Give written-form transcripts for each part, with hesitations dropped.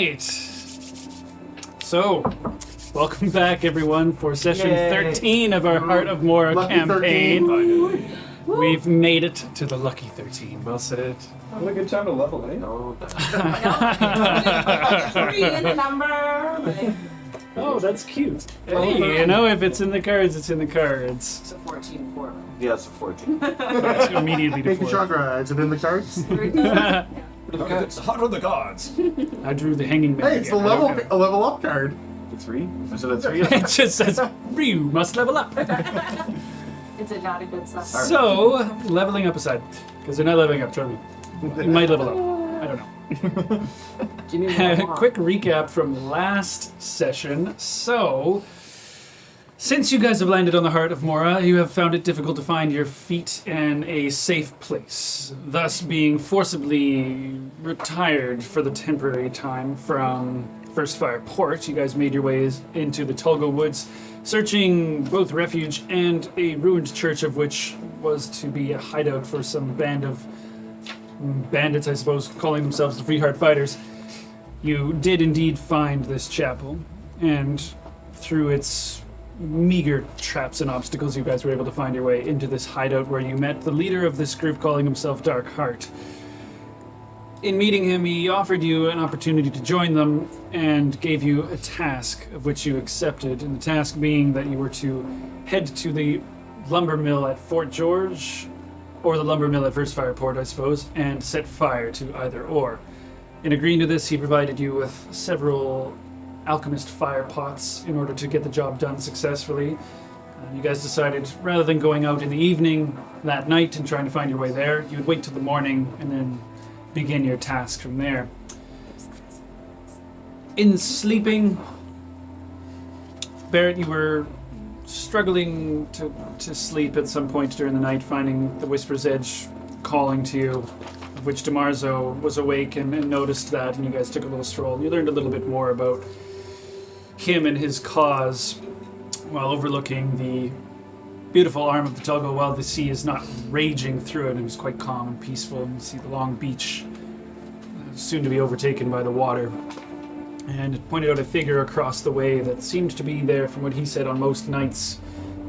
right. So, welcome back, everyone, for session 13 of our Heart of Mora Lucky campaign. 13. We've made it to the lucky 13. Well said. What a good time to level, eh? No. 3 in the number. Oh, that's cute. Hey, you know, if it's in the cards, it's in the cards. It's a 14 for me. Yeah, it's a 14. It's immediately Thank you, before. Chagra. Is it in the cards? It's hot on the gods. I drew the hanging man. Hey, it's a again. I don't level know. up card. The 3? Is it a 3? It just says, you must level up. Is it not a good stuff? So, leveling up aside, because they're not leveling up, trust me. You might level up. I don't know. Give me one. Quick recap from last session. So, since you guys have landed on the Heart of Mora, you have found it difficult to find your feet in a safe place, thus being forcibly retired for the temporary time from First Fire Port. You guys made your ways into the Tulgo Woods, searching both refuge and a ruined church, of which was to be a hideout for some band of bandits, I suppose, calling themselves the Free Heart Fighters. You did indeed find this chapel, and through its meager traps and obstacles, you guys were able to find your way into this hideout where you met the leader of this group, calling himself Dark Heart. In meeting him, he offered you an opportunity to join them and gave you a task, of which you accepted, and the task being that you were to head to the lumber mill at Fort George, or the lumber mill at First Fire Port, I suppose, and set fire to either or. In agreeing to this, he provided you with several alchemist fire pots in order to get the job done successfully. You guys decided, rather than going out in the evening that night and trying to find your way there, you would wait till the morning and then begin your task from there. In sleeping, Barrett, you were struggling to sleep at some point during the night, finding the Whisper's Edge calling to you, of which DeMarzo was awake and noticed that, and you guys took a little stroll. You learned a little bit more about him and his cause while overlooking the beautiful arm of the Tulgo while the sea is not raging through it. It was quite calm and peaceful, and you see the long beach soon to be overtaken by the water. And it pointed out a figure across the way that seemed to be there, from what he said, on most nights,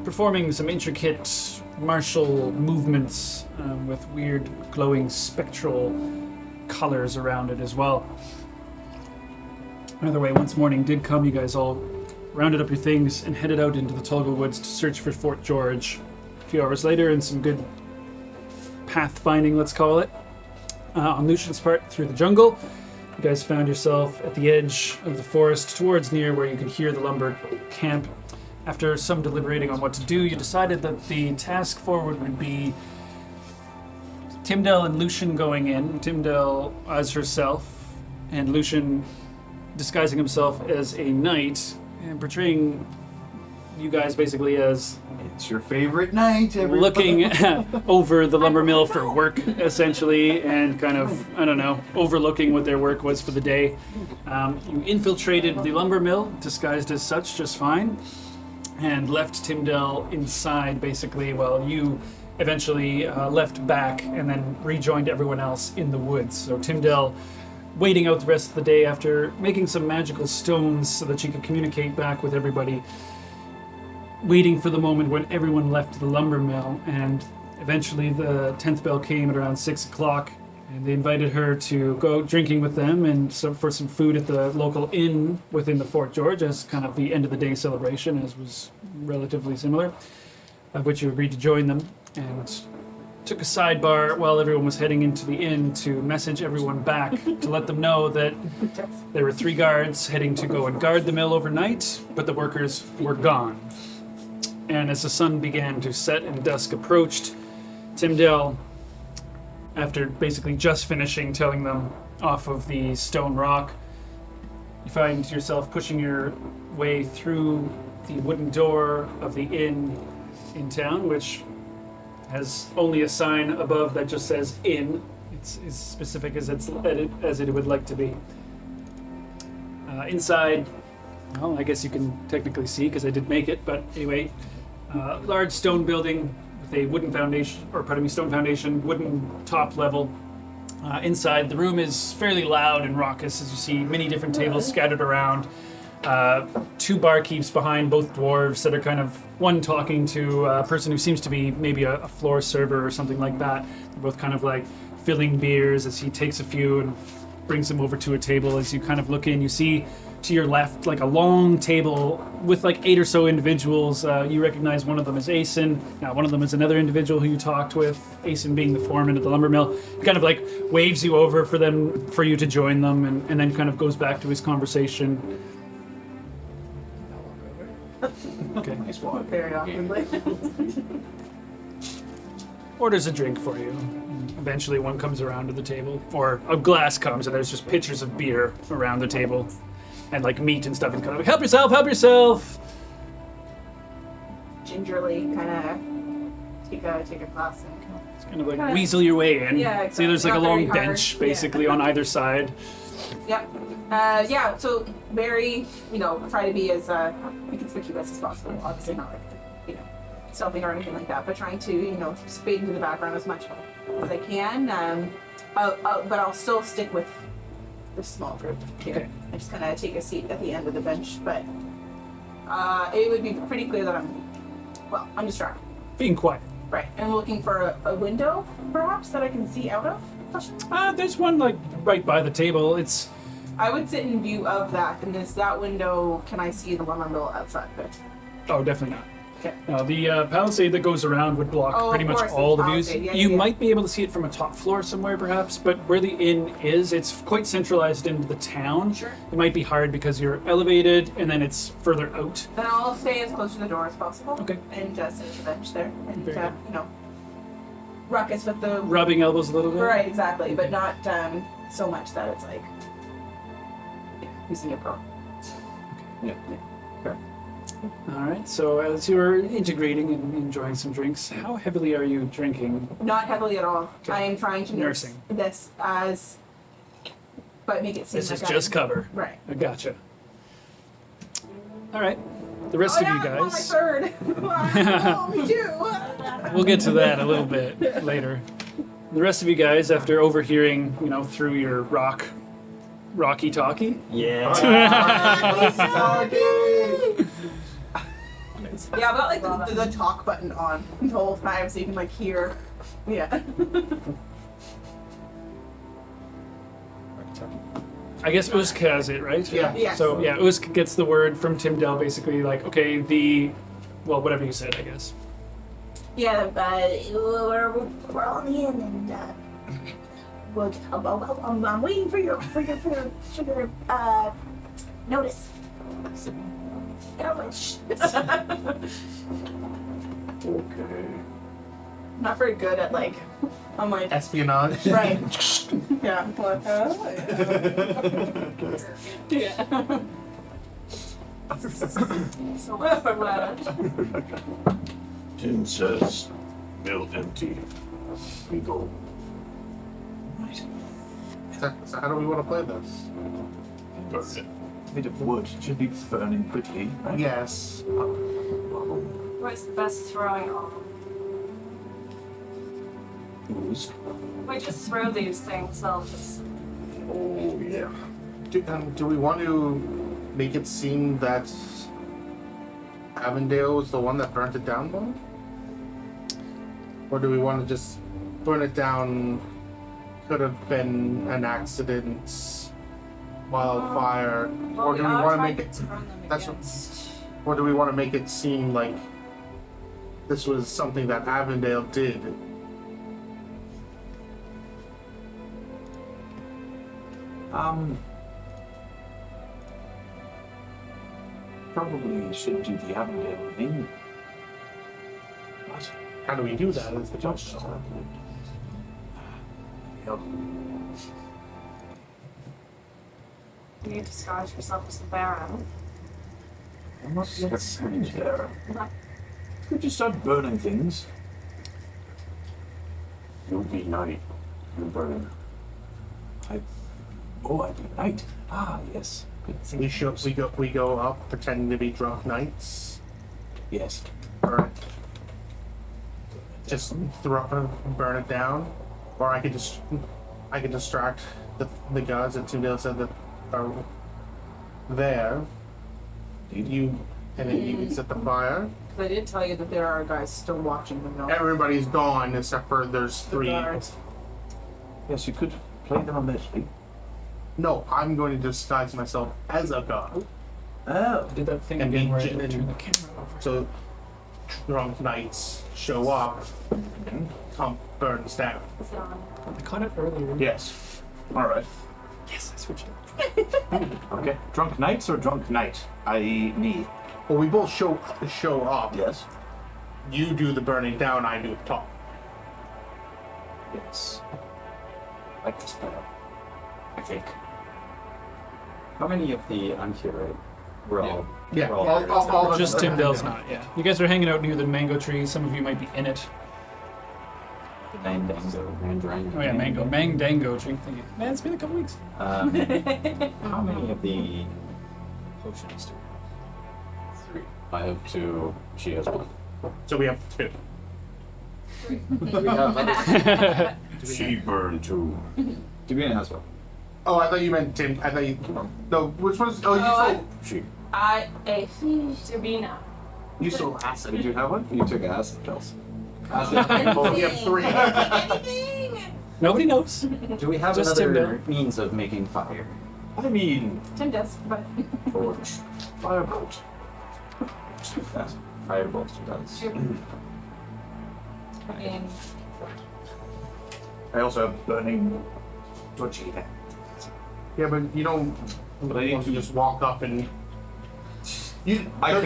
performing some intricate martial movements with weird glowing spectral colors around it as well. Either way, once morning did come, you guys all rounded up your things and headed out into the Tulgo Woods to search for Fort George. A few hours later, in some good pathfinding, let's call it, on Lucian's part through the jungle, you guys found yourself at the edge of the forest, towards near where you could hear the lumber camp. After some deliberating on what to do, you decided that the task forward would be Timdell and Lucian going in, Timdell as herself, and Lucian disguising himself as a knight, and portraying you guys basically as It's your favorite night, everybody. looking over the lumber mill for work, essentially, and kind of, I don't know, overlooking what their work was for the day. You infiltrated the lumber mill, disguised as such, just fine, and left Timdell inside, basically, while you eventually left back and then rejoined everyone else in the woods. So Timdell waiting out the rest of the day after making some magical stones so that she could communicate back with everybody, waiting for the moment when everyone left the lumber mill. And eventually the 10th bell came at around 6 o'clock, and they invited her to go drinking with them and for some food at the local inn within the Fort George as kind of the end of the day celebration, as was relatively similar, of which you agreed to join them, and took a sidebar while everyone was heading into the inn to message everyone back to let them know that there were 3 guards heading to go and guard the mill overnight, but the workers were gone. And as the sun began to set and dusk approached, Timdell, after basically just finishing telling them off of the stone rock, you find yourself pushing your way through the wooden door of the inn in town, which has only a sign above that just says inn. It's as specific as it would like to be. Inside, well, I guess you can technically see because I did make it, but anyway, large stone building with a stone foundation, wooden top level, Inside, the room is fairly loud and raucous as you see many different tables scattered around. 2 barkeeps behind, both dwarves that are kind of one talking to a person who seems to be maybe a floor server or something like that. They're both kind of like filling beers as he takes a few and brings them over to a table. As you kind of look in, you see to your left like a long table with like 8 or so individuals. You recognize one of them as Asen. One of them is another individual who you talked with, Asen being the foreman at the lumber mill. He kind of like waves you over for you to join them, and then kind of goes back to his conversation. Okay. Nice one. Very awkwardly. Orders a drink for you. Eventually one comes around to the table, or a glass comes and there's just pitchers of beer around the table and like meat and stuff. And kind of like, help yourself. Gingerly kind of take a glass and It's kind of like weasel your way in. Yeah, See, exactly. there's like a Not very long hard. bench basically on either side. Yep. Yeah, so very, try to be as inconspicuous as possible. Obviously not like, stealthing or anything like that, but trying to, fade into the background as much as I can. But I'll still stick with this small group here. Okay. I just kind of take a seat at the end of the bench, but it would be pretty clear that I'm distracted. Being quiet. Right, and looking for a window, perhaps, that I can see out of? There's one like right by the table. It's I would sit in view of that, and is that window, can I see the lumber mill outside of it? definitely not. Okay. The palisade that goes around would block Oh, pretty of much course, all the the views. palisade. Yeah, You yeah. might be able to see it from a top floor somewhere, perhaps, but where the inn is, it's quite centralized into the town. Sure. It might be hard because you're elevated, and then it's further out. Then I'll stay as close to the door as possible. Okay. And sit at the bench there, and Very good. ruckus with the Rubbing elbows a little bit. right, exactly, but not so much that it's like using your pro. All right. So as you're integrating and enjoying some drinks, how heavily are you drinking? Not heavily at all. Okay. I am trying to nurse Nursing. this as, but make it seem This is like just cover. right. I gotcha. All right. The rest of you I'm on my guys. third. Oh, me too. We'll get to that a little bit later. The rest of you guys, after overhearing, through your rocky talkie. Yeah. Yeah, I've got like the talk button on the whole time so you can like hear. Yeah. I guess Usk has it, right? Yeah. Yes. So yeah, Usk gets the word from Timdell, basically like, okay, whatever you said, I guess. Yeah, we're on the end, and I'm waiting for your notice. Okay. Not very good at like, I'm like, Espionage. right. Yeah. Yeah. So what's the word? Tim says, mill empty. We go. Right. So how do we want to play this? Burn it. A bit of wood should be burning quickly, right? Yes. What's the best throwing off? Ooze. We just throw these things, they'll just... Oh, yeah. Do we want to make it seem that Avondale was the one that burnt it down, though? Or do we want to just burn it down? Could have been an accident, wildfire, Well, or do we are want to trying make it? turn them That's what- against... Or do we want to make it seem like this was something that Avondale did? Probably should do the Avondale thing. But How do we do that? Is the just question. Yep. You disguise yourself as the Baron. I'm not yet sent there. Could you start burning things? You'll be night. You burn. I'd be night. Ah, yes. Good thing. We go up pretending to be drunk knights, Yes. burn it, just burn it down, or I could just I can distract the guards that Timdell said that are there. You and then you can set the fire. Because I did tell you that there are guys still watching them. No? Everybody's gone except for there's The 3. guards. Yes, you could play them immediately. No, I'm going to disguise myself as a guard. Oh. I did that thing And again be where I gen- didn't turn the camera over. So drunk knights show up, Hump burns down. So, I caught it earlier. Yes. All right. Yes, I switched it. Okay. Drunk knights or drunk knight? I.e. me. Well, we both show up. Yes. You do the burning down, I do the top. Yes. Like this better. I think. How many of the I'm here, right? We're all. Yeah, we're all all Just of them. Timdell's not, yeah. You guys are hanging out near the mango tree. Some of you might be in it. Mandango. Mandarin. Oh yeah, mango. Mangdango tree. Thank you. Man, it's been a couple weeks. How many of the potions do we have? 3. I have 2. She has 1. So we have 2. Do we have She burned too. Davina has 1. Oh, I thought you meant Tim. I thought you. No, which one's. Oh, you sold. She. Davina. You sold acid. Did you have 1? You took acid pills. Oh, you have 3. Anything! Nobody knows. Do we have Just another Timdell. means of making fire? I mean, Tim does, but torch. Firebolt. Yes. Firebolt does. I mean, I also have burning torchy. Yeah, but you don't. But I need You to just walk up and. You. I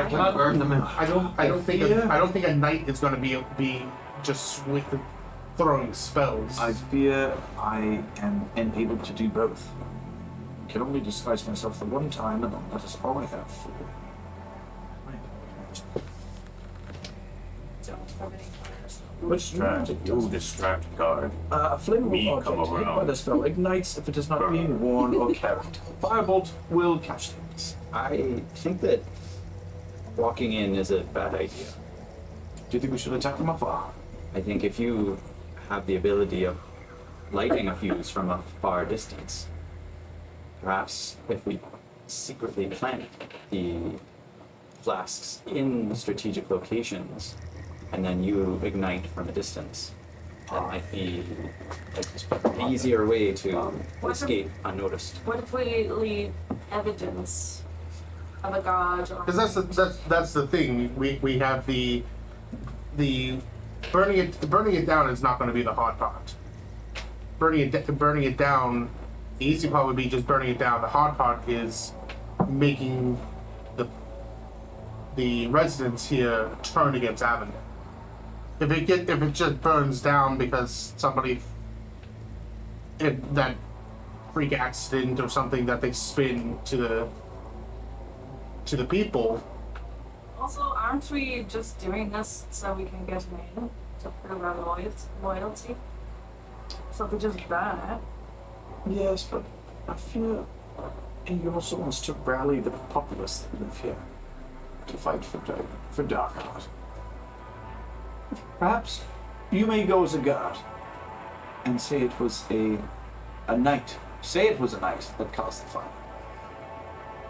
cannot burn them. I don't think. I don't think a knight is going to be just with throwing spells. I fear I am unable to do both. I can only disguise myself for one time, and that is all I have for. Distract. You distract guard. A flammable Me object come hit by around. the spell ignites if it is not being worn or carried. Firebolt will catch things. I think that walking in is a bad idea. Do you think we should attack from afar? I think if you have the ability of lighting a fuse from a far distance, perhaps if we secretly plant the flasks in strategic locations and then you ignite from a distance, that might be an easier way to escape unnoticed. What if we leave evidence of a god or Because that's the thing. We have the burning it down is not going to be the hard part. Burning it down, the easy part would be just burning it down. The hard part is making the residents here turn against Avondale. If it just burns down because somebody that freak accident or something that they spin to the people. Also, aren't we just doing this so we can get an in to prove our loyalty? So if we just burn it, Yes, but I fear he also wants to rally the populace that live here to fight for Darkheart. Perhaps you may go as a guard and say it was a knight. Say it was a knight that caused the fire.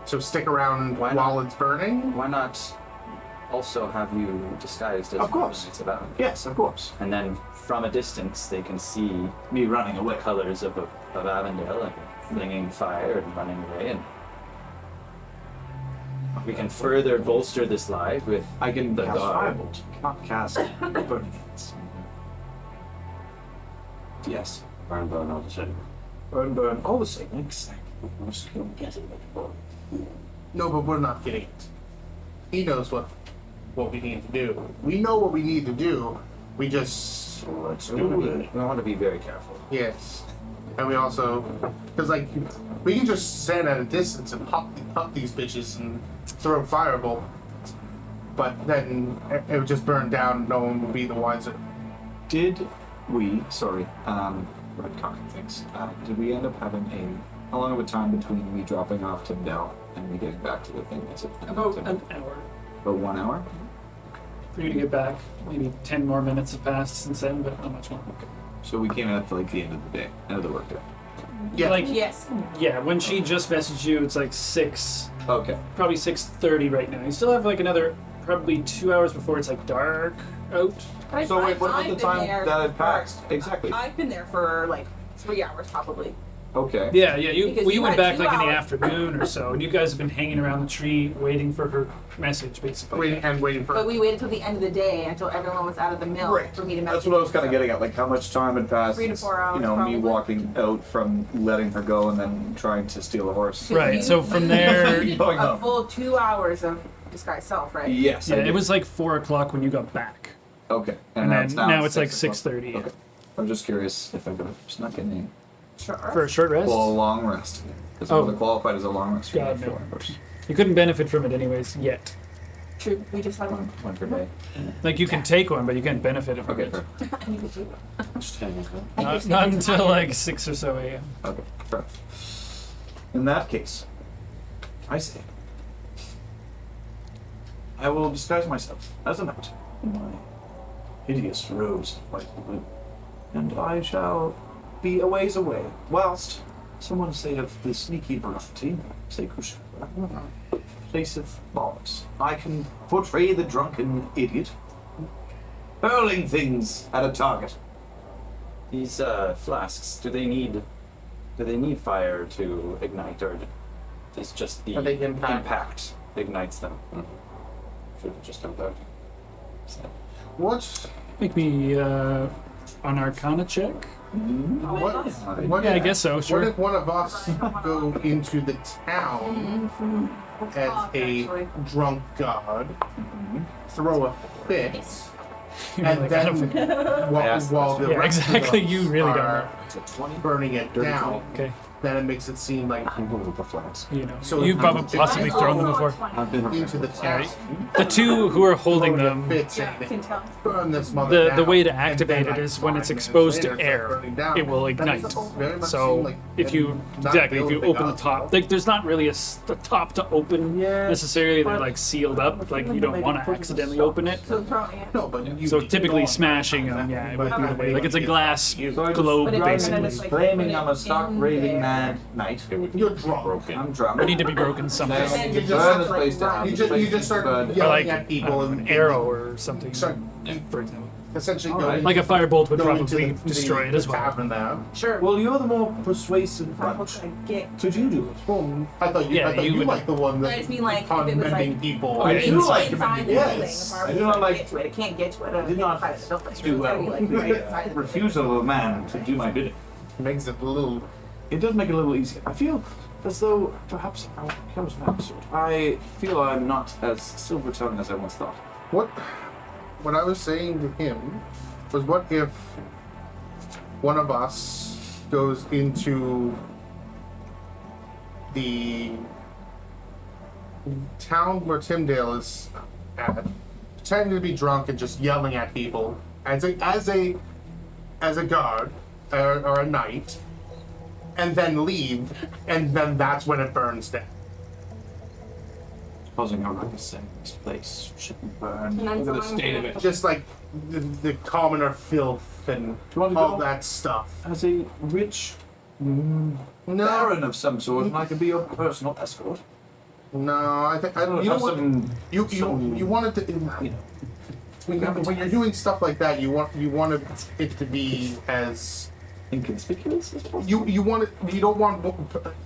So stick around Why while not? it's burning. Why not also have you disguised as Of course. Knights of Avondale? Yes, of course. And then from a distance they can see Me running the away. colors of Avondale and flinging fire and running away, and we can further bolster this lie with I can the cast guard. Firebolt. Cannot cast Burning Hands. Yes. Burn, all the same. Burn, all the same. Exactly. I'm just gonna get it. No, but we're not getting it. He knows what we need to do. We know what we need to do. We just Let's We do it. want to be very careful. yes, and we also because like we can just stand at a distance and pop these bitches and throw firebolt, but then it would just burn down. No one would be the wiser. Did we, red cocking things, did we end up having how long of a time between me dropping off Timdell and me getting back to the thing? Is it About an hour about 1 hour? for you to get back. Maybe 10 more minutes have passed since then, but not much more. So we came out to like the end of the day, end of the workday. Yeah. Like, Yes. yeah, when she just messaged you, it's like 6, Okay. probably 6:30 right now. You still have like another probably 2 hours before it's like dark out. So wait, what about I've the been time there that had for- passed? Exactly. I've been there for like 3 hours probably. Okay. Yeah, Because we you went had back 2 like in the hours. afternoon or so, and you guys have been hanging around the tree waiting for her message, basically. Waiting for. But we waited till the end of the day until everyone was out of the mill Right. for me to message. That's what I was kind of getting at, like how much time had passed. 3 to 4 hours, You know, me probably. walking out from letting her go and then trying to steal a horse. Right, so from there, Going A up. full 2 hours of disguise self, right? Yes. yeah, I it did. was like 4 o'clock when you got back, Okay. and now then it's now it's like 6 o'clock. 6:30 Okay. I'm just curious if I could have snuck in Sure. for a short rest. a long rest. Because Oh. I'm going to qualify as a long rest for God, my no. 4 hours. You couldn't benefit from it anyways yet. True. We just had one. One per day. Like you can take one, but you can't benefit from Okay, it. fair. I need to do that. Just hanging out. Not until like 6 or so a.m. Okay, fair. In that case, I say, I will disguise myself as a knight in my hideous robes of white and blue, and I shall be a ways away, whilst someone say of the sneaky variety, say Kushara, placeth bombs. I can portray the drunken idiot, hurling things at a target. These flasks, do they need fire to ignite, or is just the Are they impact? impact ignites them? Should have just done that. What? Make me an Arcana check. What? Yeah, I guess so. What Sure. if one of us go into the town as a drunk god, throw a fit, You're and like, I don't then think- while the Yeah, rest exactly, of us you really don't are know. It's a 20. burning it down, Okay, then it makes it seem like I'm going with the flask. you know, So you've if- probably if possibly I thrown them go before. into the town. The two who are holding throwing a them, fit Yeah, saying, I can tell. burn this mother the down, way to and activate then, it like, is when 5 it's minutes exposed to later, air, start burning down. it will That ignite. doesn't very much So seem like if you not exactly if you building open the up. top, like there's not really a top to open Yeah, necessarily. They're but- like sealed up. Like you don't want to accidentally open it. So throwing it. No, but you So keep typically going. smashing them, yeah, it would be the way. Like it's a You- glass So I just- globe, But if basically. it's like- Claiming I'm a stark raving mad knight. You're drunk. I'm drunk. They need to be broken somehow. Then You you just burn have this to, place down. You just start Burn. yelling like at people an and arrow or something, start for example. essentially All going right. Like a firebolt would going to probably the- destroy it as well. tavern there. Sure. Well, you're the more persuasive How bunch. could I get? Could you do it? Well, I thought you, Yeah, I thought you you would- like the one that I just mean like if it was condemning like. people. I do It's like inside the yes. building. If I I do was not to like get to it, it can't get to it. I did not inside the building. do It's gotta be, like, right inside the refusal of a man to do my bidding. Makes it a little. It does make it a little easier. I feel as though perhaps our charismatic sort. I feel I'm not as silver-tongued as I once thought. What I was saying to him was, what if one of us goes into the town where Timdell is at, pretending to be drunk and just yelling at people as a guard or a knight, and then leave, and then that's when it burns down. Supposing how like saying this place shouldn't burn. And then Look at the someone state of can- it. Just like the commoner filth and Do you want to all go that stuff. as a rich No, baron of some sort, and I can be your personal escort? no, I think I don't you know have what? some. You wanted to, you know, when you're doing stuff like that, you wanted it to be as Inconspicuous? I suppose? you don't want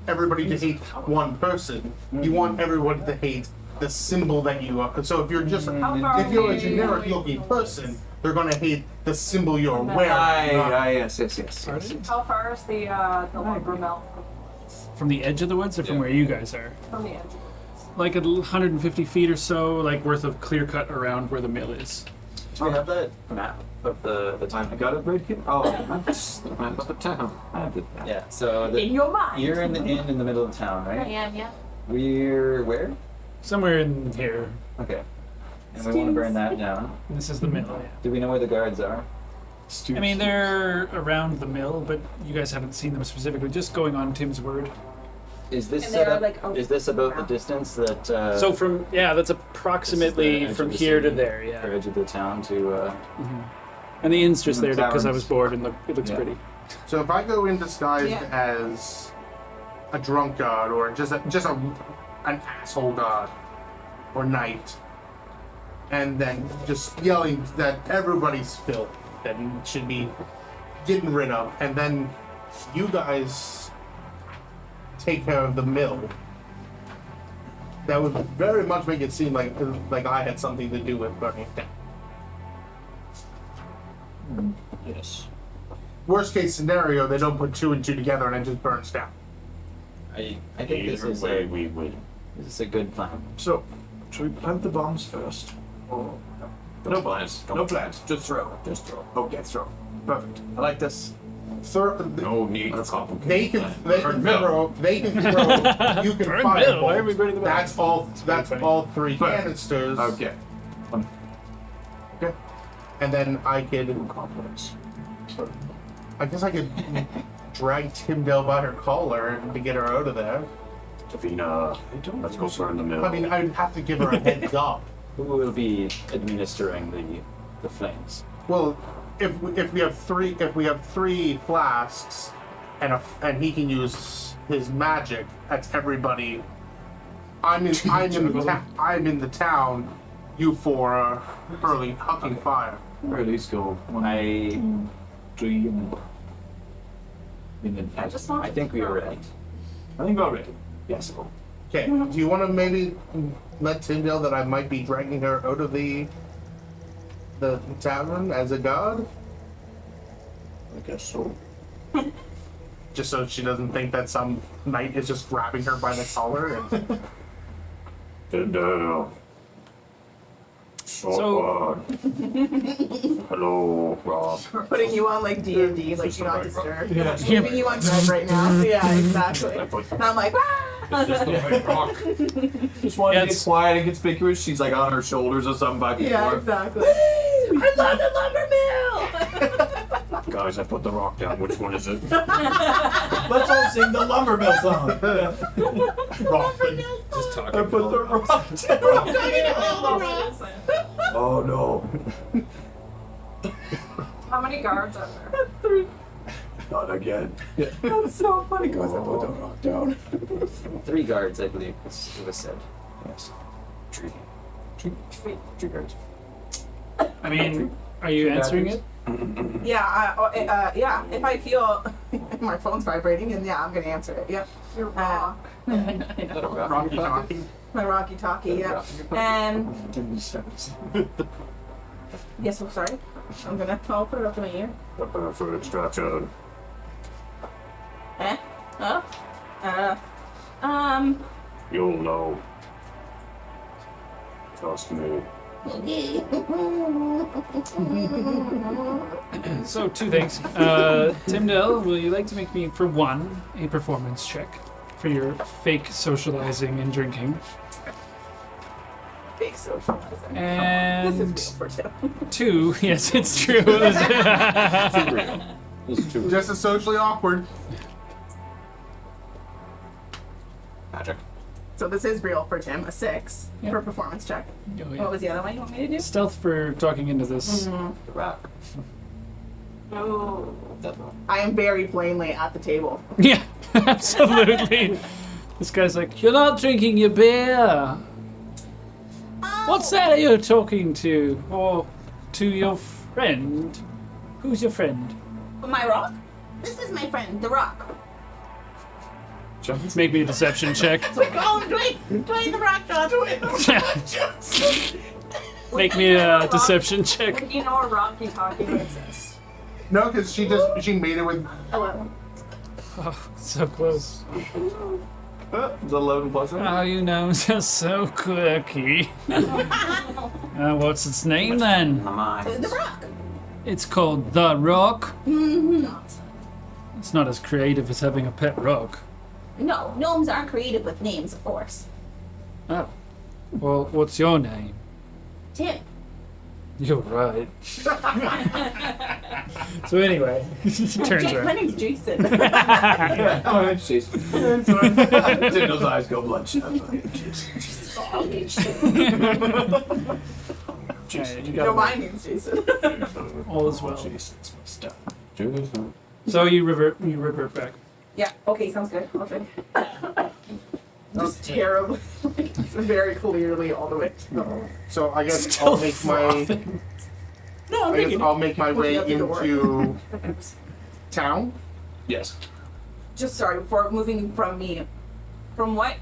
everybody to hate one person. You want everyone to hate the symbol that you are. So if you're just How far if you're a away generic are we looking from person, they're gonna hate the symbol you're wearing. Yes. How far is the lumber mill From the edge of the woods or from Yeah. where you guys are? from the edge? Like 150 feet or so, like worth of clear cut around where the mill is. Do we have that map of the time? I got it right here. Oh, that's the map of the town. I have it. Yeah. So In your mind. you're in the inn in the middle of town, I right? am, yeah. We're where? Somewhere in here. Okay. And we want to burn that down. This is the mill. Yeah. Do we know where the guards are? I mean, they're around the mill, but you guys haven't seen them specifically. Just going on Tim's word. Is this And set they're, up? like, Is this about the distance that? So from that's this is approximately the edge from of the here to city, there. or Yeah. edge of the town to. And the inn's just The there because I was tavern's- bored and it looks Yeah. pretty. So if I go in disguised Yeah. as a drunk god or just an asshole god or knight, and then just yelling that everybody's filth that should be getting rid of, and then you guys take care of the mill, that would very much make it seem like I had something to do with burning it down. Yes. Worst case scenario, they don't put 2 and 2 together and it just burns down. I think this Either is way, a we win. this is a good plan. So, should we plant the bombs first? Or no plans. No plans. Just throw. Just throw. Okay, throw. Perfect. I like this. No need to complicate. They can throw. You can Burn fireball. mill, why are we burning the mill? That's all 3 Perfect. canisters. Okay. Okay. And then I could. Compliments. I guess I could drag Timdell by her collar to get her out of there. Davina, let's go burn the mill. I mean, I'd have to give her a heads up. Who will be administering the flames? Well, if we have 3 flasks, and he can use his magic, that's everybody. I'm in the town. You 4 are early hucking fire. Or at least go 1, I 3, and then I just want I think we are ready. I think we're ready. Yes. Okay. Do you want to maybe let Timdell that I might be dragging her out of the tavern as a god, I guess so. just so she doesn't think that some knight is just grabbing her by the collar? And And, So- hello, Rob. We're putting you on like D&D, like do not disturb. Yeah. Keeping you on guard right now. Yeah, exactly. And I'm like, ah! Is this the right rock? Just want Yeah, to get it's- quiet and conspicuous. She's like on her shoulders or something back and Yeah, forth. exactly. I love the lumber mill! Guys, I put the rock down. Which one is it? Let's all sing the lumber mill song. Just talking. I put the rock down. Oh no. How many guards are there? Not again. That's so funny. Because I put the rock down. 3 guards, I believe, it was said. Yes. Tree. Tree guards. I mean, are you answering it? Yeah, yeah. If I feel my phone's vibrating, and yeah, I'm gonna answer it. Yep. Your rock. Rocky talking. My Rocky Talkie. Yeah. And yes, I'm sorry. I'll put it up to my ear. For instruction. Eh? Huh? You'll know. Trust me. Okay. So 2 things. Timdell, will you like to make me, for 1, a performance check for your fake socializing and drinking? Fake socializing. This And is real for Tim. 2, yes, it's true. Too real. This is too real. Just as socially awkward. Magic. So this is real for Tim. A 6 Yeah. for a performance check. Oh, What yeah. was the other one you want me to do? Stealth for talking into this. The rock. No. I am very plainly at the table. Yeah, absolutely. This guy's like, you're not drinking your beer. What's that you're talking to? Or to your friend? Who's your friend? My rock? This is my friend, the rock. Make me a deception check. Oh, Dwayne the rock god. Make me a deception check. Like, you know a Rocky Talkie exists. No, because she made it with. 11. Oh, so close. Is 11 plus 1? Oh, you know, so quirky. What's its name then? The mine. The rock. It's called The Rock. Mm-hmm. It's not as creative as having a pet rock. No, gnomes aren't creative with names, of course. Oh. Well, what's your name? Tim. You're right. So anyway, she turns My around. name's Jason. Yeah. Oh, it's Jason. Timdell's eyes go bloodshot. Jason. you No, got my name's Jason. all as well. Jason's my stuff. Jason. So you revert back. Yeah, okay, sounds good. Okay. Just terribly, like, very clearly all the way. So I guess Still I'll make my. frothing. No, I'm I guess making I'll make my way Looking out the into town. Yes. Just sorry, before moving from me, from what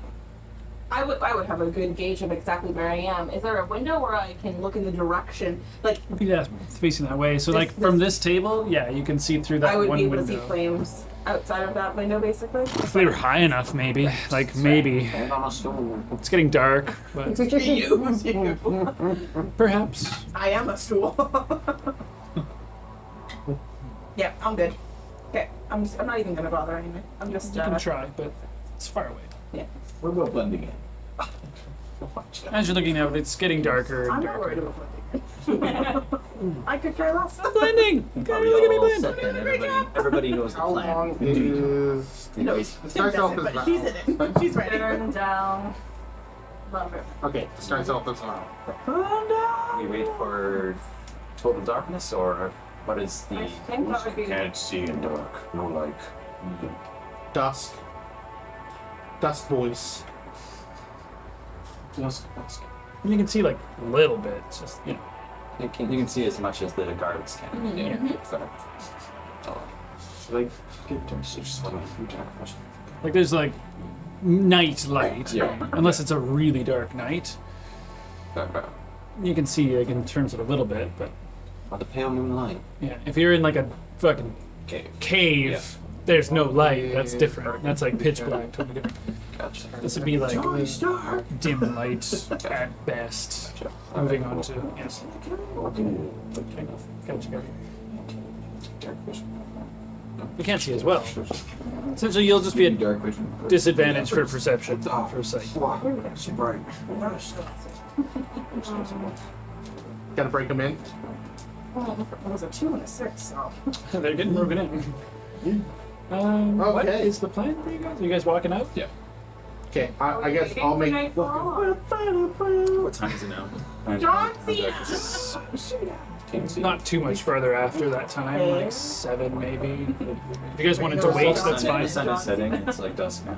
I would have a good gauge of exactly where I am. Is there a window where I can look in the direction? Like Yeah, it's facing that way. So, This- like, from this table, yeah, you can see through that I would one be able window. to see flames outside of that window, basically. If they were high enough, maybe. Like, maybe. And on a stool. It's getting dark, but You. perhaps. I am a stool. Yeah, I'm good. Okay, I'm not even gonna bother anyway. I'm just You can try, but it's far away. yeah. We're both blending in. As you're looking out, it's getting darker and I'm not worried darker. about blending. I could care less. Blending! You Are gotta we look at me all blend! set then? Everybody knows the How plan. long is No, the Tim sky self doesn't, is but she's in it. She's ready. Burn down. Love it. Okay, the sky self is We wait for total darkness, or what is the? I think that would be. Can't see in dark. No light. dusk. Dusk voice. Yes. You can see, like, a little bit. It's just, you know. You can see as much as the guards can. Mm-hmm. Should I get to just Like, there's, like, night light. Yeah. Unless it's a really dark night. Okay. You can see, like, in terms of a little bit, but, By the pale moonlight. yeah. If you're in, like, a fucking Cave. cave, Yeah. there's no light. That's different. That's, like, pitch black. Totally different. Gotcha. This would be, like, dim light at best. Gotcha. Moving on to, yes. Gotcha. You can't see as well. Essentially, you'll just be at Dark vision. disadvantage for perception, for sight. So bright. Gotta break them in. It was a 2 and a 6, so. They're getting broken in. What Okay. is the plan for you guys? Are you guys walking out? Yeah. Okay, Are I we guess waiting I'll for make. nightfall? What time is it now? John Cena! Not too much further after that time, like 7 maybe. If you guys wanted to wait, that's The fine. sun is setting. It's like dusk now.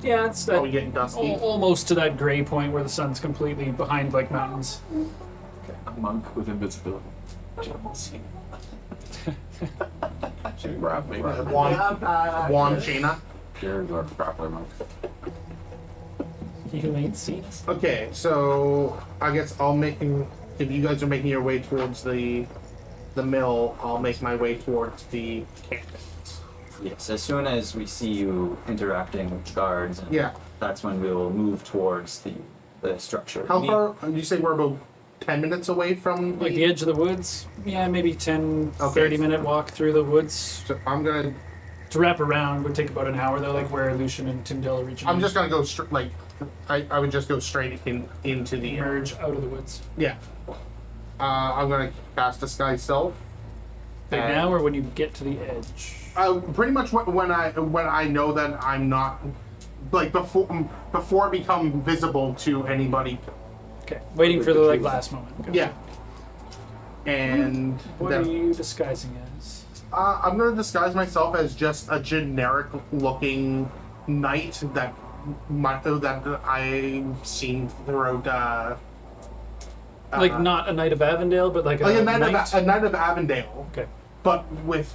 Yeah, it's Are we that getting dusty? almost to that gray point where the sun's completely behind like mountains. A monk with invisibility. Should grab me. Juan China. Here's our grappler monk. You ain't seen us. Okay, so I guess I'll make. If you guys are making your way towards the mill, I'll make my way towards the camp. Yes. As soon as we see you interacting with guards, and Yeah. that's when we will move towards the structure. How far? You say we're about 10 minutes away from Like the edge of the woods? Yeah, maybe 10, Okay. 30-minute walk through the woods. So I'm gonna. To wrap around would take about an hour though, like where Lucian and Timdell originally I'm just gonna go straight. Like, I would just go straight into the. emerge out of the woods. Yeah. I'm gonna cast Disguise Self. Like And- now or when you get to the edge? Pretty much when I know that I'm not, like before I become visible to anybody. Okay, waiting for the like last moment. Gotcha. Yeah. And What then, are you disguising as? I'm gonna disguise myself as just a generic looking knight that I've seen throughout. Like not a Knight of Avondale, but like like a a knight, knight? a knight of Avondale, Okay. but with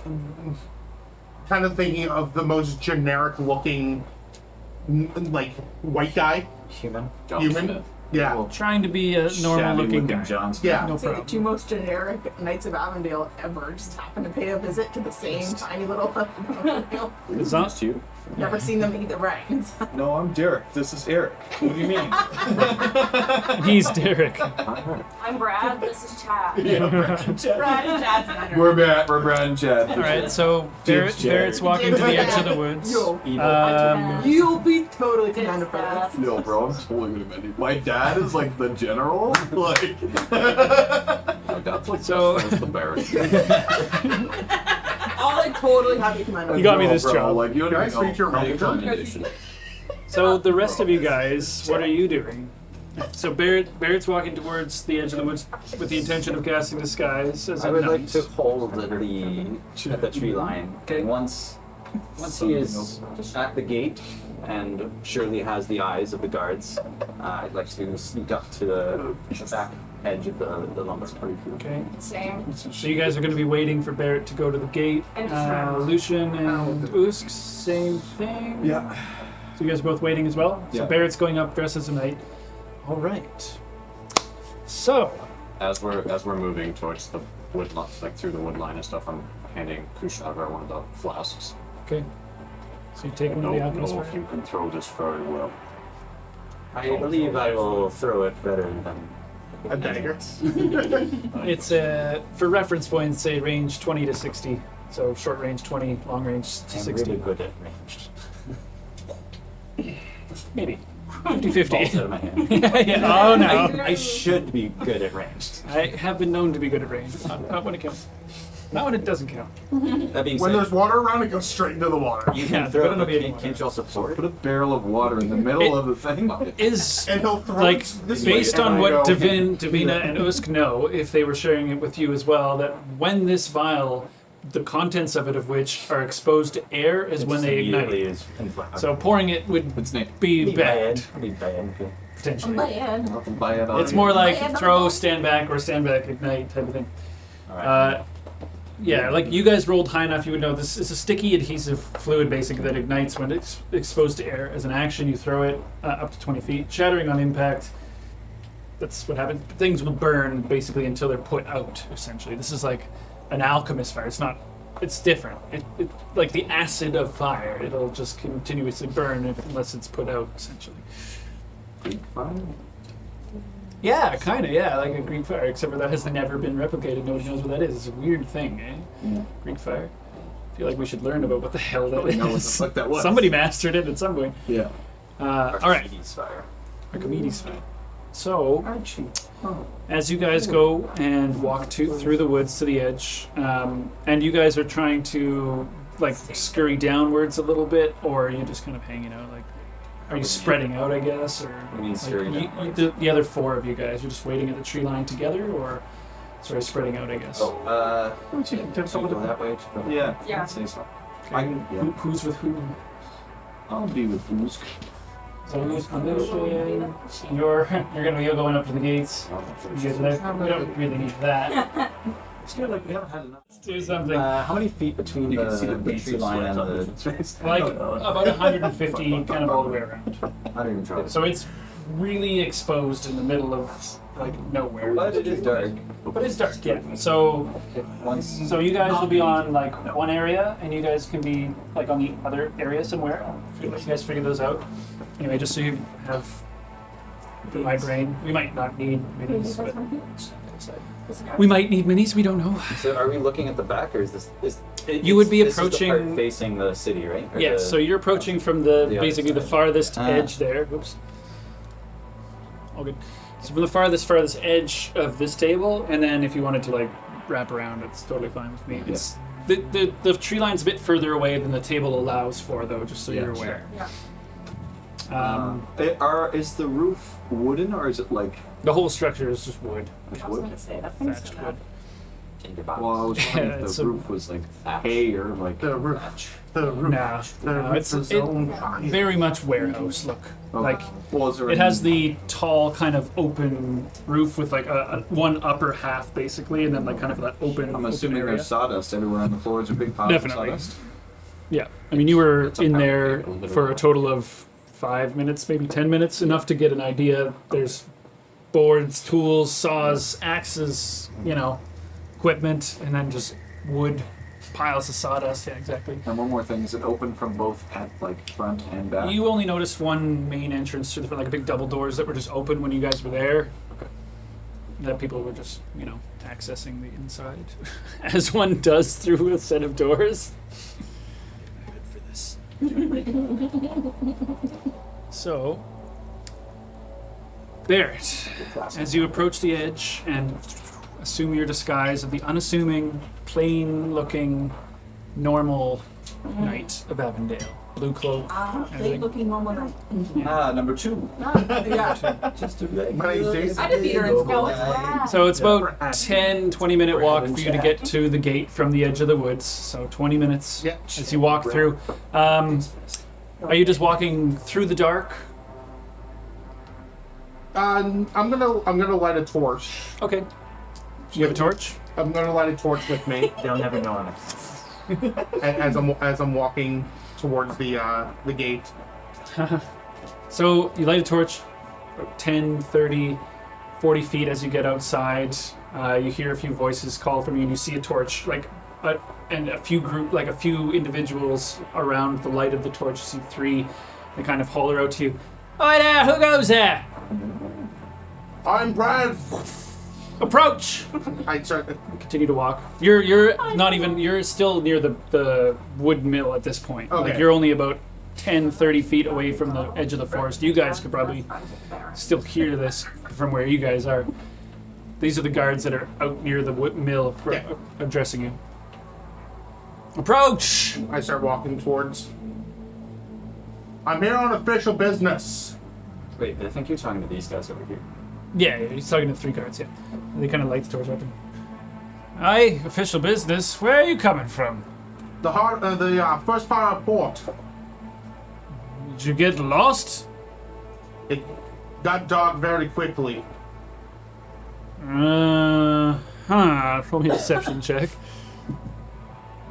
kind of thinking of the most generic looking, like white guy, Human. John human. Smith. Yeah. Trying to be a normal looking guy. John Smith. Yeah. No Say the problem. 2 most generic Knights of Avondale ever just happen to pay a visit to the same tiny little. It's not It's you. Never seen them eat the brains. No, I'm Derek. This is Eric. What do you mean? he's Derek. I'm Brad. This is Chad. Brad and Chad's better. We're Brad and Chad. Alright, so James Barrett's walking to the edge of the woods. Yo, Um, you'll be totally commanded for this. Yo, bro, I'm totally gonna bend you. My dad is like the general. Like, That's like So- that's the Barrett. I'll like totally have you commanded. You got me this bro, job. Like, you don't Can I even know. speak your Make home? commendation. so the rest of you guys, what are you doing? So Barrett's walking towards the edge of the woods with the intention of casting Disguise as I a would like knight. to hold at the tree line. Okay. Once he is at the gate and surely has the eyes of the guards, I'd like to sneak up to the back edge of the lumber. Okay. Same. So you guys are going to be waiting for Barrett to go to the gate. And Shroud. Lucian and Usk, same thing. Yeah. So you guys are both waiting as well? So Yeah. Barrett's going up dressed as a knight. All right. So, As we're moving towards the wood line, like through the wood line and stuff, I'm handing Kushagar one of the flasks. okay. So you take I him to don't the alchemist know if fire. you can throw this very well. I believe I will throw it better than A dagger. It's for reference points, say range 20 to 60. So short range 20, long range to I'm 60. really good at ranged. Maybe. Falls 50-50. out of my hand. yeah. Oh no. I should be good at ranged. I have been known to be good at range. Not when it counts. Not when it doesn't count. That being When said, there's water around, it goes straight into the water. you Yeah, can throw better it, not but be anyone can't you also pour Put it? a barrel of water in the middle It- of the thing. Is And he'll throw like it this way, based and on I what go, Davina and Usk know, if they were sharing it with you as well, that when this vial, the contents of it of which are exposed to air is when they Immediately ignite. is inflammable. So pouring it would It's Nick. be Lead bad, okay. potentially. Man. Buy it on It's more like Yeah, throw, stand back, or stand back, ignite type of thing. All right. Yeah, like you guys rolled high enough, you would know this is a sticky adhesive fluid basically that ignites when it's exposed to air. As an action, you throw it up to 20 feet, shattering on impact. That's what happens. Things will burn basically until they're put out, essentially. This is like an alchemist fire. It's different. It like the acid of fire. It'll just continuously burn unless it's put out, essentially. Yeah, kind of, yeah, like a Greek fire, except for that has never been replicated. Nobody knows what that is. It's a weird thing, eh? Greek fire. I feel like we should learn about what the hell that Nobody knows what the is. fuck that was. Somebody mastered it at some point. Yeah. All right, Archimedes fire. Archimedes fire. So, as you guys go and walk through the woods to the edge, and you guys are trying to like scurry downwards a little bit, or are you just kind of hanging out? Like, are you spreading out? I guess, or I mean, like, scurry downwards. the other four of you guys, you're just waiting at the tree line together, or sort of spreading out? I guess. Oh, should we go that way? Yeah. Yeah. I'd say so. Okay. I can, yeah. Who's with who? I'll be with Usk. So who's Lucian? You're gonna be going up to the gates. You guys there? We don't really need that. It's good, like we haven't had enough. Let's do something. How many feet between You the, can see the the beats tree of line sweat and on the his face. Like Oh, no. about 150, kind of all the way around. I don't even try. So it's really exposed in the middle of like nowhere. But it is dark. But it's dark, yeah. So Once you guys will be on like one area, and you guys can be like on the other area somewhere. You guys figure those out. Anyway, just so you have for my brain, we might not need minis, but we might need minis. We don't know. So are we looking at the back, or is this? You would be this approaching- is the part facing the city, right? Or Yeah. the- So you're approaching from the the other basically the side. farthest Ah. edge there. Whoops. All good. So from the farthest edge of this table, and then if you wanted to like wrap around, it's totally fine with me. It's the tree line's a bit further away than the table allows for, though, just so Yeah, you're aware. Yeah. Is the roof wooden or is it like The whole structure is just wood. I was gonna say that thing's Thatched set wood. up. well I was wondering Yeah, if it's the a- roof was like hay or like The roof. The roof. No, The no, roof it's is it, owned. very much warehouse look. Oh. Like well, is there it any- has the tall kind of open roof with like a one upper half basically, and then like kind of that open. I'm open assuming area. there's sawdust everywhere on the floors or big piles Definitely. of sawdust. Yeah, I mean, you were It's a in power there table, literally. for a total of 5 minutes, maybe 10 minutes, enough to get an idea. There's boards, tools, saws, axes, equipment, and then just wood, piles of sawdust. Yeah, exactly. And one more thing, is it open from both at like front and back? You only noticed one main entrance to the front, like big double doors that were just open when you guys were there. Okay. That people were just, accessing the inside, as one does through a set of doors. Good for this. So, Barrett, as you approach the edge and assume your disguise of the unassuming, plain-looking, normal knight of Avondale, blue cloak. They looking normal night. Number 2. Yeah. Just a My name's Jason. I defeat her in school. It's fine. So it's about 10-20 minute walk for you to get to the gate from the edge of the woods. So 20 minutes Yeah. as you walk through. Are you just walking through the dark? I'm gonna light a torch. Okay. You have a torch? I'm gonna light a torch with me They'll never know I'm as I'm walking towards the gate. So you light a torch about 10, 30, 40 feet as you get outside. You hear a few voices call from you, and you see a torch, and a few individuals around the light of the torch. You see 3. They kind of holler out to you. Oi there, who goes there? I'm Brad. Approach! I start. Continue to walk. You're still near the wood mill at this point. Okay. Like you're only about 10, 30 feet away from the edge of the forest. You guys could probably still hear this from where you guys are. These are the guards that are out near the wood mill addressing you. Approach! I start walking towards. I'm here on official business. Wait, I think you're talking to these guys over here. Yeah, he's talking to 3 guards, yeah. They kind of light the torch up. Aye, official business. Where are you coming from? The first part of port. Did you get lost? It got dark very quickly. Roll me a deception check.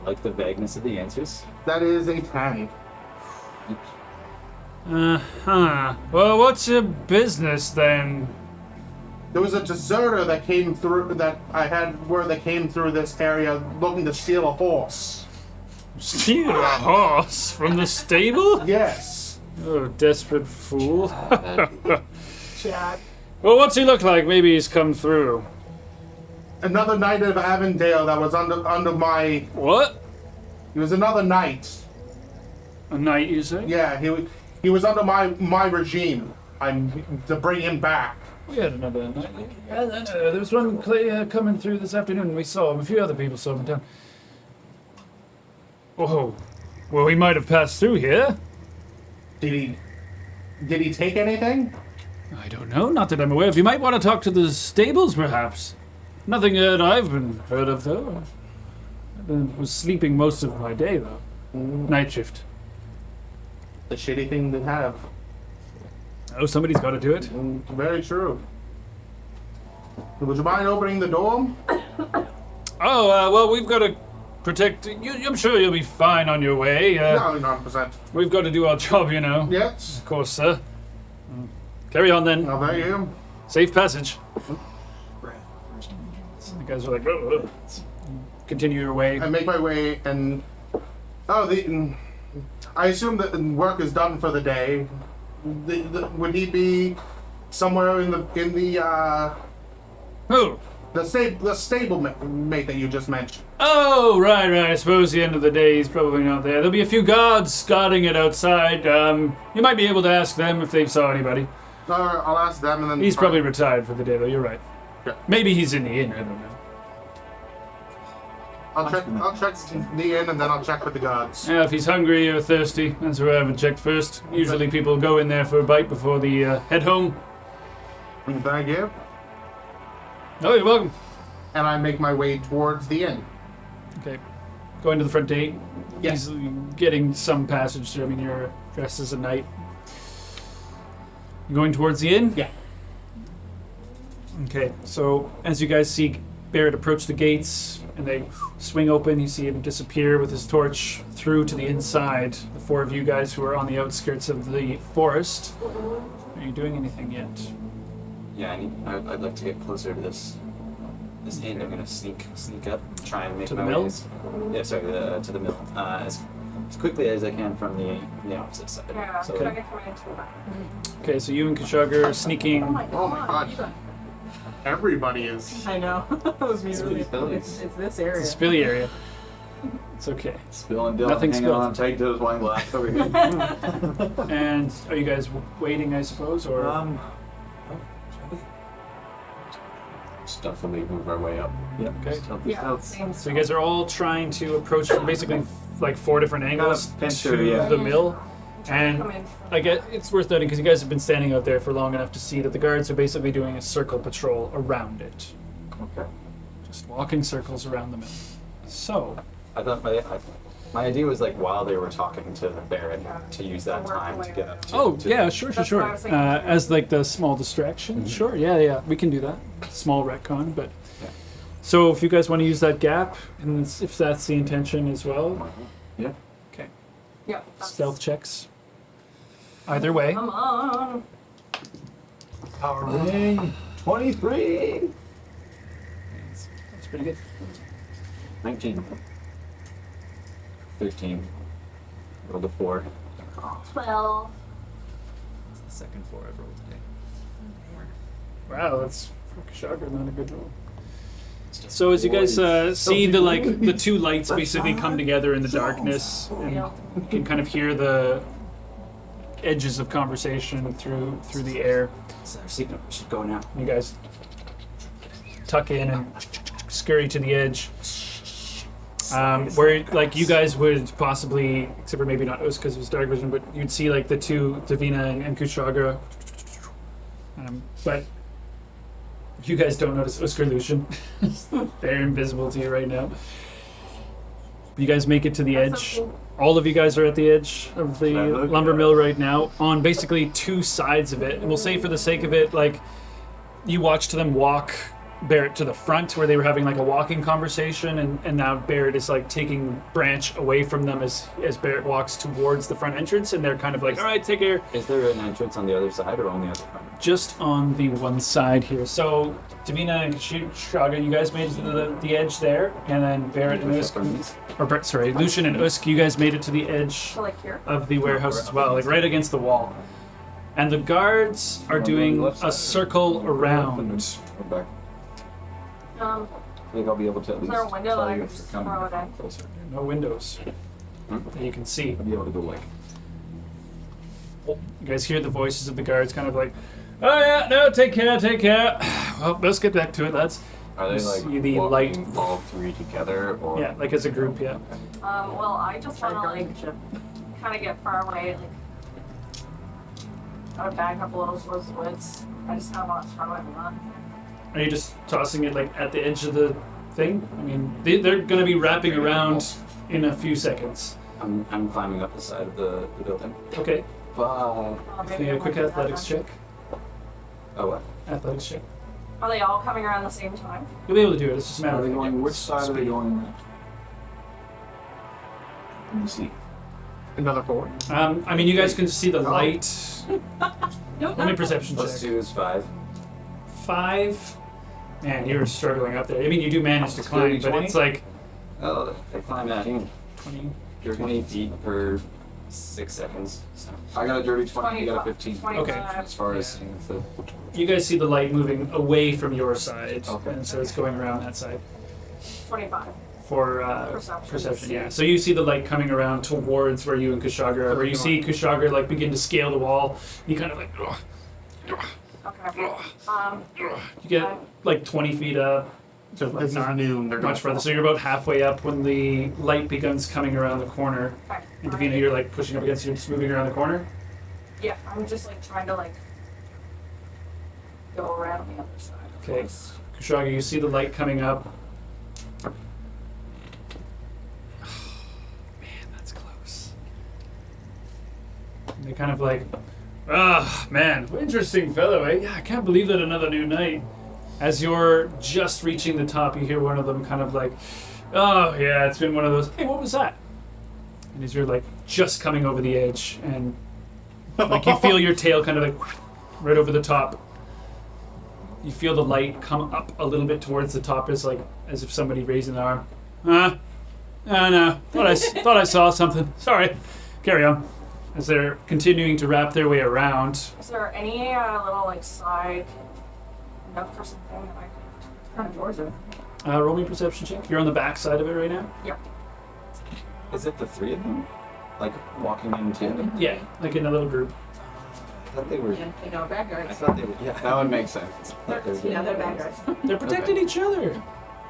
Like the vagueness of the answers. That is a 10. Well, what's your business then? There was a deserter that came through that I had where they came through this area looking to steal a horse. Steal a horse from the stable? Yes. Oh, desperate fool. Jack. Well, what's he look like? Maybe he's come through. Another knight of Avondale that was under my. What? He was another knight. A knight, you say? Yeah, he was under my regime. I'm to bring him back. We had another knight. Yeah, there was one coming through this afternoon. We saw him. A few other people saw him in town. Whoa. Well, he might have passed through here. Did he take anything? I don't know. Not that I'm aware of. You might want to talk to the stables, perhaps. Nothing that I've been heard of, though. I was sleeping most of my day, though. Night shift. The shitty thing to have. Oh, somebody's got to do it. Very true. Would you mind opening the door? Oh, well, we've got to protect you. I'm sure you'll be fine on your way. No, 100%. We've got to do our job, you know. Yes. Of course, sir. Carry on, then. Oh, there you. Safe passage. The guys are like, oh. Continue your way. I make my way and I assume that work is done for the day. Would he be somewhere in the Who? the stable mate that you just mentioned? Oh, right. I suppose the end of the day he's probably not there. There'll be a few guards guarding it outside. You might be able to ask them if they saw anybody. I'll ask them and then. He's probably retired for the day, though. You're right. Yeah. Maybe he's in the inn. I don't know. I'll check the inn and then I'll check with the guards. Yeah, if he's hungry or thirsty, that's where I haven't checked first. Usually people go in there for a bite before they head home. Thank you. Oh, you're welcome. And I make my way towards the inn. Okay. Going to the front gate. Yes. He's getting some passage through. I mean, you're dressed as a knight. You going towards the inn? Yeah. Okay, so as you guys see Barrett approach the gates and they swing open, you see him disappear with his torch through to the inside. The 4 of you guys who are on the outskirts of the forest. Are you doing anything yet? Yeah, I'd like to get closer to this inn. I'm gonna sneak up, try and make To my the way. mill? Yeah, sorry, to the mill. As quickly as I can from the opposite side. Yeah, So, try to get from into that. Okay, so you and Kashag are sneaking. Oh my god. Everybody is. I know. It was me really. It's It's this area. It's a spilly area. It's okay. Spilling Dylan Nothing hanging spilled. on tight to his wine glass over here. And are you guys waiting, I suppose, or? Stealthily move our way up. Yeah. Okay. Stealth, Yeah, stealth. same So you guys are all trying to approach from basically like 4 different angles picture, to yeah. the mill. And Come in from I guess it's worth noting because you guys have been standing out there for long enough to see that the guards are basically doing a circle patrol around it. Okay. Just walking circles around the mill. So, I thought my idea was like while they were talking to Barrett to use that time to get up to. oh to yeah, sure. That's what I was thinking. As like the small distraction. Sure, yeah, we can do that. Small retcon, but Yeah. so if you guys want to use that gap, and if that's the intention as well, Yeah. okay. Yeah. that's- Stealth checks. Either way. Come on. Power ring. 23. That's pretty good. 19. 13. Rolled a 4. 12. It's the second 4 I've rolled today. Wow, that's shocker, not a good roll. So as you guys see the 2 lights basically come together in the darkness, and you can kind of hear the edges of conversation through the air. It's our signal. We should go now. You guys tuck in and scurry to the edge, where like you guys would possibly, except for maybe not us because it was dark vision, but you'd see like the 2 Davina and Kushagra. But you guys don't notice Usker Lucian. They're invisible to you right now. You guys make it to the That's edge. so cool. All of you guys are at the edge of the Look. lumber mill right now, on basically 2 sides of it. And we'll say for the sake of it, like, you watched them walk Barrett to the front where they were having like a walking conversation, and now Barrett is like taking Branch away from them as Barrett walks towards the front entrance, and they're kind of like, all right, take care. Is there an entrance on the other side or only at the front? Just on the one side here. So Davina and Shaga, you guys made it to the edge there, and then Barrett and Usk, Lucian and Usk, you guys made it to the edge So like here. of the warehouse as well, like right against the wall. And the guards are doing a circle around. Go back. Um, I think I'll be able to at is least there a window that tell I you can if just you're throw coming it in? closer. No windows Hmm? that you can see. I'll be able to go like. You guys hear the voices of the guards kind of like, oh yeah, no, take care. Well, let's get back to it, lads. Are they You like see the walking light. all 3 together, or Yeah, like as a group, yeah. Well, I just want to like kind of get far away, like I would back up a little towards the woods. I just kind of want to throw it and run. Are you just tossing it like at the edge of the thing? I mean, they're going to be wrapping around in a few seconds. I'm climbing up the side of the building. Okay, Oh, give maybe me a I quick might do that athletics then. check. Oh, what? Athletics check. Are they all coming around the same time? You'll be able to do it. It's just a matter Are of they going? Which side are they speed. going? Let me see. Another 4. I mean, you guys can see the light. Let me perception Plus check. 2 is 5. 5. Man, you're struggling up there. I mean, you do manage to climb, but 20? it's like Oh, they climb at 20. 20 feet per 6 seconds. So I got a dirty 20. You got a 15. 25. as far as the You guys see the light moving away from your side, Okay. and so it's going around that side 25. for perception. Yeah. So you see the light coming around towards where you and Kushagra are. Where you see Kushagra like begin to scale the wall. You kind of like Okay. you get like 20 feet up. So like This is not noon. They're much further. So you're about halfway up when the light begins coming around the corner. Okay. And Davina, you're like pushing up against you, just moving around the corner. Yeah, I'm just like trying to like go around the other side. Okay. Kushaga, you see the light coming up. Man, that's close. And they kind of like, man, interesting fellow, eh? Yeah, I can't believe that another new night. As you're just reaching the top, you hear one of them kind of like, oh yeah, it's been one of those, hey, what was that? And as you're like just coming over the edge, and like you feel your tail kind of like right over the top. You feel the light come up a little bit towards the top, as if somebody raising their arm. Oh no, thought I saw something. Sorry, carry on. As they're continuing to wrap their way around. Is there any little like side nook or something that I could turn towards it? Roll me a perception check. You're on the back side of it right now. Yep. Is it the 3 of them? Like walking in tandem? Yeah, like in a little group. I thought they were. You know, bad I guards. thought they were. Yeah. That would make sense. I thought they were Yeah, they're bad guards. They're protecting each other.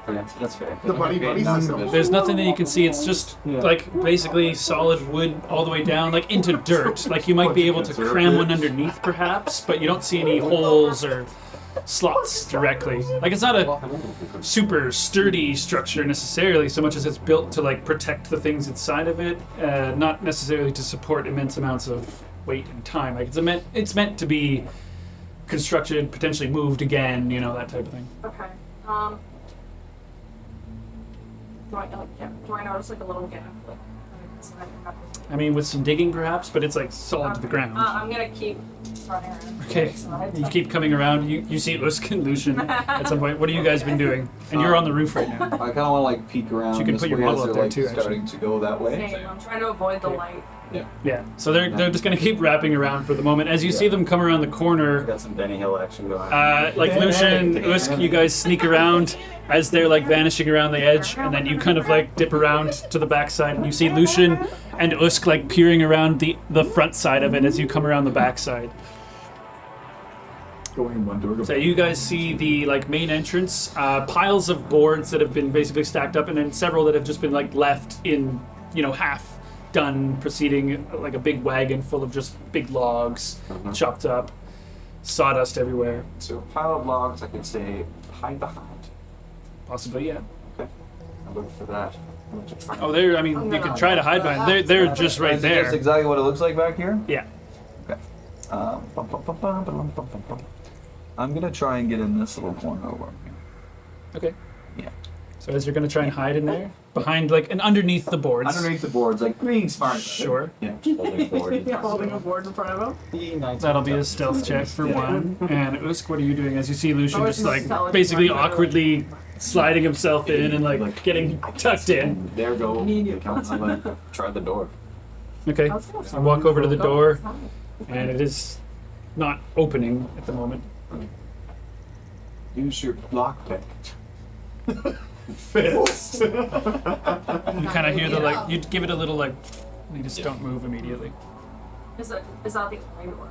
Yeah, that's fair. The buddy system. There's nothing that you can see. It's just like basically solid wood all the way down, like into dirt. Like you might be able to cram one underneath, perhaps, but you don't see any holes or slots directly. Like it's not a super sturdy structure necessarily, so much as it's built to like protect the things inside of it, not necessarily to support immense amounts of weight and time. Like it's meant to be constructed, potentially moved again, you know, that type of thing. Okay. Do I notice like a little gap? Like, I mean, with some digging perhaps, but it's like solid to the ground. I'm gonna keep running around. Okay, you keep coming around. You see Usk and Lucian at some point. What have you guys been doing? And you're on the roof right now. I kind of want to like peek around. You can this put your way model as up they're, there like, too, actually. starting to go that way. Same. I'm trying to avoid the light. Yeah, so they're just gonna keep wrapping around for the moment. As you see them come around the corner, Got some Benny Hill action going. like Lucian, Usk, you guys sneak around as they're like vanishing around the edge, and then you kind of like dip around to the backside, and you see Lucian and Usk like peering around the front side of it as you come around the backside. Going one door. So you guys see the like main entrance, piles of boards that have been basically stacked up, and then several that have just been like left in, you know, half done, proceeding like a big wagon full of just big logs, chopped up, sawdust everywhere. So a pile of logs, I could say hide behind. Possibly, yeah. Okay. I'll look for that. I'm going to try. Oh, there. I mean, you could try to hide behind. They're just right Is this there. exactly what it looks like back here? Yeah. Okay. I'm gonna try and get in this little corner over here. Okay. Yeah. So as you're gonna try and hide in there, behind like and underneath the boards. Underneath the boards, like being smart. Sure. Yeah. Holding forward. Holding a board in front of him. That'll be a stealth check for one. And Usk, what are you doing as you see Lucian Oh, just it's like solid basically front, awkwardly sliding himself in and like getting tucked in? There go. Try the door. Okay. You walk over to the door, and it is not opening at the moment. Use your lockpick. Fist. You kind of hear the like. You give it a little like. You just don't move immediately, Is that the only door?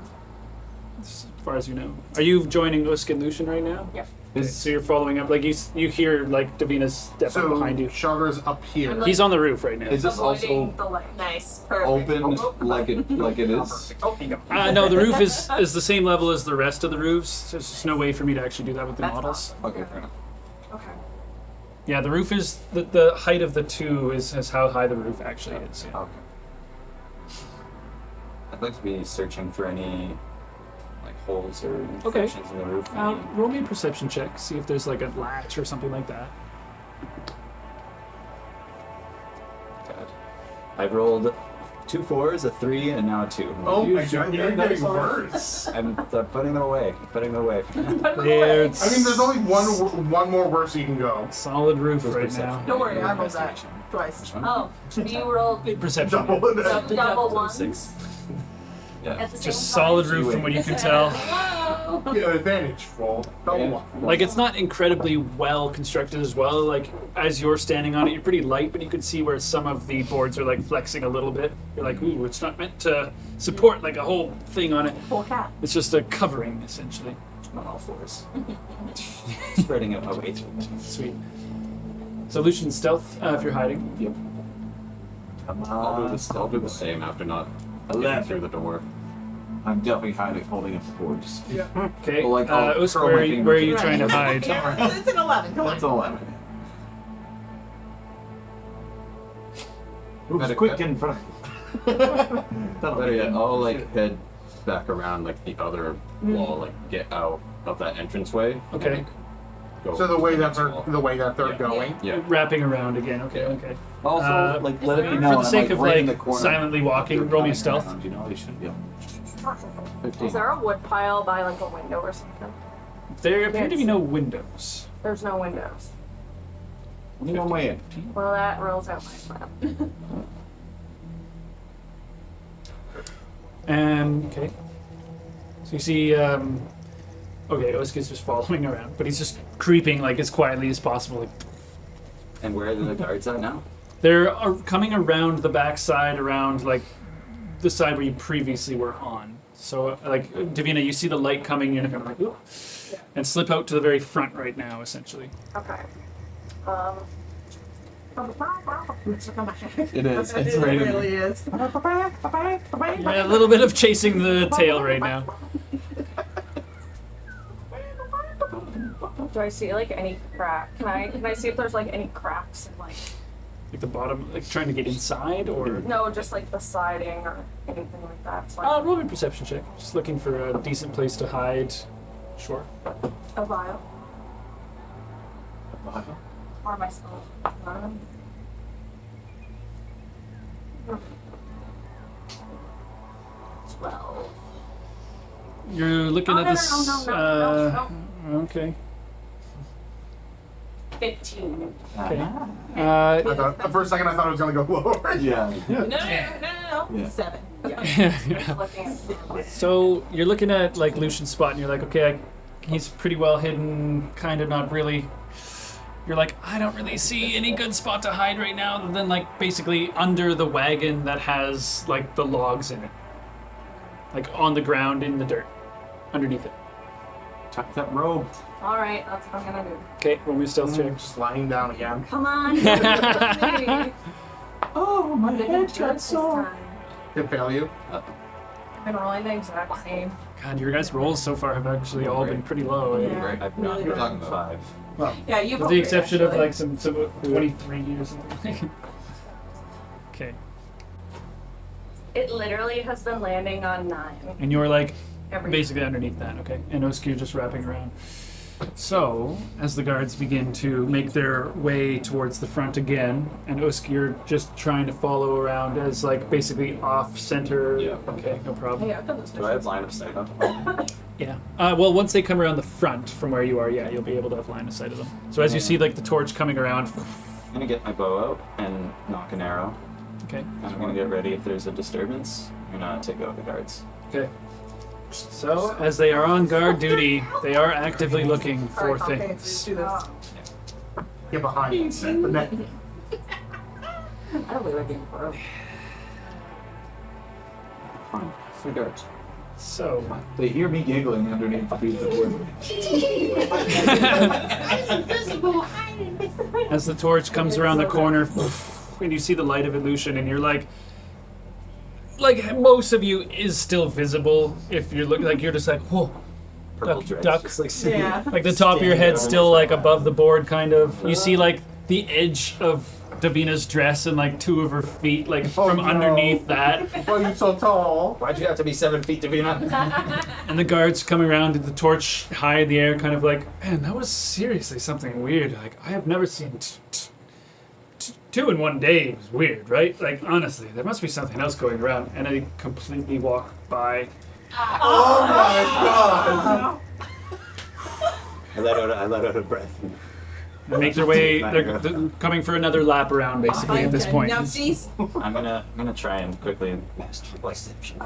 as far as you know. Are you joining Usk and Lucian right now? Yep. Okay, so you're following up. Like you hear like Davina's step So behind you. Chagra's up here. He's on the roof right now. Is this Avoiding also the light. Nice. Perfect. open like it is? No, the roof is the same level as the rest of the roofs. So there's just no way for me to actually do that with the That's models. Okay, fair enough. Okay. Yeah, the roof is the height of the two is how high the roof actually is. Yeah. Okay. I'd like to be searching for any like holes or infections in the roof. Roll me a perception check. See if there's like a latch or something like that. God. I've rolled 2 4s, a 3, and now a 2. Oh my god, you're getting worse. I'm putting them away. Putting them away. There, it's I mean, there's only one more worse you can go. solid roof What's right perception? now. Don't worry, I rolled that twice. Oh, you rolled Perception. Double it. double ones 6. Yeah. at the same Just time? solid roof from what you can tell. Whoa. Yeah, advantage roll. Double one. Like it's not incredibly well constructed as well. Like as you're standing on it, you're pretty light, but you can see where some of the boards are like flexing a little bit. You're like, ooh, it's not meant to support like a whole thing on it. Full cat. It's just a covering essentially. On all 4s. Spreading it my way through. Sweet. Solution stealth if you're hiding. Yep. Come I'll on. do the same after not getting 11. through the door. I'm definitely hiding, holding up the boards. Okay. Well, like, I'll Usk, curl my where are you fingers. trying to hide? It's an 11. Come That's on. 11. Who's Better quick cut. in front? Better yet, I'll like head back around like the other wall, like get out of that entranceway. and, Okay. like, go So the way to that next wall. they're Yeah. going. Yeah. Wrapping around again. Okay. Okay. Also, like, let it be For known. the sake I'm, of right in like the corner. silently walking, roll me a stealth. Around, you know, they should be able. 15. Is there a wood pile by like a window or something? There appear to be no windows. There's no windows. Only one way in. Well, that rolls out my plan. Okay. So you see, okay, Usk is just following around, but he's just creeping like as quietly as possible. Like, And where are the guards at now? they're coming around the backside, around like the side where you previously were on. So, like, Davina, you see the light coming, you're kind of like, oop, and slip out to the very front right now, essentially. Okay. It is. It's It raining. really is. Yeah, a little bit of chasing the tail right now. Do I see like any crack? Can I see if there's like any cracks in like Like the bottom, like trying to get inside, or no, just like the siding or anything like that? So roll me a perception check. Just looking for a decent place to hide. Sure. a vial or myself. 12. You're looking at this. No. Okay. 15. Okay. I thought, for a second, I thought it was gonna go lower. Yeah. No. Yeah. 7. yeah. Looking at So you're looking at like Lucian's spot, and you're like, okay, he's pretty well hidden. Kind of not really. You're like, I don't really see any good spot to hide right now, other than like basically under the wagon that has like the logs in it, like on the ground in the dirt, underneath it. Tuck that robe. All right, that's what I'm gonna do. Okay, roll me a stealth check. Just lying down again. Come on. Oh, my I'm gonna head do it got this sore. time. Did fail you? I've been rolling the exact same. God, your guys' rolls so far have actually all been pretty low. Eh? Yeah. I've not Really gotten good. 5. Well, Yeah, you've with the rolled exception great, of like actually. some 23 or something. Okay, It literally has been landing on 9. and you're like Every basically underneath that. Okay, and Oski just wrapping around. So, as the guards begin to make their way towards the front again, and Oski, you're just trying to follow around as like basically off center. Yeah. Okay, no problem. Yeah, I've done those Do I have pictures. line of sight up? Yeah. Well, once they come around the front from where you are, yeah, you'll be able to have line of sight of them. So as you see like the torch coming around, I'm gonna get my bow out and knock an arrow. okay, And I'm gonna get ready if there's a disturbance. I'm gonna take out the guards. okay. So as they are on guard duty, they are actively looking for Alright, okay, things. do this. Get behind it. The net. I don't believe I can grow. Fine. 3 guards. So They hear me giggling underneath the wood. as the torch comes around the corner, and you see the light of illusion, and you're like most of you is still visible if you're looking, like you're just like, whoa, Purple duck, dreads. duck. Just like Yeah. Like the top of your head's still like above the board, kind of. You see like the edge of Davina's dress and like 2 of her feet, like from no. underneath that. Oh, you're so tall. Why'd you have to be 7 feet, Davina? And the guards coming around with the torch high in the air, kind of like, man, that was seriously something weird. Like, I have never seen 2 in one day. It was weird, right? Like, honestly, there must be something else going around. And they completely walk by. Oh my god. I let out a breath. And make their way, they're coming for another lap around, basically, at this Okay, point. Now, cease. I'm gonna try and quickly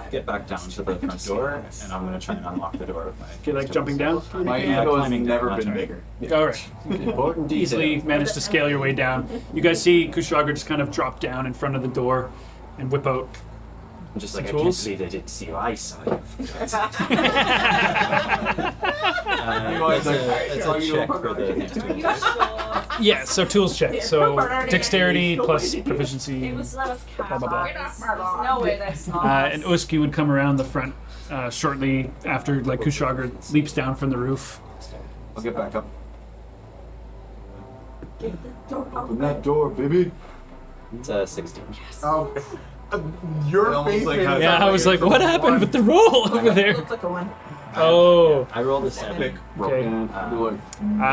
get back down to the front door, and I'm gonna try and unlock the door with my. Okay, like jumping down? My Yeah, ego has climbing never down, been that's bigger. All right. Important Easily managed to scale your way down. You guys see Kushagar just kind of drop down in front of the door and whip out. I'm just like, I Tools? can't believe I didn't see you. I saw you. It's a check for the next one. Yeah, so tools check. So dexterity plus It proficiency. was that was Blah, blah, blah. There's no way that I saw And Oski would come around the front shortly after like Kushagar leaps down from the roof. I'll get back up. Open that door, baby. It's 16. Oh, your I almost face like made had- it Yeah, sound I was like, it's what a happened one. with the roll over there? Looks like a 1. Oh. I rolled a 7. Broken.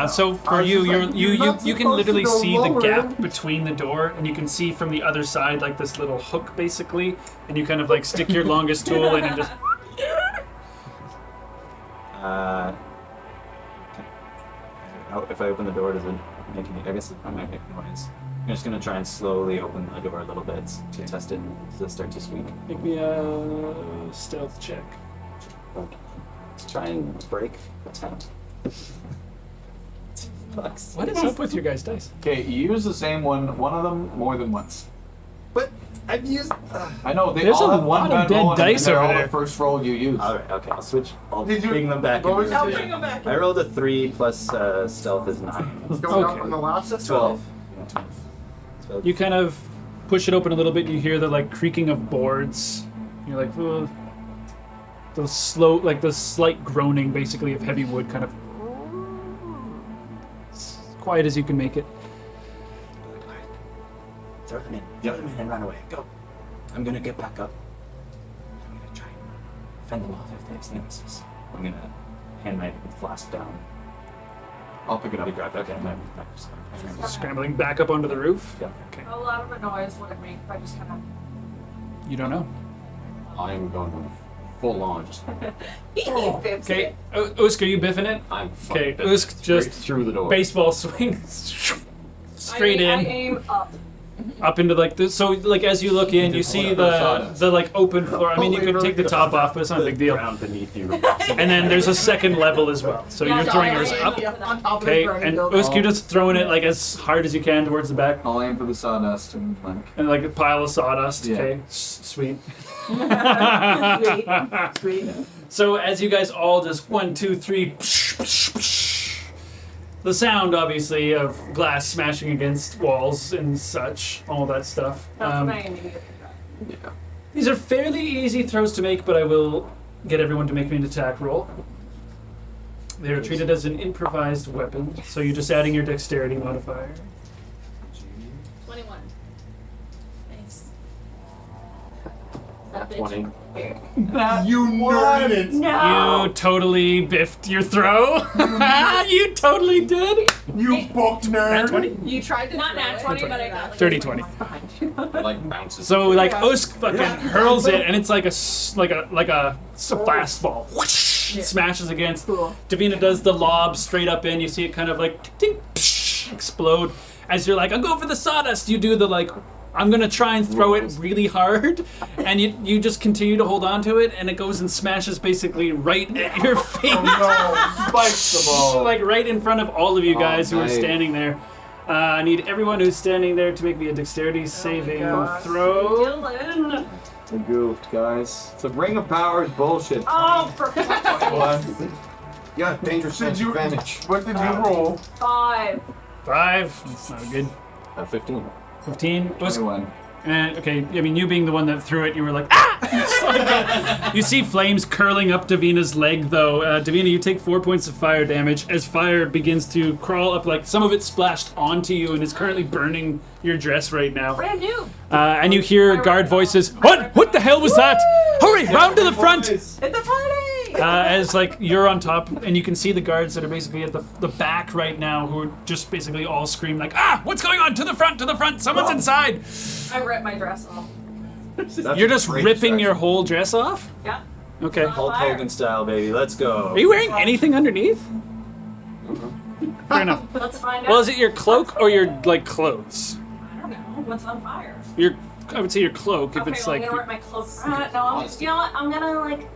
So for I was you, just you're, like, you you're you not you can supposed literally to go see the lower. gap between the door, and you can see from the other side like this little hook basically, and you kind of like stick your longest tool in and just. If I open the door, does it make any? I guess it might make noise. I'm just gonna try and slowly open the door a little bit to test it. Does it start to squeak? Make me a stealth check. Let's try and break the tent. Fucks. What is up with your guys' dice? Okay, you use the same one of them more than once. But I've used. I know they There's all a have one lot of bad dead roll, and dice they're over all there. the first roll you use. All right. Okay. I'll switch. I'll Did you- bring them back. what was into it? the- Bring them back. I rolled a 3 plus stealth is 9. What's going on Okay. from the last? 12. 12. You kind of push it open a little bit. You hear the like creaking of boards. You're like, ugh. The slow, like the slight groaning, basically of heavy wood, kind of as quiet as you can make it. Throw them in. Throw them in and run away. Go. I'm gonna get back up. I'm gonna try and fend them off if there's nemesis. I'm gonna hand my flask down. I'll pick it up. You grab it. Okay. Scrambling back up onto the roof. Yeah. Okay. How loud of a noise would it make if I just kind of... You don't know. I'm going full on. Just Okay, Usk, are you biffing it? I'm Okay, fucking Usk straight just through the door. baseball swing straight I in. aim up. Up into like this. So like as you look in, you see the like open floor. I mean, you could take the top off, but it's not a big deal. Ground beneath you. And then there's a second level as well. So Yeah, you're no, throwing I yours aim up. On top of Okay, the burning and building. Usk, you're just throwing it like as hard as you can towards the back, I'll aim for the sawdust and like. and like a pile of sawdust. Yeah. Okay, sweet. Sweet. So as you guys all just 1, 2, 3, the sound obviously of glass smashing against walls and such, all that stuff. That's what I immediately got. Yeah. These are fairly easy throws to make, but I will get everyone to make me an attack roll. They are treated as an improvised weapon, so you're just adding your dexterity modifier. 21. Thanks. At 20. You nerded. No! You totally biffed your throw. You totally did. You booked nerd. 20? You tried to Not throw nat it. 20, but I got like 30, 20. It like bounces. So like Yeah. Usk fucking hurls it, and it's like a fastball. Whoosh, it smashes against. Cool. Davina does the lob straight up in. You see it kind of like ting, psh, explode. As you're like, I'll go for the sawdust. You do the like, I'm gonna try and throw it really hard, and you just continue to hold on to it, and it goes and smashes basically right at your feet. No, spikes the ball. Like right in front of all of you guys who are nice. standing there. I need everyone who's standing there to make me a dexterity saving gosh. throw. Dylan! I goofed, guys. It's a ring of power is bullshit. Oh, for fuck's sake. Yeah, dangerous Did you? advantage. What did you roll? 5. 5. That's not good. 15. 15. 21. And okay, I mean, you being the one that threw it, you were like, ah! It's like, you see flames curling up Davina's leg, though. Davina, you take 4 points of fire damage as fire begins to crawl up. Like some of it splashed onto you and is currently burning your dress right now. Brand new. And you hear guard voices. What the hell was that? Hurry, round to the front! It's a party! As like you're on top, and you can see the guards that are basically at the back right now, who are just basically all scream like, ah, what's going on? To the front, someone's inside! I ripped my dress off. You're just ripping your whole dress off? Yeah. Okay. Hulk Hogan style, baby. Let's go. Are you wearing anything underneath? Fair enough. Let's find out. Well, is it your cloak or your like clothes? I don't know. What's on fire? I would say your cloak if Okay, it's well, like. I'm gonna rip my clothes. No, you know what? I'm gonna like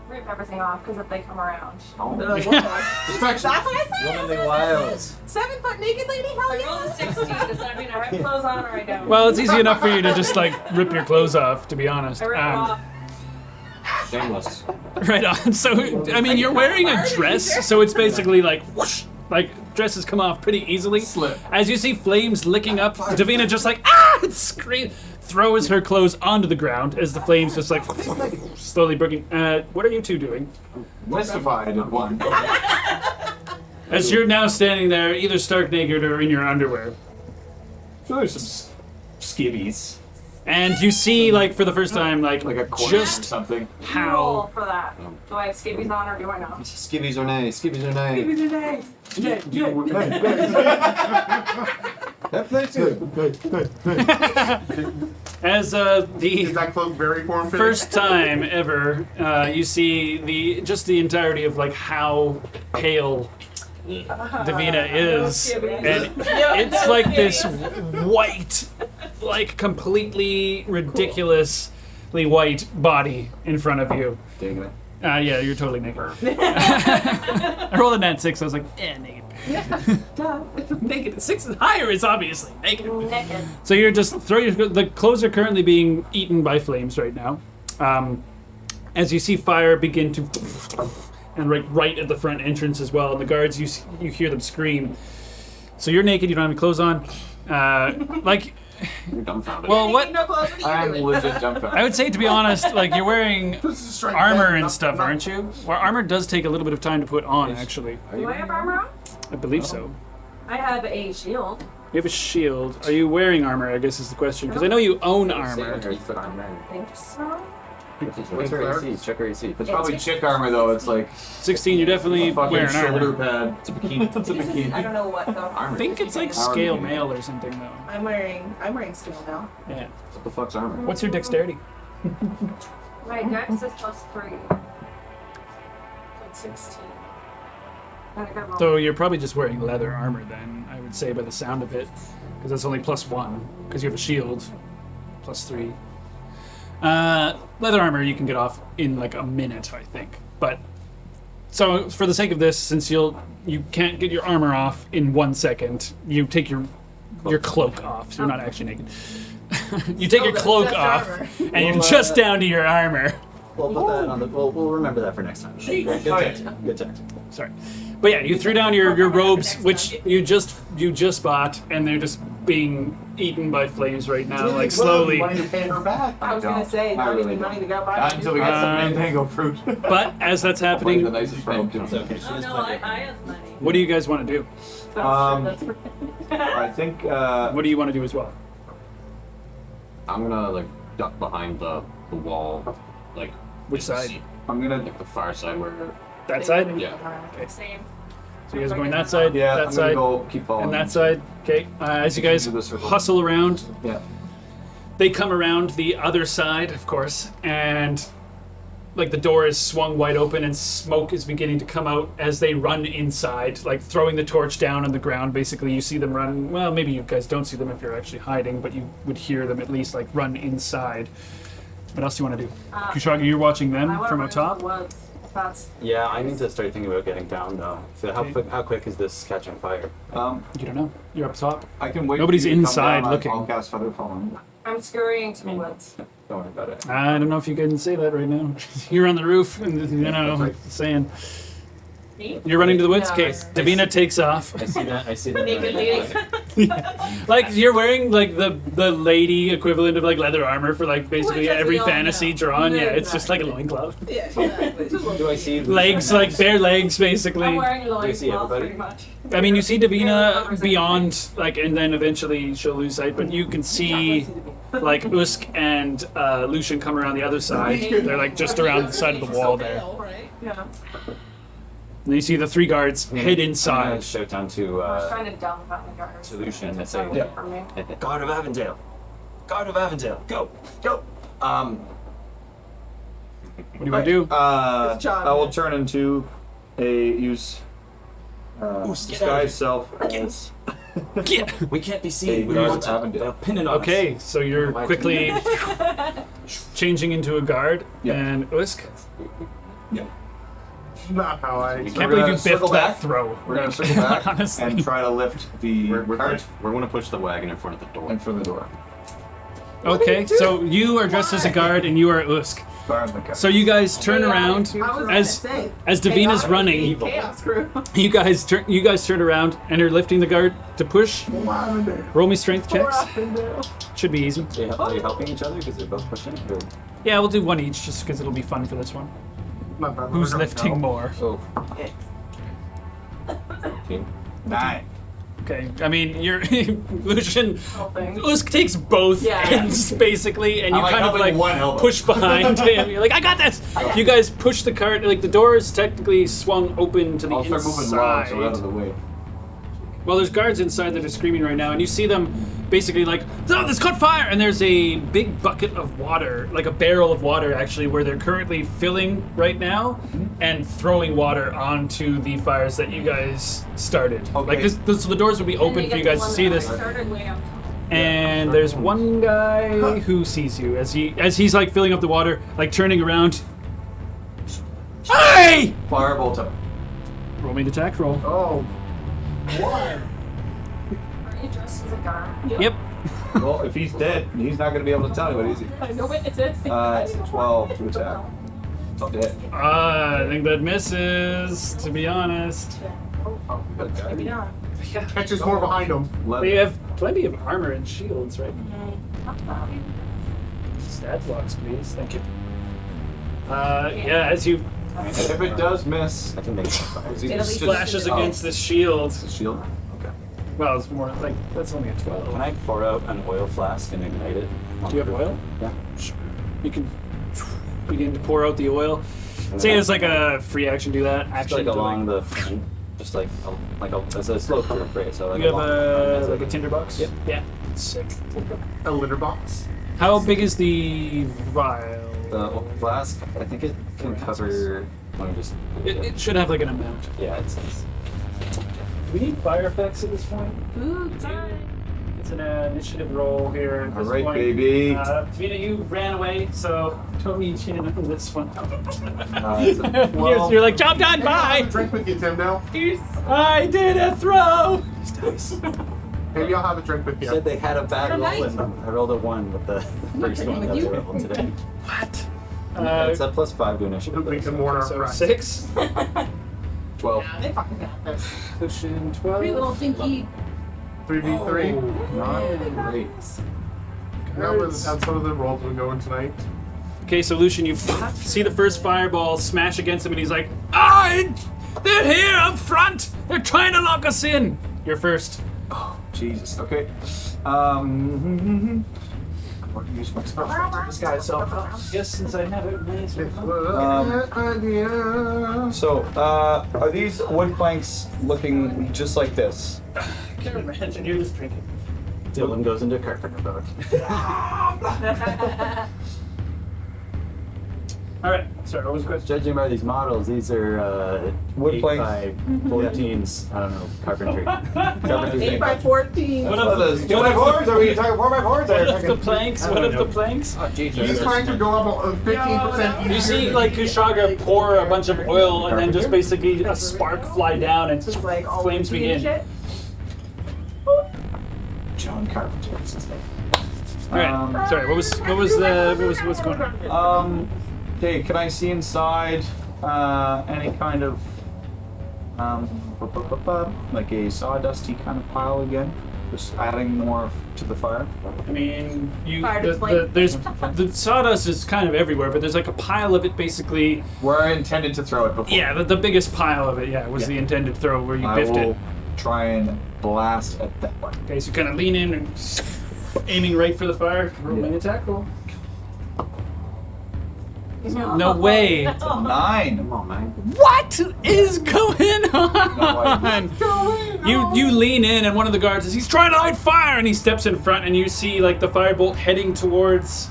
rip everything off because if they come around. They're like, what the- Distraction. That's what I said. Womanly wiles. 7 foot naked lady? Hell I rolled a yeah. 60. Does that mean I have clothes on or I don't? Well, it's easy enough for you to just like rip your clothes off, to be honest. I rip them off. Shameless. Right on. So, I mean, you're wearing a dress, so it's basically like whoosh, like dresses come off pretty easily. Slip. As you see flames licking up, Davina just like scream, throws her clothes onto the ground as the flames just like slowly breaking. What are you two doing? Mystified at one. As you're now standing there, either stark naked or in your underwear, So there's some skivvies. and you see like for the first time like Like a corner or just something. Roll how for that. Do I have skivvies on or do I not? Skivvies are nice. Skivvies are nice. That place as Is the that cloak very form fitting? first time ever you see the entirety of like how pale Davina is, and it's like this white, like completely ridiculously white body in front of you. Digging it. Yeah, you're totally naked. I rolled a nat 6, so I was like, naked. Duh. Naked. 6 is higher is obviously naked. Naked. So you're just the clothes are currently being eaten by flames right now. As you see fire begin to, and right at the front entrance as well, and the guards you hear them scream. So you're naked. You don't have any clothes on. You're dumbfounded. Well, what No clothes, what are you I'm doing? legit dumbfounded. I would say, to be honest, like you're wearing This is straight armor dead, and stuff, aren't you? Well, armor does take a little bit of time to put on, actually. Do I have armor on? I believe so. I have a shield. You have a shield. Are you wearing armor? I guess is the question, because I know you own armor. I think so. What's her AC? Check her AC. It's probably chick armor though. It's like 16. You're definitely fucking wearing shoulder armor. pad. It's a bikini. It's a bikini. I don't know what though. I think it's like Armor. scale mail or something, though. I'm wearing steel now. Yeah. What the fuck's armor? What's your dexterity? My dex is +3. So it's 16. And I got roll. So you're probably just wearing leather armor then, I would say, by the sound of it, because that's only +1, because you have a shield. +3. Leather armor you can get off in like a minute, I think. But so for the sake of this, since you can't get your armor off in 1 second, you take your cloak off. So you're not actually naked. You take your cloak Just off, armor. and you're just down to your armor. We'll put that on the. We'll remember that for next time. Good tactic. Good tactic. Sorry, but yeah, you threw down your robes, which you just bought, and they're just being eaten by flames right now, like slowly. Money to pay her back. I was gonna say, I not really even don't. money to go buy. Not until we get some mango fruit. But as that's Like the happening, nicest robe. It's okay. She Oh has no, plenty. I have money. what do you guys want to do? That's true. I think What do you want to do as well? I'm gonna like duck behind the wall, like Which in the side? seat, I'm gonna. like the far side where. That side? Yeah. Same. So you guys are going that side, Yeah, that I'm side, gonna go keep following. and that side. Okay. As you guys Do the circle. hustle around, Yeah. they come around the other side, of course, and like the door is swung wide open and smoke is beginning to come out as they run inside, like throwing the torch down on the ground. Basically, you see them run. Well, maybe you guys don't see them if you're actually hiding, but you would hear them at least like run inside. What else do you want to do? Kushaga, you're watching them I wanna from run up top? to the woods. That's Yeah, I need to start thinking about getting down though. So Okay. how quick is this catching fire? You don't know. You're up top. I can wait. Nobody's for you to come inside down, looking. I'll cast feather falling. I'm scurrying to the woods. Don't worry about it. I don't know if you can say that right now. You're on the roof, and you know, saying Me? you're running to the woods. No, Okay, it's- Davina takes off. I see that. I see that. Naked ladies. Like you're wearing like the lady equivalent of like leather armor for like basically Which, as every we all fantasy know. drawn. Yeah, Yeah, it's just like a exactly. loincloth. Yeah, exactly. Do I see Legs, like bare legs, I'm basically. wearing you see loincloth everybody? pretty much. I mean, you see Yeah, Davina covers beyond, like, and then eventually she'll lose sight. But you can see like Usk and Lucian come around the other side. They're like just around the side of the wall there. Yeah. And you see the 3 guards head I'm gonna inside. shout down I was to trying to dump out the guards. Lucian and That's say, away from me. Guard of Avondale, Guard of Avondale, go, go. What do you want to do? It's John. I will turn into use disguise self as We can't be a seen. We guard want of Avondale. They'll pin it on us. Okay, so you're quickly changing into a guard, Yeah. and Usk. Not how I. Can't we're believe gonna you circle biffed that back. throw. We're gonna circle back Honestly. and try to lift the We're cart gonna push the wagon in front of the door. in front of the door. Okay, so you are dressed as a guard, and you are Usk. Guard the cart. So you guys turn around I was gonna as say, as Davina's chaos- running. Chaos crew. You guys turn around and are lifting the guard to push. Roll me strength checks. Should be easy. Are you helping each other because they're both pushing? Or? Yeah, we'll do one each just because it'll be fun for this one. Not bad. Who's We're gonna lifting go. more? Oh. 9. Okay, I mean you're Lucian. Helping. Usk takes both Yeah. ends basically, and you I'm like kind of helping like one elbow. push behind him. You're like, I got this. You guys push the cart. Like the door is technically swung open to the I'll start moving inside. logs so out of the way. Well, there's guards inside that are screaming right now, and you see them basically like, oh, this caught fire! And there's a big bucket of water, like a barrel of water actually, where they're currently filling right now and throwing water onto the fires that you guys started. Okay. Like, so the doors will be open for you guys to see this. Started way up. And there's one guy who sees you as he's like filling up the water, like turning around. Hey! Firebolt up. Roll me an attack roll. Oh, Are you dressed as a guy? Yep. Well, if he's dead, he's not going to be able to tell anybody, is he? No witnesses. It's a 12 to attack. Not dead. I think that misses, to be honest. Oh, we got a guy. Yeah. Catches more behind him. We have plenty of armor and shields, right? Stat blocks, please. Thank you. Yeah, as you If it does miss, I can make it. is he It'll just be flashes against the shield. the shield? Okay. Well, it's more like that's only a 12. Can I pour out an oil flask and ignite it? Do you have oil? Yeah. You can begin to pour out the oil. Say it's like a free action. Do that Just action. like to, along the front, just like it's a slow curve, right? So like You have along the front, like a tinderbox. Yep. Yeah. Sick. A litter box. How big is the vial? The flask, I think it can cover. Let me just. It should have like an amount. Yeah, it's. Do we need fire effects at this point? Ooh, time. It's an initiative roll here. At this All right, point. baby. Davina, you ran away, so don't need chin on this one. It's a 12. You're like, job done, Maybe I'll have a bye! drink with you, Timdell. I did a throw! Maybe I'll have a drink with You you. said they had a bad roll, nice. and I rolled a 1 with the first one that was rolled today. What? It's a +5 to initiative. We can warn our So friends. 6. 12. Yeah, they fucking got this. Cushion 12. Three little dinky. 3v3. Not great. That's one of the rolls we're going tonight. Okay, so Lucian, you see the first fireball smash against him, and he's like, "Ah, they're here up front! They're trying to lock us in!" You're first. Jesus. Okay. I'm going to use my spell to disguise self. Yes, since I have it. So, are these wood planks looking just like this? I can't imagine you're just drinking. Dylan goes into carpenter mode. All right, sorry, what was the question? Judging by these models, these are Wood 8 planks. by 14s. I don't know, carpentry. Carpenter's 8 by 14. What What of are those? 2x4s? Are we talking 4x4s? What of the planks? What of the planks? Oh, Jesus. These planks would go up 15% easier. You see, like Kushaga pour a bunch of oil, and then just basically a spark fly down, and Just like all flames windy and begin. shit. John Carpenter. What's his name? All right, sorry. What's going on? Okay, can I see inside any kind of like a sawdusty kind of pile again? Just adding more to the fire. I mean, Fire display. there's the sawdust is kind of everywhere, but there's like a pile of it basically. Where I intended to throw it before. Yeah, the biggest pile of it. Yeah, was Yeah. the intended throw where you I biffed will it. try and blast at that one. Okay, so you kind of lean in and aiming right for the fire. Roll an attack roll. No way. 9. Come on, man. What is going on? You lean in, and one of the guards says, "He's trying to light fire," and he steps in front, and you see like the firebolt heading towards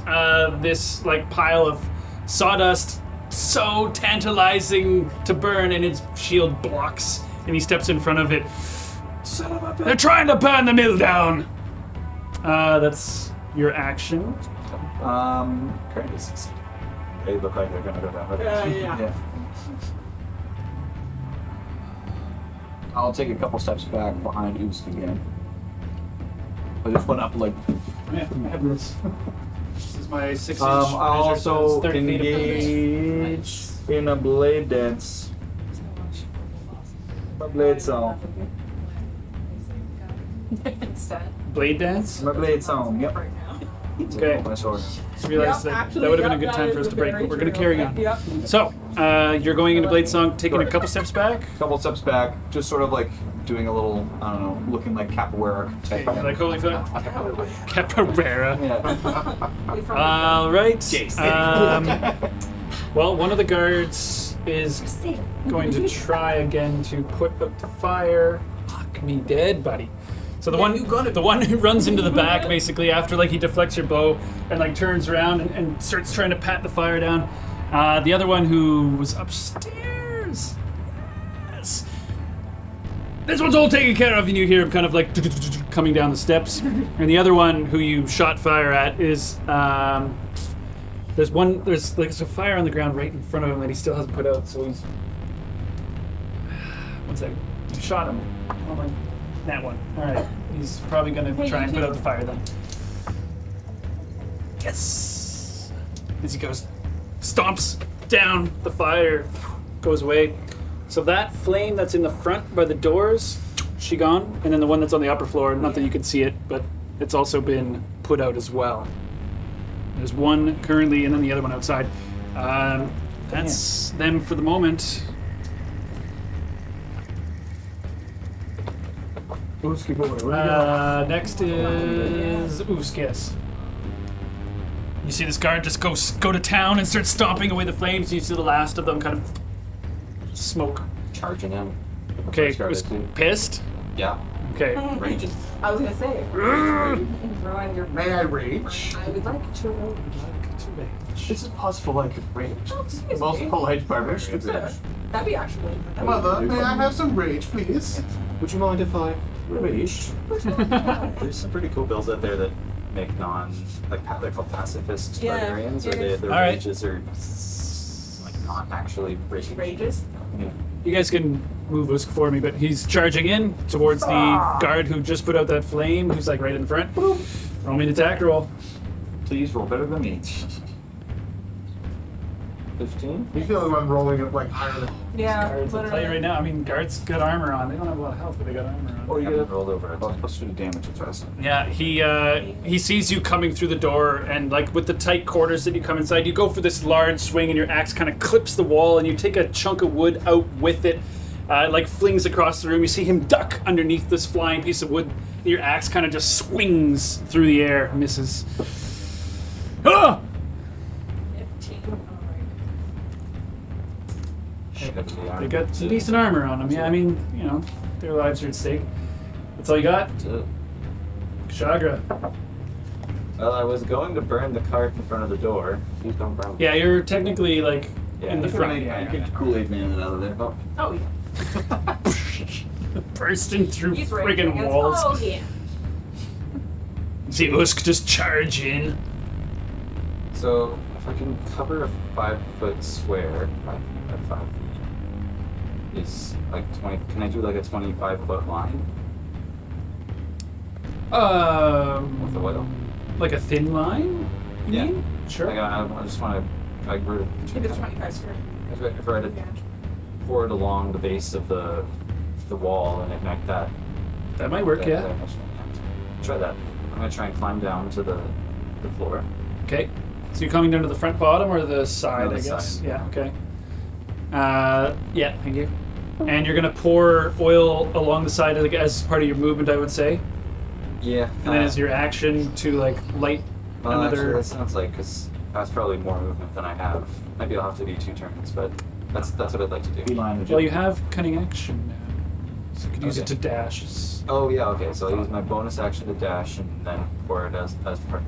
this like pile of sawdust, so tantalizing to burn, and his shield blocks, and he steps in front of it. Son of a bitch. They're trying to burn the mill down. That's your action. Currently succeed. They look like they're gonna go down with it. Yeah. I'll take a couple steps back behind Oost again. I just went up like. Yeah, I have this. This is my 6-inch I'll measure, so also it's 30 feet of engage in a blade dance. My blade song. Instead. blade dance. My blade song. Yep. Right now. Okay. My sword. Just realized that would have been a good time for us to break, but we're going to carry on. Yep. So, you're going into Blade Song, taking a couple steps back. Couple steps back, just sort of like doing a little, I don't know, looking like capoeira type. You're like, holy fuck. Capoeira. Yeah. All right. Well, one of the guards is going to try again to put out the fire. Fuck me dead, buddy. So the one who runs into the back basically after like he deflects your bow and like turns around and starts trying to pat the fire down. The other one who was upstairs. Yes. This one's all taken care of, and you hear him kind of like coming down the steps. And the other one who you shot fire at is there's like a fire on the ground right in front of him that he still hasn't put out. So he's 1 second. Shot him. Oh my. That one. Alright. He's probably gonna try and put out the fire then. Yes! As he goes, stomps down, the fire goes away. So that flame that's in the front by the doors, she gone. And then the one that's on the upper floor, not that you can see it, but it's also been put out as well. There's one currently and then the other one outside. That's them for the moment. Ooski boy, where you going? Next is Usk, yes. You see this guard just go to town and start stomping away the flames. You see the last of them kind of smoke. Charging him. Okay, Started was to- pissed. Yeah. Okay. Raging. I was gonna say. Ruin your. May I rage? I would like to. Is it possible I could rage? Excuse Most me. polite barbarian. That'd be actually. Mother, may I have some rage, please? Would you mind if I raged? There's some pretty cool builds out there that make they're called pacifist Yeah, barbarians, yeah. where their All right. rages are like not actually raging. Rages. Yeah. You guys can move Usk for me, but he's charging in towards the guard who just put out that flame, who's like right in front. Roll me an attack roll. Please roll better than me. 15? He's the only one rolling it like iron. Yeah. Guards, I'll tell you right now, I mean, guards got armor on. They don't have a lot of health, but they got armor on. Or you Haven't get rolled over it. plus 2 to damage attacks. Yeah, he sees you coming through the door, and like with the tight quarters that you come inside, you go for this large swing, and your axe kind of clips the wall, and you take a chunk of wood out with it, like flings across the room. You see him duck underneath this flying piece of wood. Your axe kind of just swings through the air, misses. Ah! 15. They got some decent armor on them. Yeah, I mean, you know, their lives are at stake. That's all you got, Kshagra. Well, I was going to burn the cart in front of the door. Please don't burn. Yeah, you're technically like Yeah, in the you front. can- Get the Kool-Aid man out of there. Oh. Oh yeah. Bursting through He's raging. friggin' walls. Oh yeah. See Usk just charge in. So if I can cover a 5-foot square, 5 feet, is like 20. Can I do like a 25-foot line with the oil? Like a thin line? You Yeah. mean? Sure. Like I just want to, like, we're. I think it's 25 square. If I were to pour it along the base of the wall and ignite that. That might work, yeah. Try that. I'm gonna try and climb down to the floor. Okay. So you're coming down to the front bottom or the side, No, the I guess? side. Yeah, okay. Yeah, thank you. And you're gonna pour oil along the side as part of your movement, I would say. Yeah. And then as your action to like light Well, actually, another. that sounds like, because that's probably more movement than I have. Maybe I'll have to do 2 turns, but that's what I'd like to do. Beeline Well, you have cunning action now, so you could use it Okay. to dash. Oh yeah, okay. So I'll use my bonus action to dash and then pour it as part of it.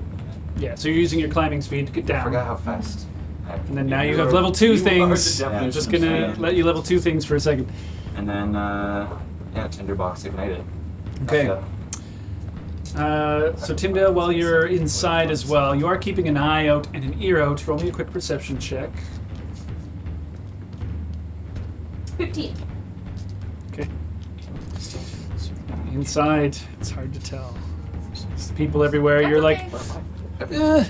Yeah, so you're using your climbing speed to get I down. forgot how fast. And then now you have level 2 You are things. the I'm just definition gonna of speed. let you level 2 things for a second. And then tinderbox ignited. Okay. Back up. So Timdell, while you're inside as well, you are keeping an eye out and an ear out. Roll me a quick perception check. 15. Okay. Inside, it's hard to tell. There's people everywhere. You're like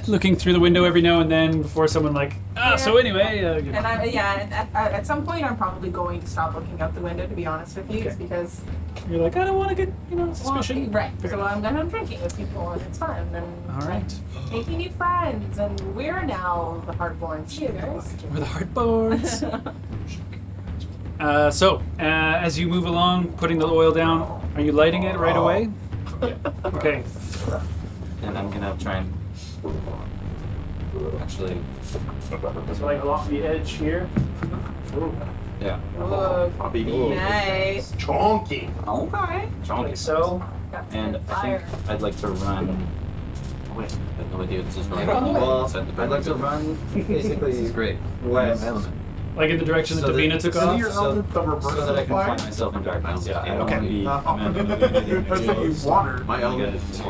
looking through the window every now and then before someone like, so anyway. You know. And at some point I'm probably going to stop looking out the window, to be honest with you, Okay. just because. You're like, I don't want to get, suspicion. Right. Fair So enough. I'm drinking with people and it's fun and All right. making new friends and we're now the Heartborn. See you guys. We're the Heartboards. As you move along, putting the oil down, are you lighting it right away? Okay. And I'm gonna try and actually. So like along the edge here. Yeah. Whoa. Nice. Chonky. Okay. Like so. And I think I'd like to run. Wait, I have no idea this is right. Oh. Well, I'd like to run basically. This is great. West. Like in the direction that So that- Davina took so off? Your So, element of reverse so that I can fire? find myself in darkness. Yeah, I don't Okay. want to be. I'm not gonna do anything That's what you exposed. watered. My I'm gonna element get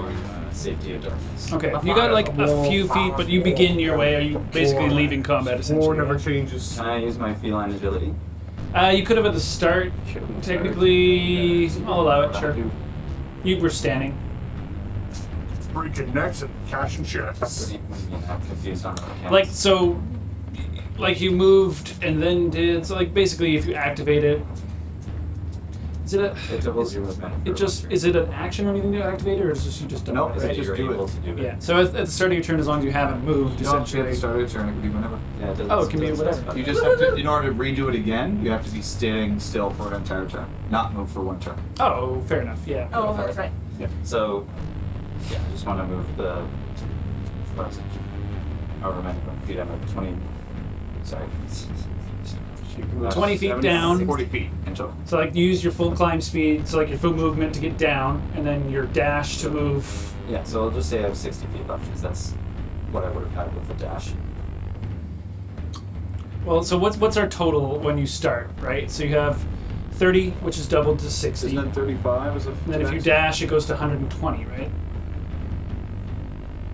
to safety of darkness. Okay, you got like a few feet, but you begin your way. Are you basically leaving combat War essentially? never changes. Can I use my feline agility? You could have at the start. Technically, I'll allow it. Sure. You were standing. Breaking necks and cashing checks. I'm confused on the mechanics. Like so, like you moved and then did. So like basically, if you activate it, is it a? It doubles your movement. It just is it an action or anything to activate it, or is just you just don't? Nope, it, it's right? just You're do able it. to do it. Yeah. So at the start of your turn, as long as you haven't moved, You don't have to be at essentially. the start of your turn. It could be whenever. Yeah, it doesn't, Oh, it can be doesn't whatever. specify. You just have to, in order to redo it again, you have to be staying still for an entire turn, not move for one turn. Oh, fair enough. Yeah. Oh, that's right. So, yeah, I just want to move the. What is it? However many feet I moved. 20. Sorry. 20 feet down. 40 feet in total. So like use your full climb speed, so like your full movement to get down, and then your dash to move. Yeah, so I'll just say I have 60 feet left because that's what I would have had with the dash. Well, so what's our total when you start, right? So you have 30, which is doubled to 60. Isn't that 35 as a And then if you dash, it goes to 120, right?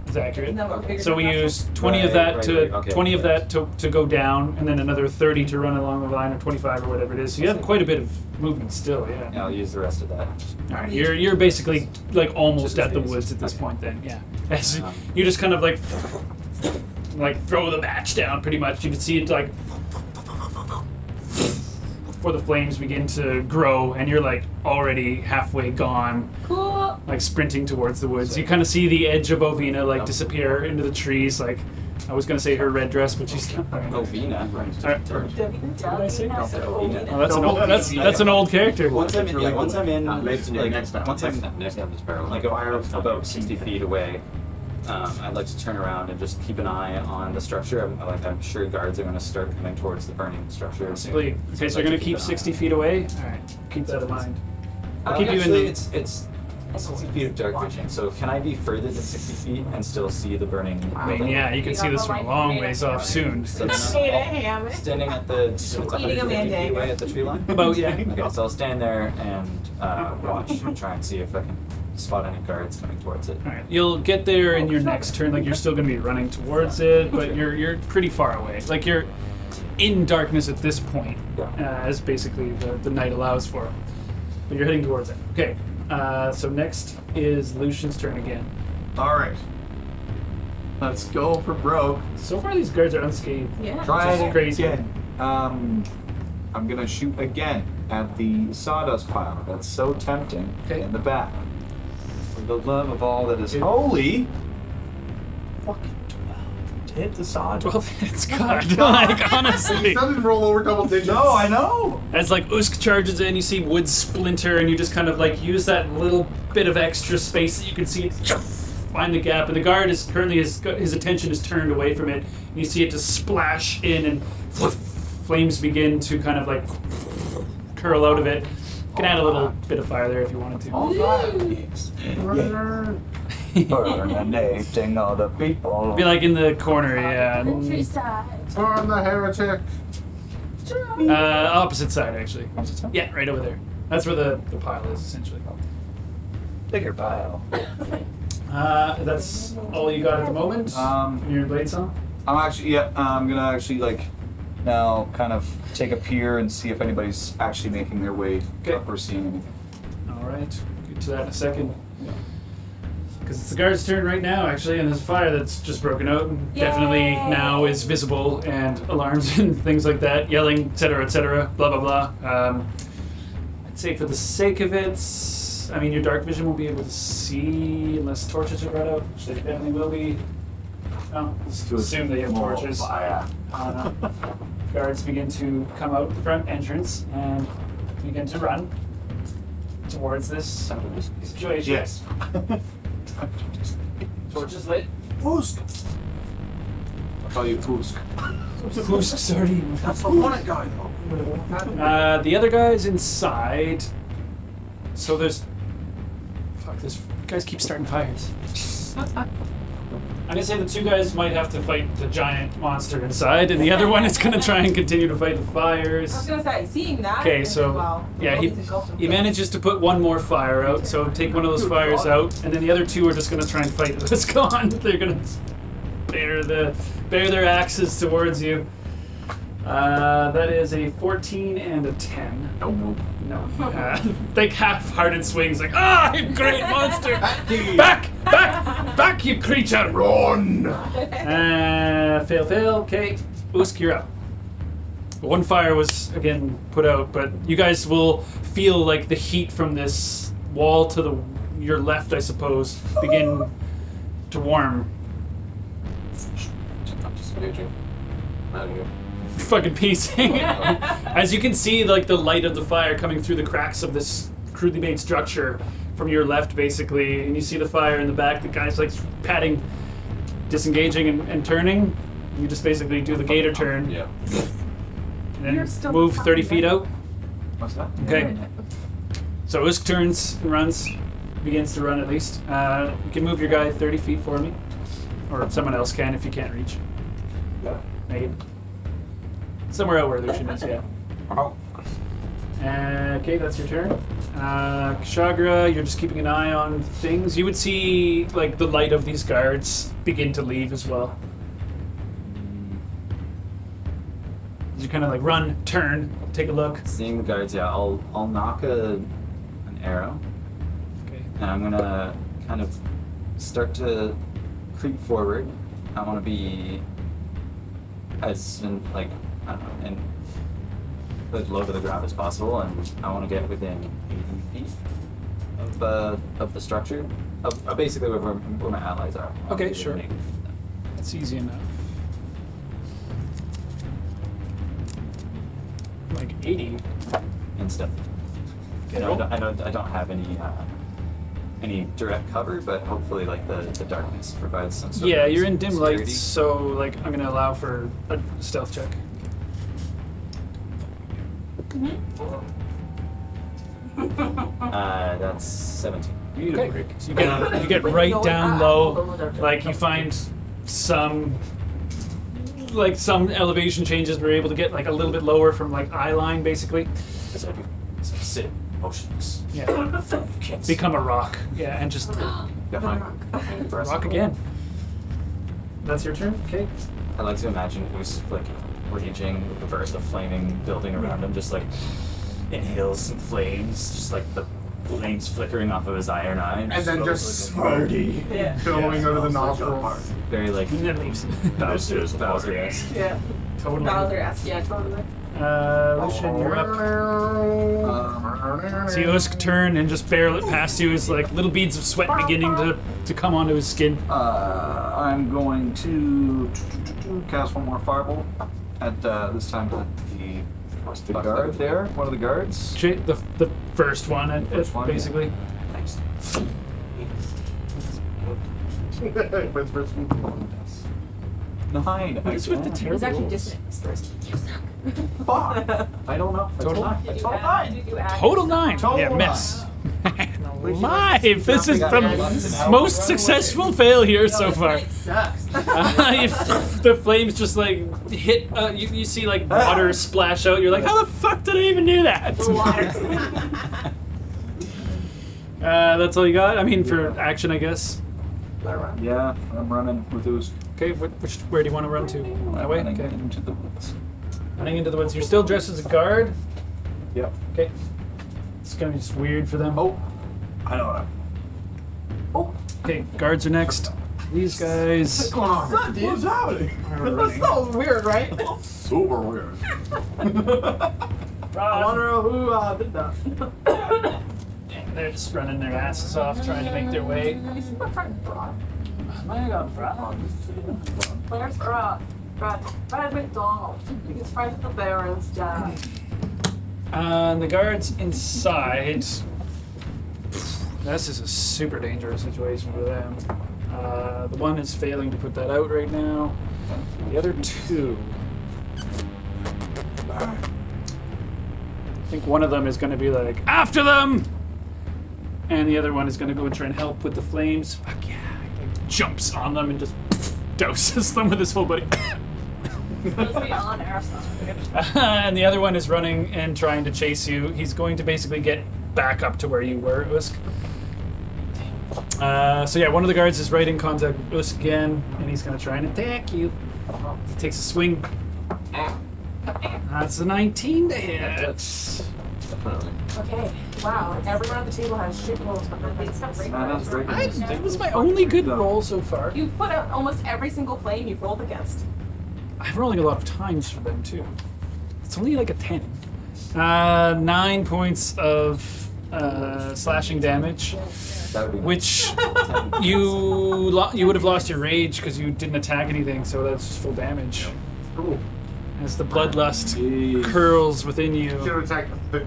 Is that accurate? No, we're So we figuring use 20 of Right, that right, to right, okay. 20 of that to go down, and then another 30 to run along the line, or 25 or whatever it is. So you have quite a bit of movement still, yeah. Yeah, I'll use the rest of that. All right, you're basically like almost Just at the basic. woods at this Okay. point. Then, yeah. As Um, you just kind of like throw the match down, pretty much. You can see it like before the flames begin to grow, and you're like already halfway gone, Cool. like sprinting towards the woods. You kind of see the edge of Ovina like disappear into the trees. Like I was gonna say her red dress, but she's not. Oh, Vina. Right. Alright. What did I say? I said Ovina. Oh, that's an old character. Once I'm in, yeah, once I'm in, Next like, time. once I'm Next time is parallel. like about 60 feet away, I'd like to turn around and just keep an eye on the structure. I'm sure guards are going to start coming towards the burning structure soon. Basically, okay, so you're gonna keep 60 feet away. All right, keep that in mind. I'll keep you in Actually, the. it's 60 feet of dark vision. So can I be further than 60 feet and still see the burning? I mean, yeah, you can see this from a long ways off soon. So then Made a I'm ham. standing at the it's Eating a 150 feet mandate. away at the tree line. About yeah. Okay, so I'll stand there and watch and try and see if I can spot any guards coming towards it. All right, you'll get there in your next turn. Like you're still gonna be running towards it, but you're pretty far away. Like you're in darkness at this point, as basically the night allows for. But you're heading towards it. Okay. So next is Lucian's turn again. All right. Let's go for broke. So far, these guards are unscathed. Yeah. Try Which is it crazy. again. I'm gonna shoot again at the sawdust pile. That's so tempting. Okay. In the back. For the love of all that is Dude. holy. Fucking hit the sawdust. 12 hits, God. Like, honestly. It doesn't roll over double digits. No, I know. As like Usk charges in, you see wood splinter, and you just kind of like use that little bit of extra space that you can see, find the gap, and the guard is currently his attention is turned away from it. And you see it just splash in, and flames begin to kind of like curl out of it. You can add a little bit of fire there if you wanted to. All right. Burning other people. Be like in the corner, yeah. Countryside. Turn the heretic. Opposite side, actually. Yeah, right over there. That's where the pile is, essentially. Bigger pile. That's all you got at the moment. You're in Blade Song? I'm gonna actually like now kind of take a peer and see if anybody's actually making their way Okay. up or seeing anything. All right, get to that in a second. Because it's the guard's turn right now, actually, and there's a fire that's just broken out and definitely Yay! now is visible, and alarms and things like that, yelling, etc., blah, blah, blah. I'd say for the sake of it, I mean, your dark vision won't be able to see unless torches are brought out, which they definitely will be. Oh, let's assume they have torches. Fire. Guards begin to come out the front entrance and begin to run towards this situation. Yes. Torches lit. Pusk. I'll call you Pusk. Who's already? That's the hornet guy though. The other guy's inside. So there's. Fuck, this guys keep starting fires. I'm gonna say the two guys might have to fight the giant monster inside, and the other one is gonna try and continue to fight the I was fires. gonna say, seeing that. Okay, and, so well, yeah, all these engulfed he manages to put one more fire out. So take one of those fires out, and then the other two are just gonna try and fight this gone. They're gonna bear their axes towards you. That is a 14 and a 10. Nope. No. Think half-hearted swings like, great monster! Back, you creature! Run! Fail. Okay, Usk, you're up. One fire was, again, put out, but you guys will feel like the heat from this wall to your left, I suppose, begin to warm. I'm disengaging. Out of here. Fucking piecing. As you can see, like the light of the fire coming through the cracks of this crudely made structure from your left, basically, and you see the fire in the back. The guy's like patting, disengaging, and turning. You just basically do the gator turn, Yeah. and You're then still move fucking 30 feet out. What's that? Okay. So Usk turns and runs, begins to run at least. You can move your guy 30 feet for me, or someone else can if you can't reach. Yeah. Megan. Somewhere out where Lucian is, yeah. Oh. Okay, that's your turn. Kshagra, you're just keeping an eye on things. You would see, like, the light of these guards begin to leave as well. You kind of like run, turn, take a look. Seeing the guards, yeah, I'll knock an arrow, Okay. and I'm gonna kind of start to creep forward. I want to be as I don't know, and as low to the ground as possible, and I want to get within 80 feet of the structure, of basically where my allies are. I wanna Okay, be sure. within 80 feet of them. That's easy enough. Like 80. And stuff. Okay. I don't have any direct cover, but hopefully like the darkness provides some sort Yeah, of you're in dim security. lights, so like I'm gonna allow for a stealth check. That's 17. Okay. So you get right down low, like you find some elevation changes. We're able to get like a little bit lower from like eye line, basically. As I do, as I sit motionless. Yeah. Become a rock. Yeah, and just Behind. rock again. That's your turn. Okay. I like to imagine who's like raging with the burst of flaming building around him, just like inhales some flames, just like the flames flickering off of his iron eye, And then goes just like a- smoky Yeah. billowing out of the nostrils. very like And then leaves. Bowser-esque. Yeah. Totally. Bowser-esque, yeah, totally. Lucian, you're up. See Usk turn and just barrel it past you as like little beads of sweat beginning to come onto his skin. I'm going to cast one more fireball at this time at the guard there. One of the guards. The first one, First one, basically. Thanks. Whispers. 9. What's with the It was terrible actually rolls? dissonant this first. Fuck. I don't know. Total? It's total 9. Did you add Total 9. Total Yeah, 9. miss. Live. This is the most successful fail here so far. It sucks. The flames just like hit. You see like water splash out. You're like, how the fuck did I even do that? That's all you got. I mean, for action, I guess. Yeah, I'm running with those. Okay, where do you want to run to? That way. Running Okay. into the woods. Running into the woods. You're still dressed as a guard. Yep. Okay. It's gonna be just weird for them. Oh, I know what Okay, guards are next. These guys. What's going on? What's happening? That sounds weird, right? Super weird. I wonder who did that. They're just running their asses off, trying to make their way. Is my friend Brad? My God, bro. Where's Brad? Brad McDonald. He's friends with the Baron's dad. And the guards inside. This is a super dangerous situation for them. The one is failing to put that out right now. The other two. I think one of them is going to be like, after them! And the other one is going to go and try and help with the flames. Fuck yeah. He like, jumps on them and just doses them with his whole body. Supposed to be on arson. And the other one is running and trying to chase you. He's going to basically get back up to where you were, Usk. So yeah, one of the guards is right in contact with Usk again, and he's going to try and attack you. He takes a swing. That's a 19 to hit. Definitely. Okay. Wow. Everyone at the table has shit rolls, but then they have great rolls. That was my only good roll so far. You put out almost every single flame you've rolled against. I'm rolling a lot of times for them too. It's only like a 10. 9 points of slashing damage, That would be which you would have lost your rage because you didn't attack anything, so that's just full damage. Ooh. As the bloodlust curls within you. Should have attacked the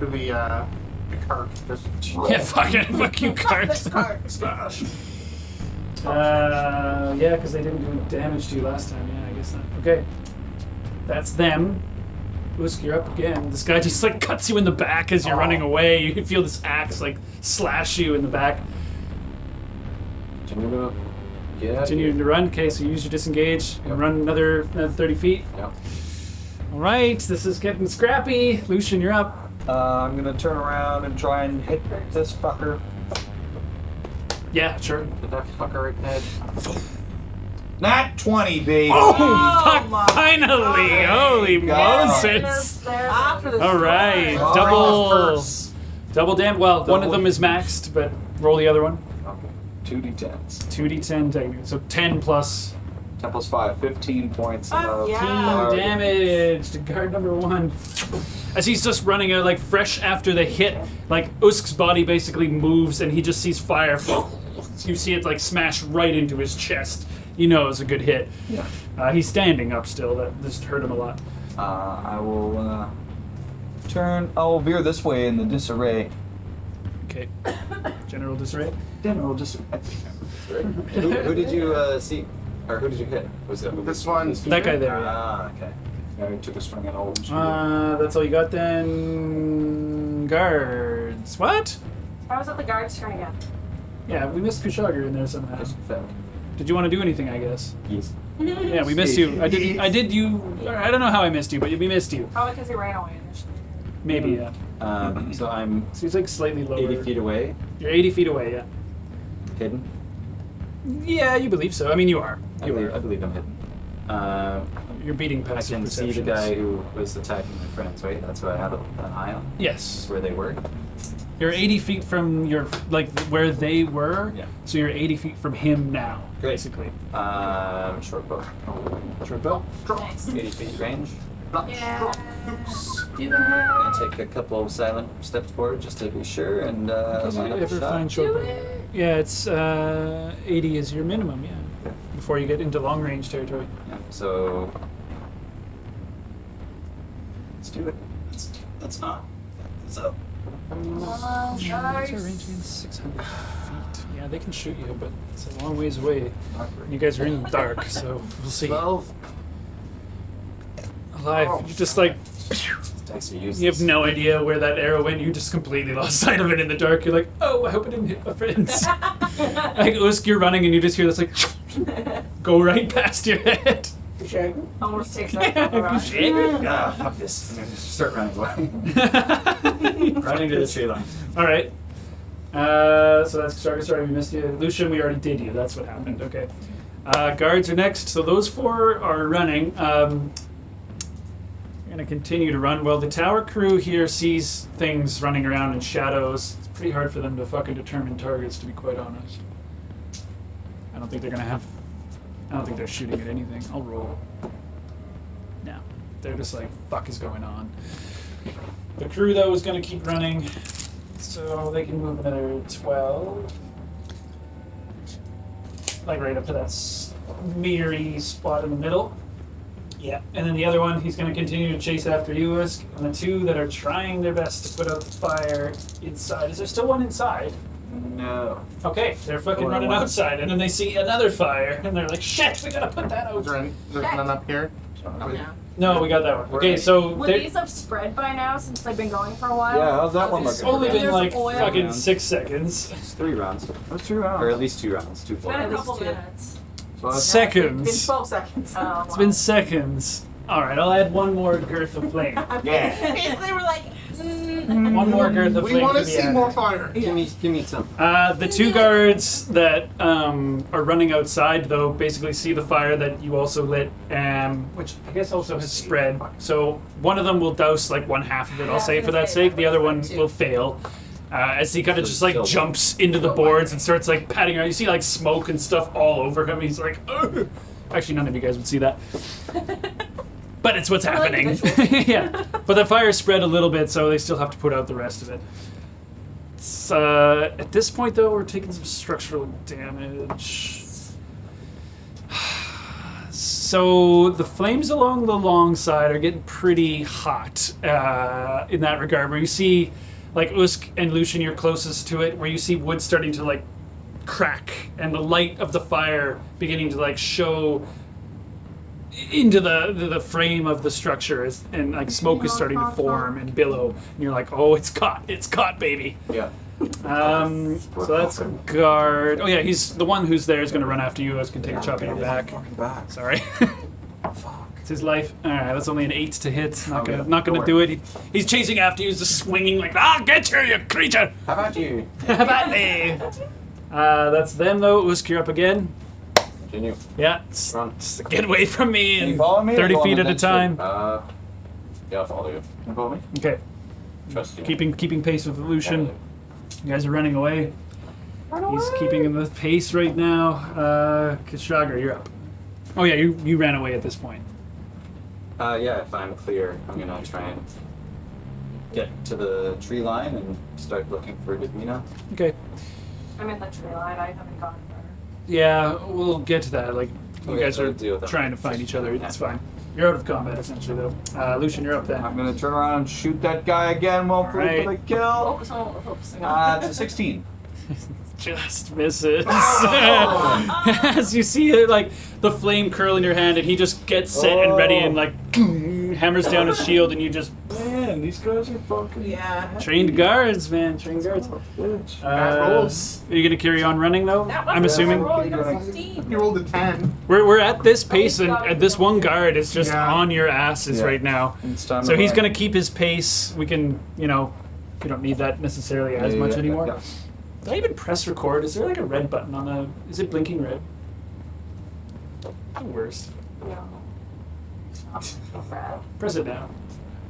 cart. Yeah, fuck you, cart. This card. Smash. Yeah, because they didn't do damage to you last time. Yeah, I guess not. Okay, that's them. Usk, you're up again. This guy just like cuts you in the back as you're running away. You can feel this axe like slash you in the back. Continue to run. Okay, so use your disengage and run another 30 feet. Yep. All right, this is getting scrappy. Lucian, you're up. I'm gonna turn around and try and hit this fucker. Yeah, sure. Hit that fucker right in the head. Nat 20, baby. Oh, fuck! my Finally! Holy God. Moses! After the All right, Oh. double damage. Well, one of Double. them is maxed, but roll the other one. Okay. 2d10s. 2d10 technically, so 10 plus 10 plus 5, 15 points of yeah. fire. damage to guard number 1. As he's just running out, like fresh after the hit, like Usk's body basically moves and he just sees fire. You see it like smash right into his chest. You know it's a good hit. Yeah. He's standing up still. That just hurt him a lot. I will I'll veer this way in the disarray. Okay. General disarray. General disarray. Who did you see? Or who did you hit? Was it This one. That guy there. Yeah. Ah, okay. I took a swing at old. That's all you got then. Guards. What? How was it the guard's turn again? Yeah, we missed Kushagar in there somehow. Just failed. Did you want to do anything? I guess. Yes. Yeah, we missed you. I did you. I don't know how I missed you, but we missed you. Probably because he ran away initially. Maybe, yeah. So I'm So he's like slightly lower. 80 feet away, You're 80 feet away, yeah. hidden. Yeah, you believe so. I mean, you are. I You believe I'm hidden. You're beating I passive can see the perceptions. guy who was attacking my friends, right? That's what I had an eye on. Yes. That's where they were. You're 80 feet from your, like, where they were. Yeah. So you're 80 feet from him now, Great. basically. Short bow. Short bow. Nice. 80 feet range. Yeah. Gonna take a couple of silent steps forward just to be sure and Did you line up a ever shot. find short bow? Yeah, it's 80 is your minimum, yeah. Before you get into long range territory. Yeah, so let's do it. Let's not. So What's your range again? 600 feet. Yeah, they can shoot you, but it's a long ways away. You guys are in the dark, so we'll see. 12. Alive. You're just like, dice are useless. you have no idea where that arrow went. You just completely lost sight of it in the dark. You're like, oh, I hope it didn't hit my friends. Like, Usk, you're running and you just hear this like, go right past your head. Almost takes that from Ah, fuck this. I'm gonna just start running away. Running to the tree line. All right. So that's sorry, we missed you. Lucian, we already did you. That's what happened. Okay. Guards are next. So those 4 are running. We're going to continue to run. Well, the tower crew here sees things running around in shadows. It's pretty hard for them to fucking determine targets, to be quite honest. I don't think they're going to have... I don't think they're shooting at anything. I'll roll. No. They're just like, fuck is going on. The crew, though, is going to keep running. So they can move another 12. Like right up to that smeary spot in the middle. Yeah. And then the other one, he's going to continue to chase after you, Usk. And the 2 that are trying their best to put out the fire inside. Is there still one inside? No. Okay, they're fucking Going running away. outside, and then they see another fire, and they're like, shit, we gotta put that Is there, out. is there none up here? No, we got that one. Okay, so Would they- these have spread by now since they've been going for a while? Yeah, how's that one it's looking? only been There's like oil. fucking 6 seconds. It's 3 rounds. That's 2 rounds. Or at least 2 rounds. 2 full Been a rounds. couple Two. minutes. So that's It's been Seconds. 12 seconds. Oh, It's been seconds. All right, I'll add one more girth of flame. Yeah. Basically, we're like, One more girth of We flame. want to be see added. more fire. Give me some. The two guards that are running outside, though, basically see the fire that you also lit, which I guess also has spread. So one of them will douse like one half of it, I'll say, for that sake. The other one will fail. As he kind of just like jumps into the boards and starts like patting around. You see like smoke and stuff all over him. He's like, ugh. Actually, none of you guys would see that. But it's what's happening. Yeah. But the fire spread a little bit, so they still have to put out the rest of it. It's, at this point, though, we're taking some structural damage. So the flames along the long side are getting pretty hot in that regard, where you see, like, Usk and Lucian, you're closest to it, where you see wood starting to, like, crack, and the light of the fire beginning to, like, show into the frame of the structure, and like smoke is starting to form and billow, and you're like, oh, it's caught, baby. Yeah. So that's a guard. Oh yeah, he's the one who's there is going to run after you. I was going to take a chop in your back. Sorry. It's his life. All right, that's only an 8 to hit. Not gonna do it. He's chasing after you. He's just swinging like, get you, you creature. How about you? How about me? That's them though. Usk, you're up again. Continue. Yeah, Run. just get away from me Can you and follow me or 30 go on feet the at a next time. Yeah, I'll follow you. Can you follow me? Okay, Trust you. keeping pace with Lucian. You guys are running away. He's keeping the pace right now. Kishagar, you're up. Oh yeah, you ran away at this point. Yeah, if I'm clear, I'm gonna try and get to the tree line and start looking for Divina. Okay. I'm in the tree line. I haven't gone there. Yeah, we'll get to that. Like, you Okay, guys so are deal with that. trying to find each other. It's fine. You're out of combat essentially, though. Lucian, you're up then. I'm gonna turn around and shoot that guy again, hopefully Alright. for the kill. Focusing on. It's a 16. Just misses. As you see it, like the flame curl in your hand, and he just gets set and ready, and like hammers down his shield, and you just Man, these guys are fucking. yeah. trained guards, man. Trained guards. Are you gonna carry on running though? I'm assuming. Roll, you got a 16. You rolled a 10. We're at this pace, and this one guard is just Yeah. on your asses Yeah. right now. It's time So to he's run. gonna keep his pace. We can, we don't need that necessarily as much anymore. Yeah. Did I even press record? Is there like a red button on the? Is it blinking red? The worst. No. Red. Press it now.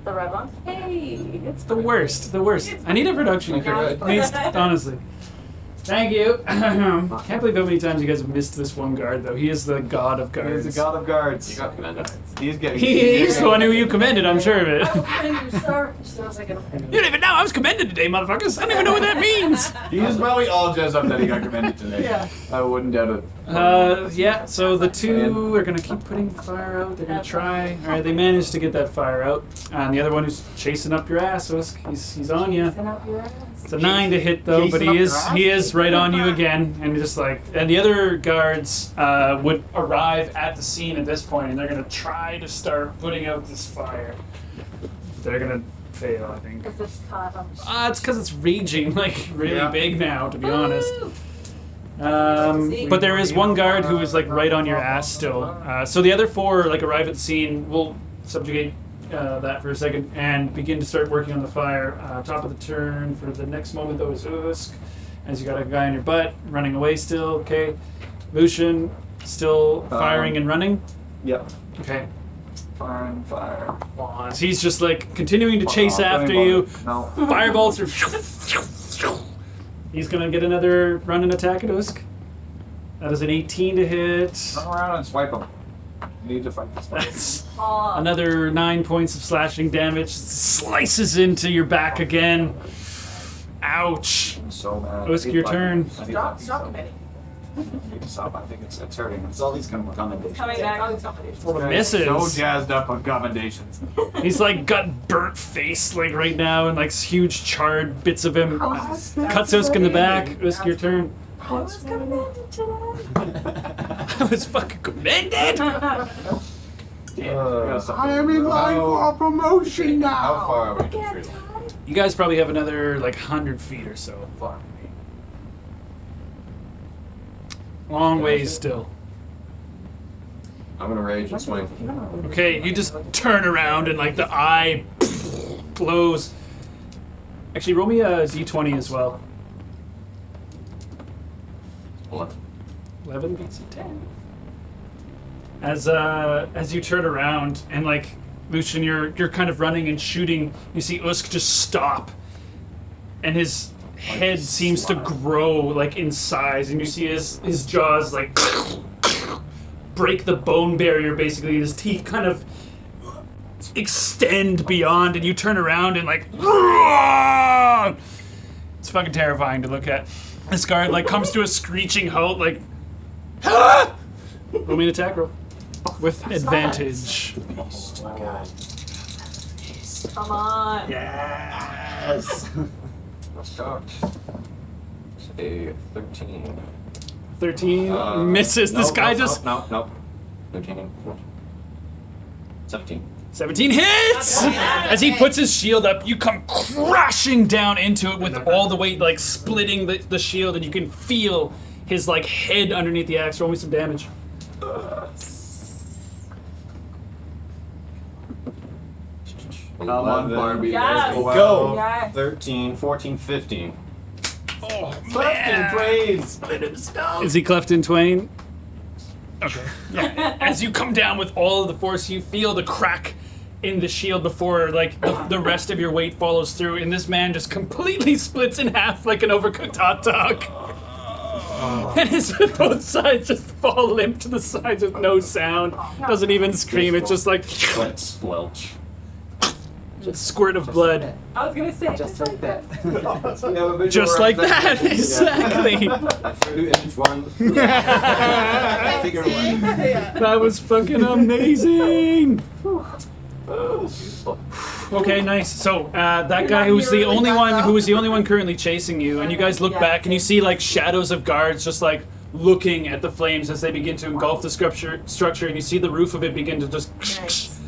The red one. Hey, it's The worst. The worst. I need a production Okay, credit. good. Honestly. Thank you. Can't believe how many times you guys have missed this one guard though. He is the god of guards. He's the god of guards. You got commended. He's getting. He's the one who you commended. I'm sure of it. Sounds like an You don't even know I was commended today, motherfuckers. I don't even know what that means. He's probably all jazzed up that he got commended today. Yeah. I wouldn't doubt it. Yeah, so the two are going to keep putting fire out. They're going to try. All right, they managed to get that fire out. And the other one who's chasing up your ass, Usk, he's on you. It's a 9 to hit though, but Chasing up your ass? he is right on you again. And just like, and the other guards would arrive at the scene at this point, and they're going to try to start putting out this fire. They're going to fail, I think. Because it's caught on. It's because it's raging like really Yeah. big now, to be honest. But there is one guard who is like right on your ass still. So the other 4 like arrive at the scene. We'll subjugate that for a second and begin to start working on the fire. Top of the turn for the next moment though is Usk, as you got a guy in your butt running away still. Okay, Lucian still firing and running. Yep. Okay, Fire and fire. so he's just like continuing to chase after you. No. Firebolts are. He's gonna get another run and attack at Usk. That is an 18 to hit. Turn around and swipe him. You need to fight this guy. That's another 9 points of slashing damage. Slices into your back again. Ouch. I'm so mad. Usk, your turn. Stop committing. I need to stop. I think it's hurting. It's all these kind of commendations. Coming back. Misses. So jazzed up on commendations. He's like got burnt face like right now, and like huge charred bits of him. Cuts Usk in the back. Usk, your turn. I was commanded today. I was fucking commended. I am in line for a promotion now. How far are we to the tree line? You guys probably have another like 100 feet or so. Long ways still. I'm gonna rage and swing. Okay, you just turn around and like the eye glows. Actually, roll me a d20 as well. 11 beats a 10. As you turn around and like Lucian, you're kind of running and shooting. You see Usk just stop, and his head seems to grow like in size, and you see his jaws like break the bone barrier basically, and his teeth kind of extend beyond, and you turn around and like it's fucking terrifying to look at. This guard like comes to a screeching halt, like roll me an attack roll with advantage. Come on. Yes. Let's go. A 13. 13 misses. This guy just No. 13. 17. 17 hits! As he puts his shield up, you come crashing down into it with all the weight like splitting the shield, and you can feel his like head underneath the axe. Roll me some damage. Come on, Barbie. Yes. Let's Go. Yes. 13, 14, 15. Oh, Fucking praise. Is he cleft in twain? Okay. Yeah. As you come down with all of the force, you feel the crack in the shield before like the rest of your weight follows through, and this man just completely splits in half like an overcooked hot dog. And his both sides just fall limp to the sides with no sound. Doesn't even scream. It's just like Sweat splelch. a squirt of blood. I was gonna say just like that. Just like that, exactly. Image one. Figure one. That was fucking amazing. Okay, nice. So that guy who was the only one currently chasing you, and you guys look back and you see like shadows of guards just like looking at the flames as they begin to engulf the structure, and you see the roof of it begin to just Nice.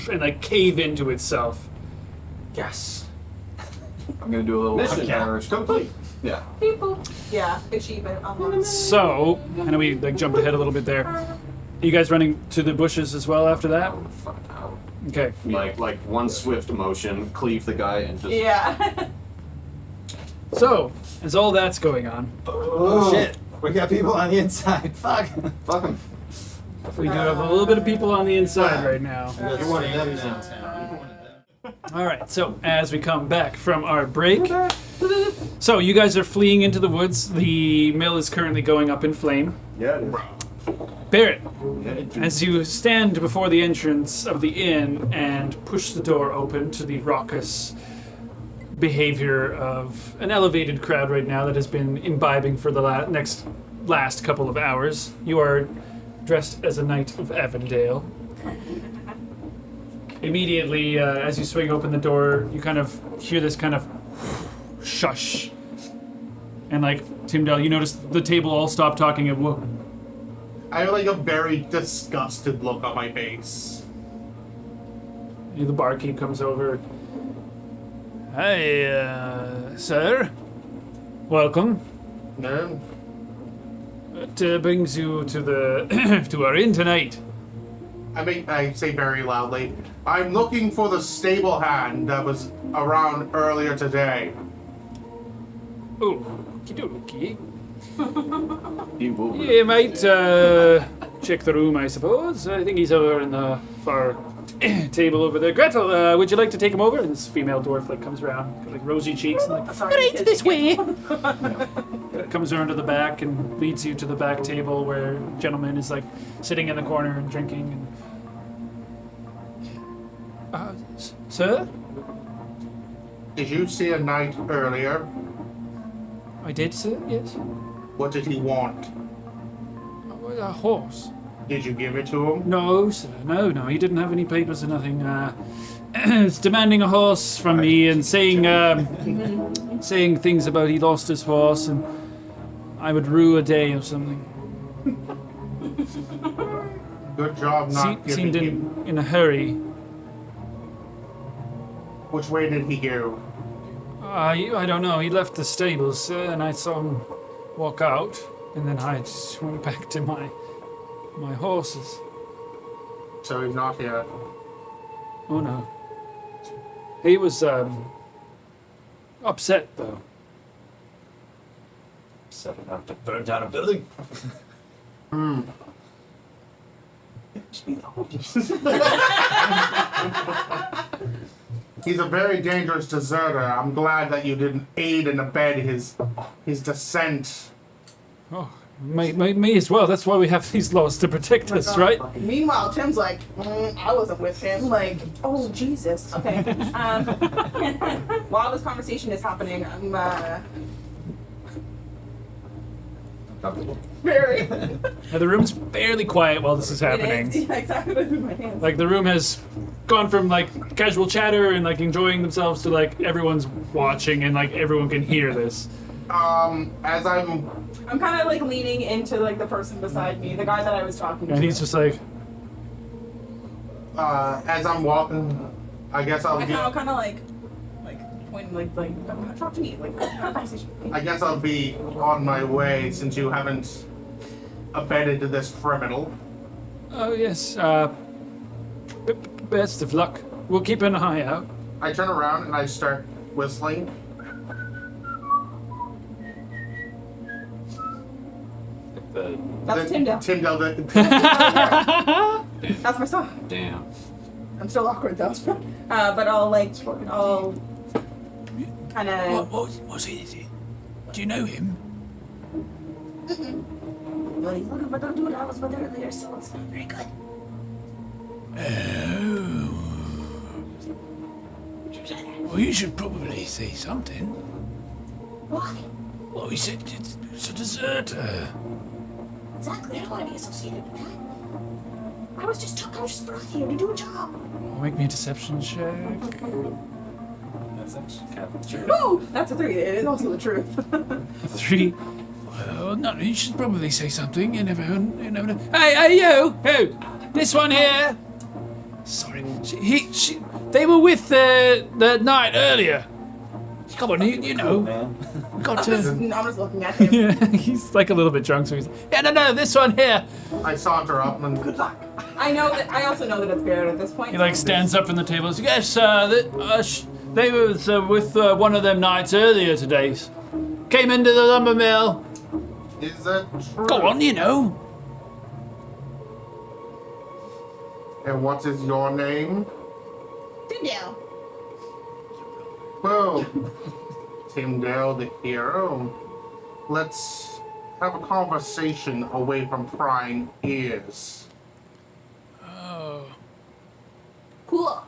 and like cave into itself. Yes. I'm gonna do a little Mission counter. complete. Yeah. People. Yeah, achievement unlocked. So, I know we like jumped ahead a little bit there. You guys running to the bushes as well after that? Fuck out. Okay. Like one swift motion, cleave the guy and just. Yeah. So, as all that's going on, Oh shit. We got people on the inside. Fuck. Fuck him. we do have a little bit of people on the inside right now. You're one of them now. All right, so as we come back from our break, so you guys are fleeing into the woods. The mill is currently going up in flame. Yeah, it is. Barrett, as you stand before the entrance of the inn and push the door open to the raucous behavior of an elevated crowd right now that has been imbibing for the last couple of hours, you are dressed as a knight of Avondale. Immediately, as you swing open the door, you kind of hear this kind of shush. And like, Timdell, you notice the table all stop talking and whoa. I have like a very disgusted look on my face. The barkeep comes over. Hi, sir. Welcome. No? What brings you to the to our inn tonight? I say very loudly, I'm looking for the stable hand that was around earlier today. Oh, okie He will. You might check the room, I suppose. I think he's over in the far table over there. Gretel, would you like to take him over? And this female dwarf like comes around, got, like rosy cheeks, and like Sorry, right this way. Comes around to the back and leads you to the back table where a gentleman is like sitting in the corner and drinking. And sir, Did you see a knight earlier? I did, sir. Yes. What did he want? A horse. Did you give it to him? No, sir. No. He didn't have any papers or nothing. He's demanding a horse from me and saying saying things about he lost his horse and I would rue a day or something. Good job not giving Seemed him. in a hurry. Which way did he go? I don't know. He left the stables, sir, and I saw him walk out, and then I just went back to my My horses. So he's not here. Oh no. He was upset though. Set enough to burn down a building. Hmm. It must be the whole He's a very dangerous deserter. I'm glad that you didn't aid and abet his descent. Oh, may as well. That's why we have these laws to protect us, right? Meanwhile, Tim's like, I wasn't with him. Like, oh Jesus. Okay. While this conversation is happening, I'm very. Now, the room's fairly quiet while this is happening. It is. Yeah, exactly. With my hands. Like the room has gone from like casual chatter and like enjoying themselves to like everyone's watching and like everyone can hear this. As I'm kind of like leaning into like the person beside me, the guy that I was talking to. And he's just like, as I'm walking, I guess I'll I be. kind of like when like talk to me like conversation. I guess I'll be on my way since you haven't abetted this criminal. oh yes, best of luck. We'll keep an eye out. I turn around and I start whistling. That's Timdell. Timdell. That's my song. Damn. I'm still awkward though. But I'll kind of. What's he? Do you know him? Well, he's looking for the dude I was with earlier, so it's not very good. Oh. Well, you should probably say something. Why? Well, he said it's a deserter. Exactly. I don't want to be associated with that. I was just brought here to do a job. Make me a deception check. That's actually kind of true. Ooh, that's a 3. It is also the truth. 3. Well, no, you should probably say something. You never know. Hey, you! Who? This one here. Sorry, they were with the knight earlier. Come on, you know. Man. Got I'm to. just looking at him. Yeah, he's like a little bit drunk, so he's. Yeah, no, this one here. I saunter up and Good luck. I also know that it's Barrett at this point. He like stands up from the table. And says, yes, they were with one of them knights earlier today. Came into the lumber mill. is that true? Go on, you know. And what is your name? Timdell. Well, Timdell, the hero. Let's have a conversation away from prying ears. Oh, Cool.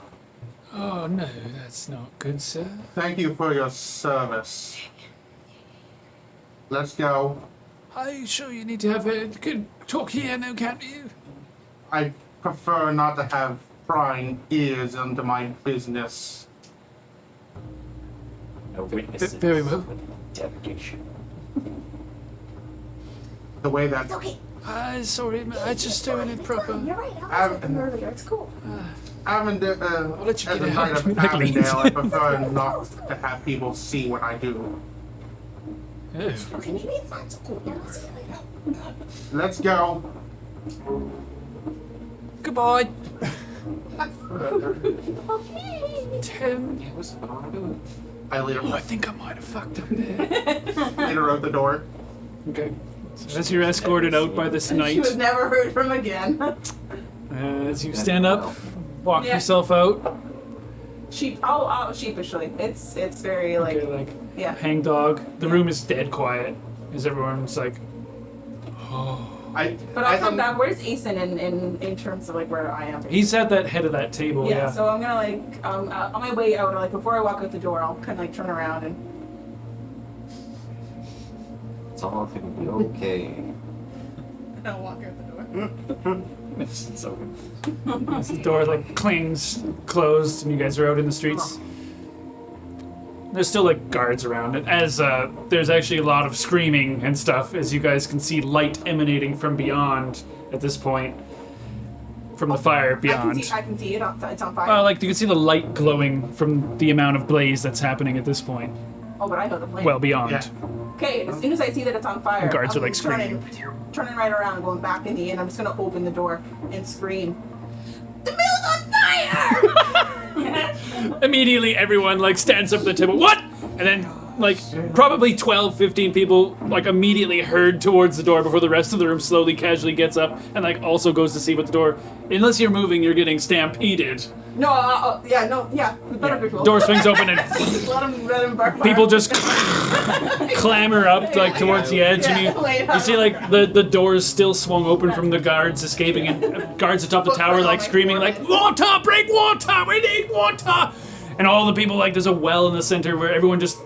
oh no, that's not good, sir. Thank you for your service. Let's go. Are you sure you need to have a good talk here, no, can't you? I prefer not to have prying ears into my business. No witnesses. Very well. Interrogation. The way that It's okay. Sorry, I just doing it It's proper. fine. You're right. I was with him earlier. It's cool. Avondale, I'll let you as get a it knight out. of Like leans. Avondale, I prefer not to have people see what I do. Oh. Okay, maybe it's not so cool. Yeah, I'll see you later. Let's go. Goodbye, Okay. Tim. I lead Oh, I think I might have fucked up there. her out the door. Okay. So as you're escorted out by this She knight, was never heard from again. as you stand up, walk Yeah. yourself out. Sheepishly. It's very like Okay, like yeah. hangdog. The room is dead quiet as everyone's like, oh. But I'll come back. Where's Asen in terms of like where I am? He's at that head of that table, Yeah, yeah. so I'm gonna like on my way out, or like before I walk out the door, I'll kind of like turn around and It's all gonna be okay. I'll walk out the door. It's open. As the door like clings closed and you guys are out in the streets. There's still like guards around it, as there's actually a lot of screaming and stuff, as you guys can see light emanating from beyond at this point. From the fire beyond. I can see it. It's on fire. Like you can see the light glowing from the amount of blaze that's happening at this point. Oh, but I know the plan. well beyond. Yeah. Okay, as soon as I see that it's on fire, Guards I'm are, like, turning right around, going back in the inn. I'm just gonna open the door and scream, "The mill's on fire!" Immediately, everyone like stands up at the table. What? And then like probably 12, 15 people like immediately herd towards the door before the rest of the room slowly, casually gets up and like also goes to see what the door. Unless you're moving, you're getting stampeded. No, yeah. We better be cool. Door swings open and let him bark. people just clamber up like towards the edge, and you see like the doors still swung open from the guards escaping, and guards atop the tower like screaming like, "Water! Bring water! We need water!" And all the people, like, there's a well in the center where everyone just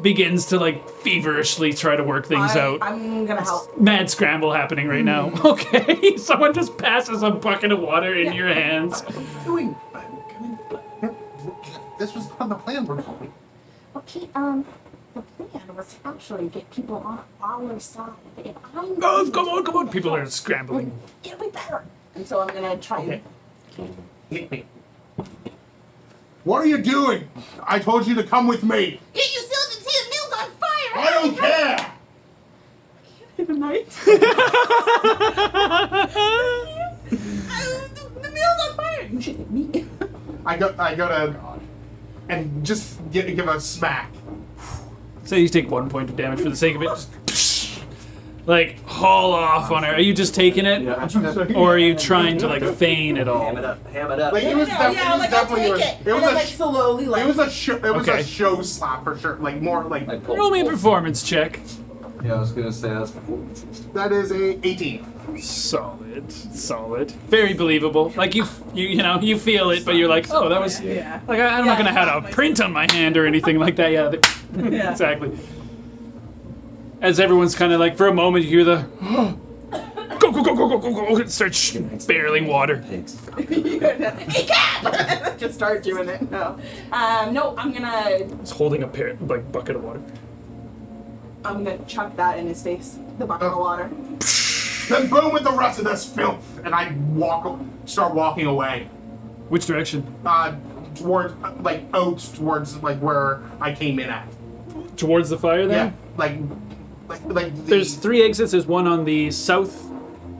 begins to like feverishly try to work things out. I'm gonna help. Mad scramble happening right now. Okay, someone just passes a bucket of water in your hands. Doing. This was not the plan. We're going. Okay, the plan was actually get people on our side. If I'm Oh, come on! People are scrambling. it'll be better. And so I'm gonna try Okay. Hit me. What are you doing? I told you to come with me. Yeah, you still didn't see the mill's on fire. I don't care. and the night. The mill's on fire. You should hit me. I go to, and just give a smack. So you take 1 point of damage for the sake of it. Just like haul off on her. Are you just taking it, Yeah. or are you trying to like feign it all? Ham it up, ham it up. Like it was, Yeah, it was like definitely I'll take it. it was And then, a like slowly, like it was a show. It was Okay. a show slap for sure. Like more like I pull- Roll me a performance check. Yeah, I was gonna say that's. that is a 18. Solid. Very believable. Like you feel it, but you're like, oh, that was yeah. like I'm not gonna have a print on my hand or anything like that. Yeah, Yeah. exactly. As everyone's kind of like, for a moment, you hear the go, and start barreling water. Hey, Cap! Just start doing it. No. No, I'm gonna It's holding a bucket of water. chuck that in his face. The bucket of water. Then boom with the rest of this filth, and I start walking away. Which direction? Towards like out towards like where I came in at. Towards the fire, then? Yeah, like the, There's 3 exits. There's one on the south,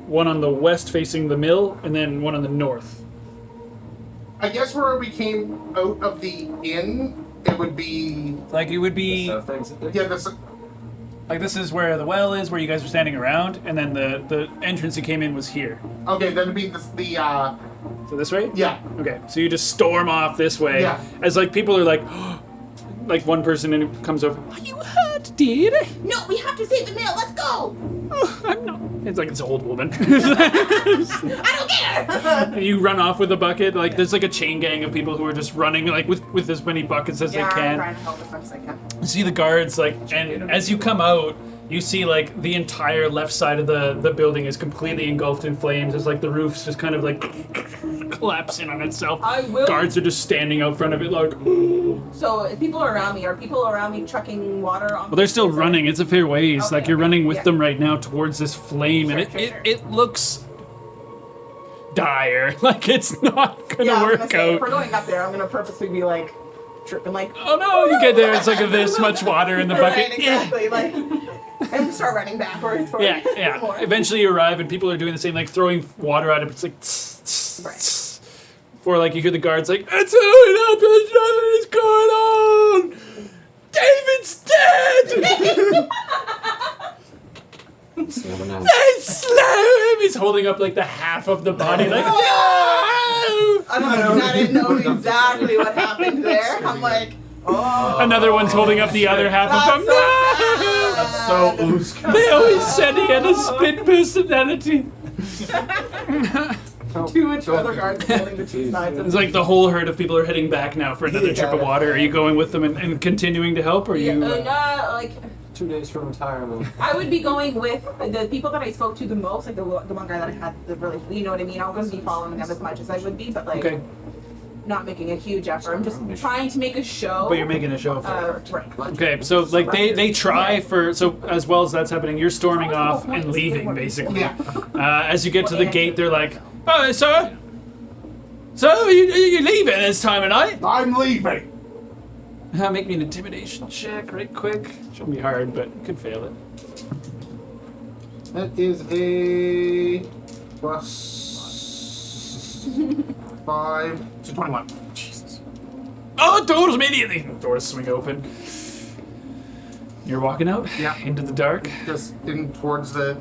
one on the west facing the mill, and then one on the north. I guess where we came out of the inn, it would be Like it would be this. like this is where the well is, where you guys were standing around, and then the entrance you came in was here. Okay, then it'd be So this way? yeah. Okay, so you just storm off this way. Yeah. As like people are like, like one person comes over. Are you hurt, dear? No, we have to save the mill. Let's go. Oh, I'm not. It's like it's an old woman. I don't care. And you run off with a bucket. Like there's like a chain gang of people who are just running like with as many buckets as Yeah, they I'm can. trying to help as much as I can. You see the guards like, and as you come out, you see like the entire left side of the building is completely engulfed in flames. It's like the roof's just kind of like collapsing on itself. I will- Guards are just standing out front of it like. So if people are around me. Are people around me chucking water on? Well, they're still running. It's a fair ways. Okay, Like you're running with yeah. them right now towards this flame, and Sure. it looks dire. Like it's not gonna Yeah, I was work gonna say, if out. we're going up there, I'm gonna purposely be like tripping, like. Oh no! You get there, it's like this much water in the bucket. Right, exactly. Like, and start running backwards. Yeah. More. Eventually you arrive, and people are doing the same, like throwing water at it. It's like tss, tss, Right. tss. Before like you hear the guards like, "It's nothing is going on. David's dead." They slew him! He's holding up like the half of the body, like, no! I didn't know exactly what happened there. I'm like, oh. Another one's holding up the other half of him. That's No! So Uska. They always said he had a split personality. Two other guards holding the two sides of It's like the whole herd of people are heading back now for another trip of water. Are you going with them and continuing to help, or are you? like 2 days from retirement. I would be going with the people that I spoke to the most, like the one guy that I had the really, you know what I mean. I'm going to be following them as much as I would be, but like Okay, not making a huge effort. I'm just trying to make a show. but you're making a show for it. Right. Okay, so like they try for, so as well as that's happening, you're storming off and leaving basically. Yeah. As you get to the gate, they're like, "Oh, sir, you leaving this time of night?" I'm leaving. Make me an intimidation check right quick. Shouldn't be hard, but you could fail it. That is a plus 5 to 21. Jesus. Oh, doors immediately! Doors swing open. You're walking out? Yeah. Into the dark? Just in towards the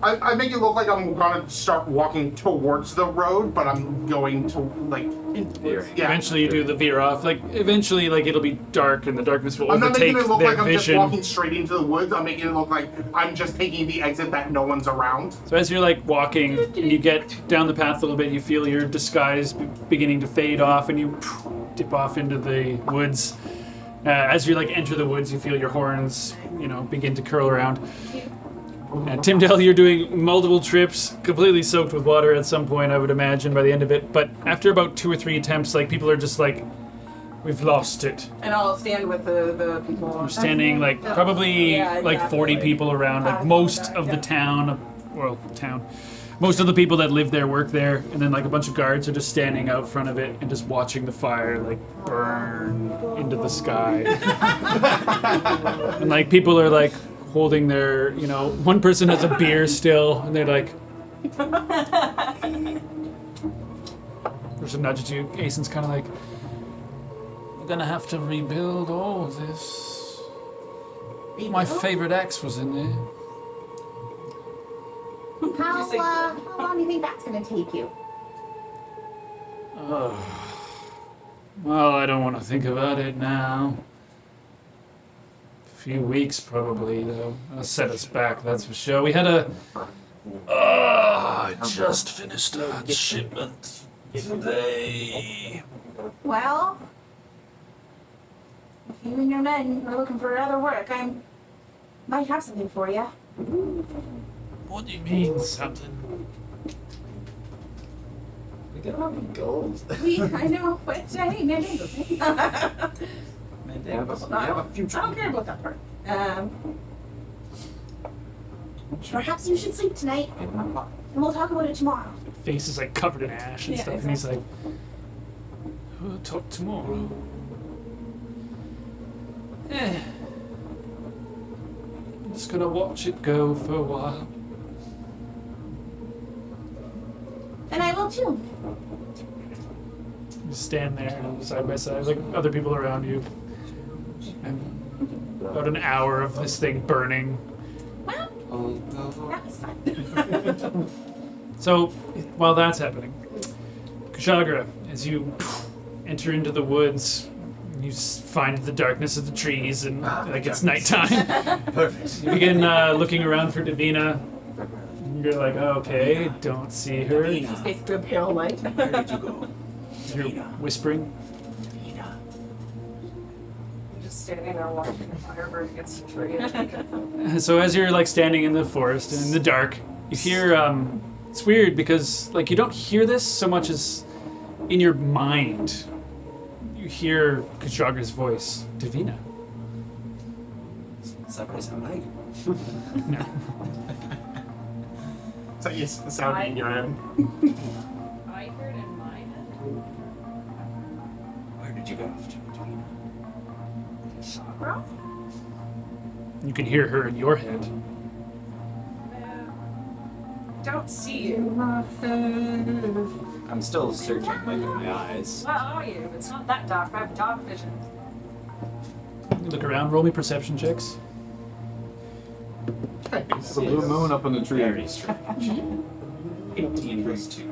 I make it look like I'm gonna start walking towards the road, but I'm going to like Veering. yeah. Eventually you do the veer off. Like, eventually, like, it'll be dark and the darkness will I'm not overtake making it look their like I'm vision. just walking straight into the woods. I'm making it look like I'm just taking the exit that no one's around. So as you're like walking and you get down the path a little bit, you feel your disguise beginning to fade off and you dip off into the woods. As you like enter the woods, you feel your horns, begin to curl around. Timdell, you're doing multiple trips, completely soaked with water at some point, I would imagine, by the end of it. But after about 2 or 3 attempts, like, people are just like, we've lost it. And I'll stand with the people. We're standing, like, probably, Yeah, like, 40 exactly. people around, like, most of the town. Most of the people that live there work there, and then, like, a bunch of guards are just standing out front of it and just watching the fire, like, burn into the sky. And, like, people are, like, holding their, one person has a beer still, and they're like... There's a nudge at you. Aeson's kind of like, we're gonna have to rebuild all of this. My favorite axe was in there. How long do you think that's gonna take you? Well, I don't want to think about it now. A few weeks, probably, though. That'll set us back, that's for sure. We had I just finished a shipment today. Well, if you and your men are looking for other work, I might have something for you. What do you mean, something? We get on gold. I know, but hey, maybe. We have a future. I don't care about that part. Perhaps you should sleep tonight, and we'll talk about it tomorrow. Face is like covered in ash and Yeah, stuff, and he's like, we'll talk tomorrow. I'm just gonna watch it go for a while. And I will too. You stand there side by side, like other people around you. And about an hour of this thing burning. Well, that was fun. So, while that's happening, Kushagra, as you enter into the woods, you find the darkness of the trees and like it's nighttime. Perfect. You begin looking around for Davina. You're like, okay, don't see her. It's basically a pale light. Where did you go? You're whispering. Just standing there watching the fire burn against the tree. So as you're like standing in the forest and in the dark, you hear it's weird because like you don't hear this so much as in your mind. You hear Kushagra's voice, Davina. Is that what I sound like? No. So yes, the sound in your head. I heard in my head. Where did you go off to? Chakra? You can hear her in your head. Don't see you. I'm still searching, like, with my eyes. Where are you? It's not that dark. I have dark vision. You look around, roll me perception checks. It's the blue moon up in the tree. Very strange. 18 plus 2.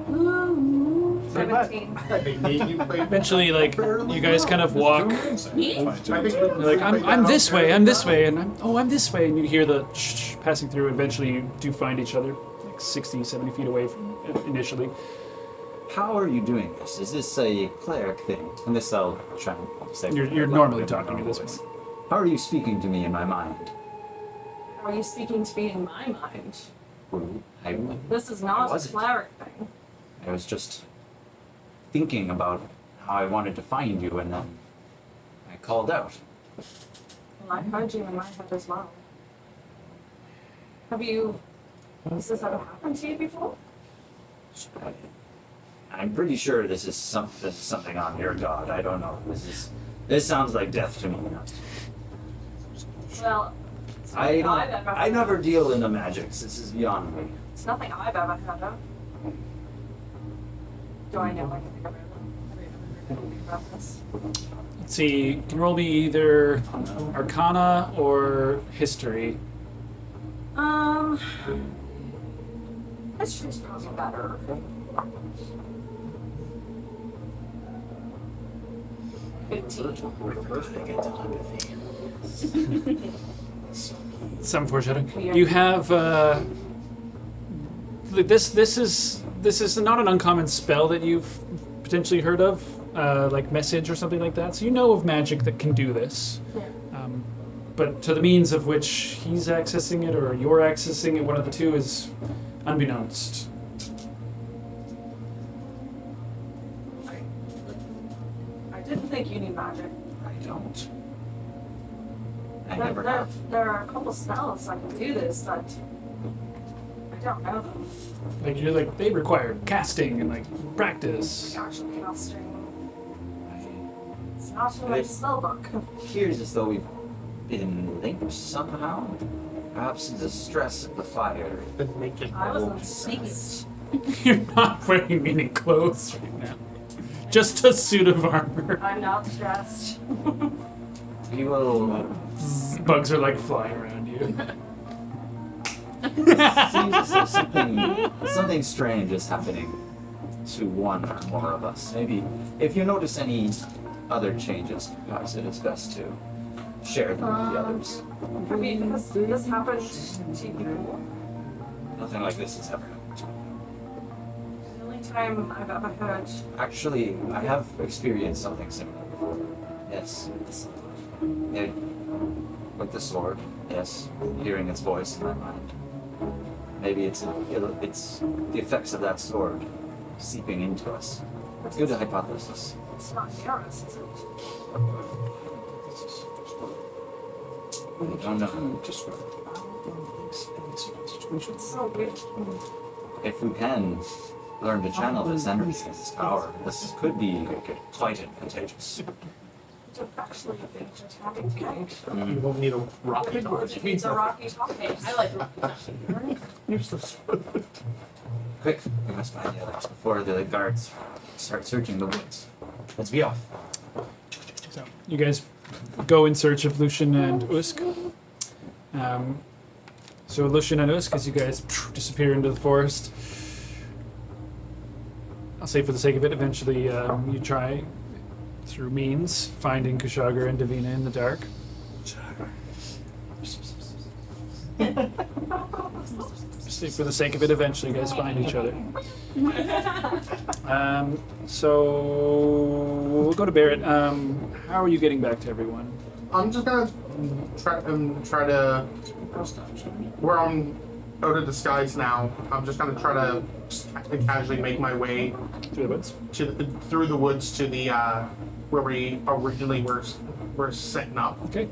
17. Eventually, like, you guys kind of walk. I think You're like, I'm this way, and I'm this way, and you hear the passing through. Eventually, you do find each other, like 60, 70 feet away from initially. How are you doing this? Is this a cleric thing? And this I'll try and say. You're normally talking to this one. How are you speaking to me in my mind? How are you speaking to me in my mind? This is I not a wasn't. cleric thing. I was just thinking about how I wanted to find you, and then I called out. Well, I heard you in my head as well. Has this ever happened to you before? I'm pretty sure this is something on your god. I don't know. This sounds like death to me. Well, it's I nothing I've ever I never deal in the magics. This is beyond me. It's nothing I've ever heard of. Do I know anything about it? Have you ever heard anything about this? Let's see. You can roll me either Arcana or History. History's probably better. Some foreshadowing. You have this is not an uncommon spell that you've potentially heard of, like message or something like that. So you know of magic that can do this. But to the means of which he's accessing it or you're accessing it, one of the two is unbeknownst. I didn't think you knew magic. I don't. I There- never there, have. there are a couple spells that can do this, but I don't know them. Like you're like they require casting and like practice. Actually casting. It's not in my spell book. Appears as though we've been linked somehow. Perhaps the stress of the fire. Then make it. I wasn't sneaky. You're not wearing any clothes right now. Just a suit of armor. I'm not stressed. We will. Bugs are like flying around you. Seems as though something strange is happening to one or more of us. Maybe if you notice any other changes, perhaps it is best to share them with the others. I mean, has this happened to you before? Nothing like this has ever happened to me. The only time I've ever heard Actually, I have experienced something similar before. Yes. It, with the sword, yes. Hearing its voice in my mind. Maybe it's the effects of that sword seeping into us. Good hypothesis. it's not near us, is it? I don't know. It's so weird. If we can learn to channel this energy, this power, this could be quite contagious. It's actually a bit having cake. You won't need a rocket. It's a rocky topic. I like rocket. Useless. Quick, we must find the others before the guards start searching the woods. Let's be off. So you guys go in search of Lucian and Usk. So Lucian and Usk, as you guys disappear into the forest, I'll say for the sake of it, eventually you try through means finding Kushagar and Davina in the dark. Say for the sake of it, eventually you guys find each other. So we'll go to Barrett. How are you getting back to everyone? I'm just gonna try to. We're on out of disguise now. I'm just gonna try to casually make my way Through the woods? through the woods to the where we originally were setting up. Okay.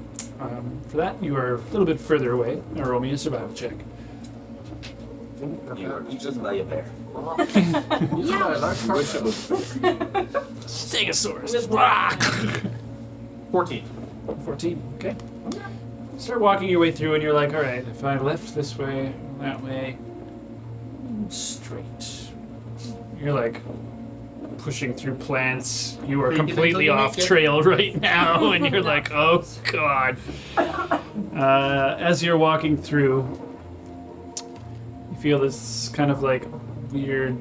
For that, you are a little bit further away. Now roll me a survival check. You just lay it there. Stegosaurus. 14. 14. Okay. Start walking your way through, and you're like, all right, if I left this way, that way, straight. You're like pushing through plants. You are Fake it until completely you make off it. trail right now, and you're like, oh god. As you're walking through, you feel this kind of like weird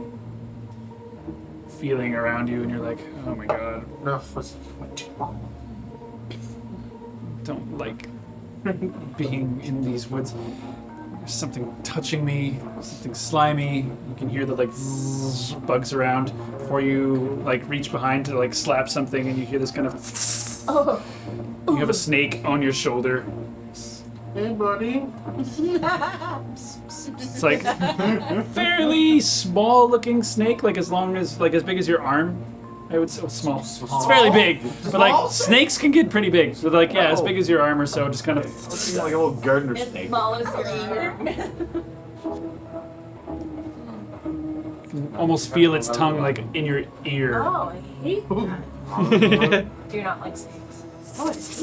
feeling around you, and you're like, oh my god, No, was too long. don't like being in these woods. There's something touching me, something slimy. You can hear the like zzz, bugs around before you like reach behind to like slap something, and you hear this kind of. Oh. You have a snake on your shoulder. Hey, buddy. It's like fairly small looking snake, like as big as your arm. I would say small. It's fairly big, but like snakes can get pretty big. So like as big as your arm or so, just kind of. Like a little gardener As snake. small as your arm. can almost feel its tongue like in your ear. Oh, I hate that. Do you not like snakes? Oh, it's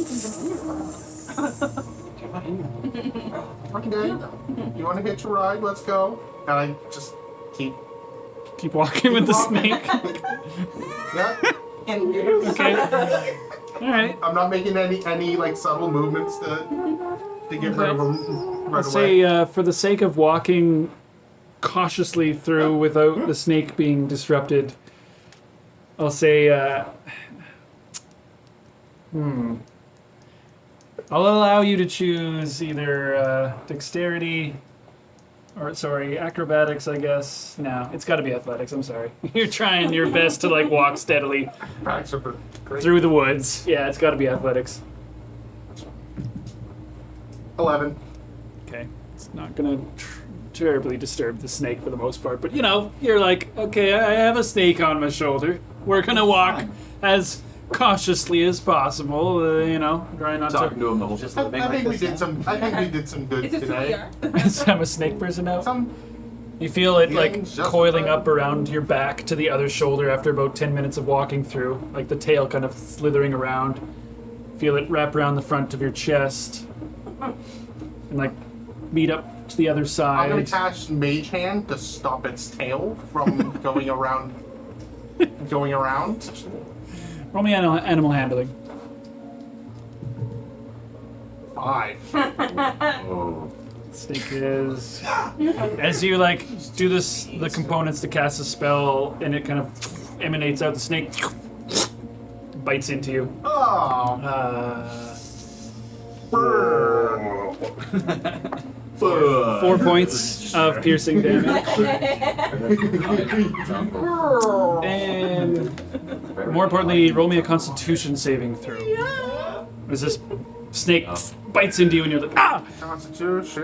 I can feel them. You want to hitch a ride? Let's go. And I just keep. Keep walking with the snake. Yeah. And Okay. All right. I'm not making any like subtle movements to get rid of them right I'll away. say, for the sake of walking cautiously through without the snake being disrupted, I'll say, I'll allow you to choose either dexterity or, sorry, acrobatics, I guess. No, it's got to be athletics. I'm sorry. You're trying your best to like walk steadily Backs are great. through the woods. Yeah, it's got to be athletics. 11. Okay, it's not gonna terribly disturb the snake for the most part, but you know, you're like, okay, I have a snake on my shoulder. We're gonna walk as cautiously as possible. You know, try not Talking to. to him the whole Just I living think like we this did now? some. I think we did some good is this who we today. are? I'm a snake person now. Some. You feel it like Feelings justified. coiling up around your back to the other shoulder after about 10 minutes of walking through, like the tail kind of slithering around. Feel it wrap around the front of your chest and like meet up to the other I'm gonna side. cast Mage Hand to stop its tail from going around. Going around. Roll me animal handling. 5. Oh. Snake is as you like do this the components to cast a spell and it kind of emanates out the snake bites into you. Oh. 4 points of piercing damage. And more importantly, roll me a constitution saving throw. As this snake bites into you and you're like, ah! Constitution.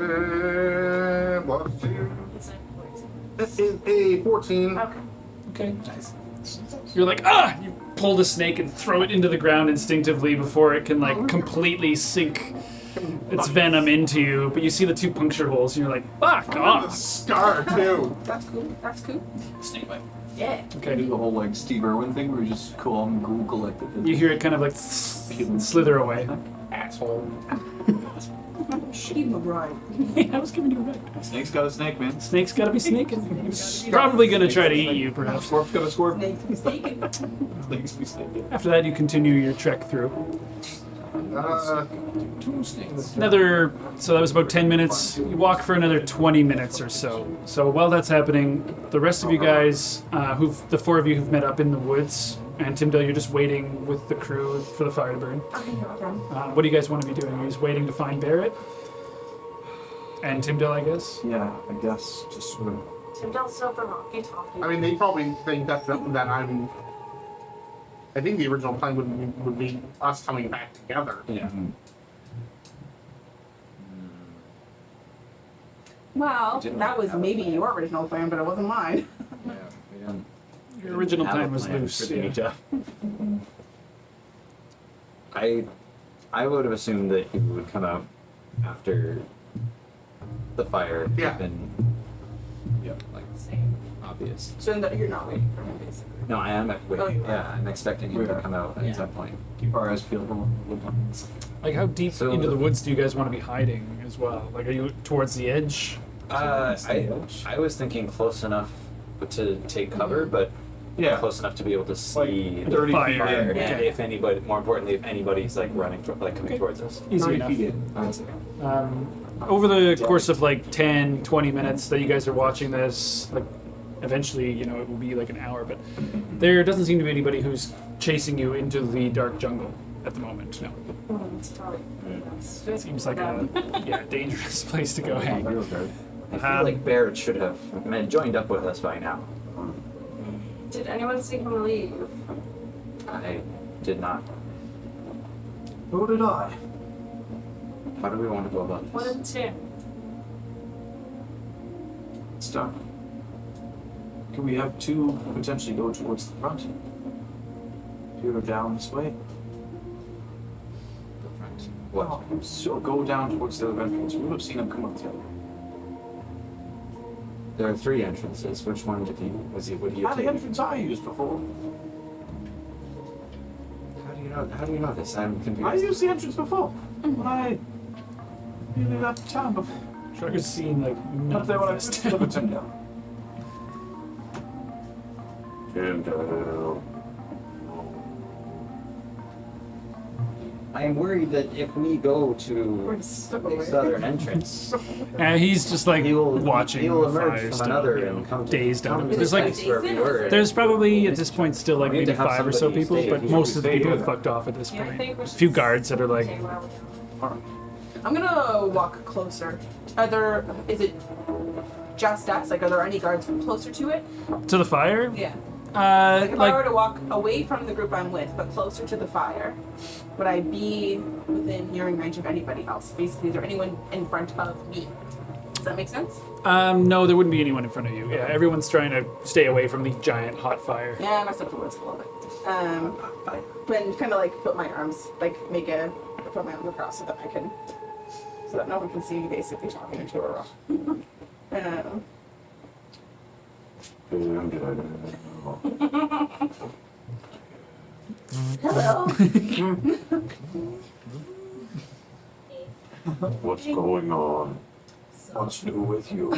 Plus 2. It's like poison. This is a 14. Okay. Okay. You're like, ah! You pull the snake and throw it into the ground instinctively before it can like completely sink its venom into you. But you see the 2 puncture holes and you're like, fuck The off! scar too. That's cool. That's cool. Snake bite. Yeah. Okay, do the whole like Steve Irwin thing where you just calm, cool, collected. You hear it kind of like slither away. Asshole. Give him a ride. I was giving you a ride. Snake's got a snake, man. Snake's gotta be snaking. It's probably gonna try to eat you, perhaps. Scorp's got a scorp. Snake's mistaken. Snake's be snaking. After that, you continue your trek through. Two snakes. So that was about 10 minutes. You walk for another 20 minutes or so. So while that's happening, the rest of you guys, the 4 of you who've met up in the woods, and Timdell, you're just waiting with the crew for the fire to burn. What do you guys want to be doing? Are you just waiting to find Barrett? And Timdell, I guess? Yeah, I guess just sort of. Timdell's still the rocky talkie. I mean, they probably think that I'm. I think the original plan would be us coming back together. Yeah. Well, that was maybe your original plan, but it wasn't mine. Yeah, we didn't Your original have a plan was plan loose. for the Yeah. meetup. I would have assumed that you would come out after the fire Yeah. had been like Same. obvious. So you're not waiting for him, basically. No, I am wait, Oh, you are. yeah, I'm expecting him to come out at some point. Keep our eyes peeled on the woodlands. Like, how deep So into the- the woods do you guys want to be hiding as well? Like, are you towards the edge? I was thinking close enough to take cover, but Yeah. close enough to be able to see the 30 Fire. feet fire. in. Yeah. And if anybody, more importantly, if anybody's like running, like coming towards us. Easy 30 enough. feet in. Over the course of like 10, 20 minutes that you guys are watching this, like eventually, you know, it will be like an hour, but there doesn't seem to be anybody who's chasing you into the dark jungle at the moment. No. It's probably It seems like a dangerous place to go hang. I feel like Barrett should have joined up with us by now. Did anyone see him leave? I did not. So did I. How do we want to go about What this? did Tim? It's done. Can we have 2 potentially go towards the front? 2 go down this way? The front. What? Well, so go down towards the other entrance. We would have seen them come up together. There are 3 entrances. Which one would he How the take? entrance I used before. How do you know this? I'm confused. I used the entrance before. When I nearly left town before. Shrugger's seen like Up there when I manifest. first looked at Timdell. Timdell. I am worried that if we go to We're stuck the away. southern entrance, He's just like he will watching he will the emerge fire from still, another you know, encounter. dazed out of it. There's There's like place where we were. there's probably at this point still like We need maybe to have 5 or so somebody people, stay but here. most of the Stay people here have then. fucked off at this Yeah, I point. think we A should few guards that are like, stay where we are. Alright. I'm gonna walk closer. Is it just us? Like, are there any guards closer to it? to the fire. Yeah. Like, if I were Like to walk away from the group I'm with, but closer to the fire, would I be within hearing range of anybody else? Basically, is there anyone in front of me? Does that make sense? no, there wouldn't be anyone in front of you. Yeah, everyone's trying to stay away from the giant hot fire. Yeah, I messed up the words a little bit. But kind of like put my arms, like put my arms across so that so that no one can see me basically talking into a rock. Hello. What's going on? What's new with you?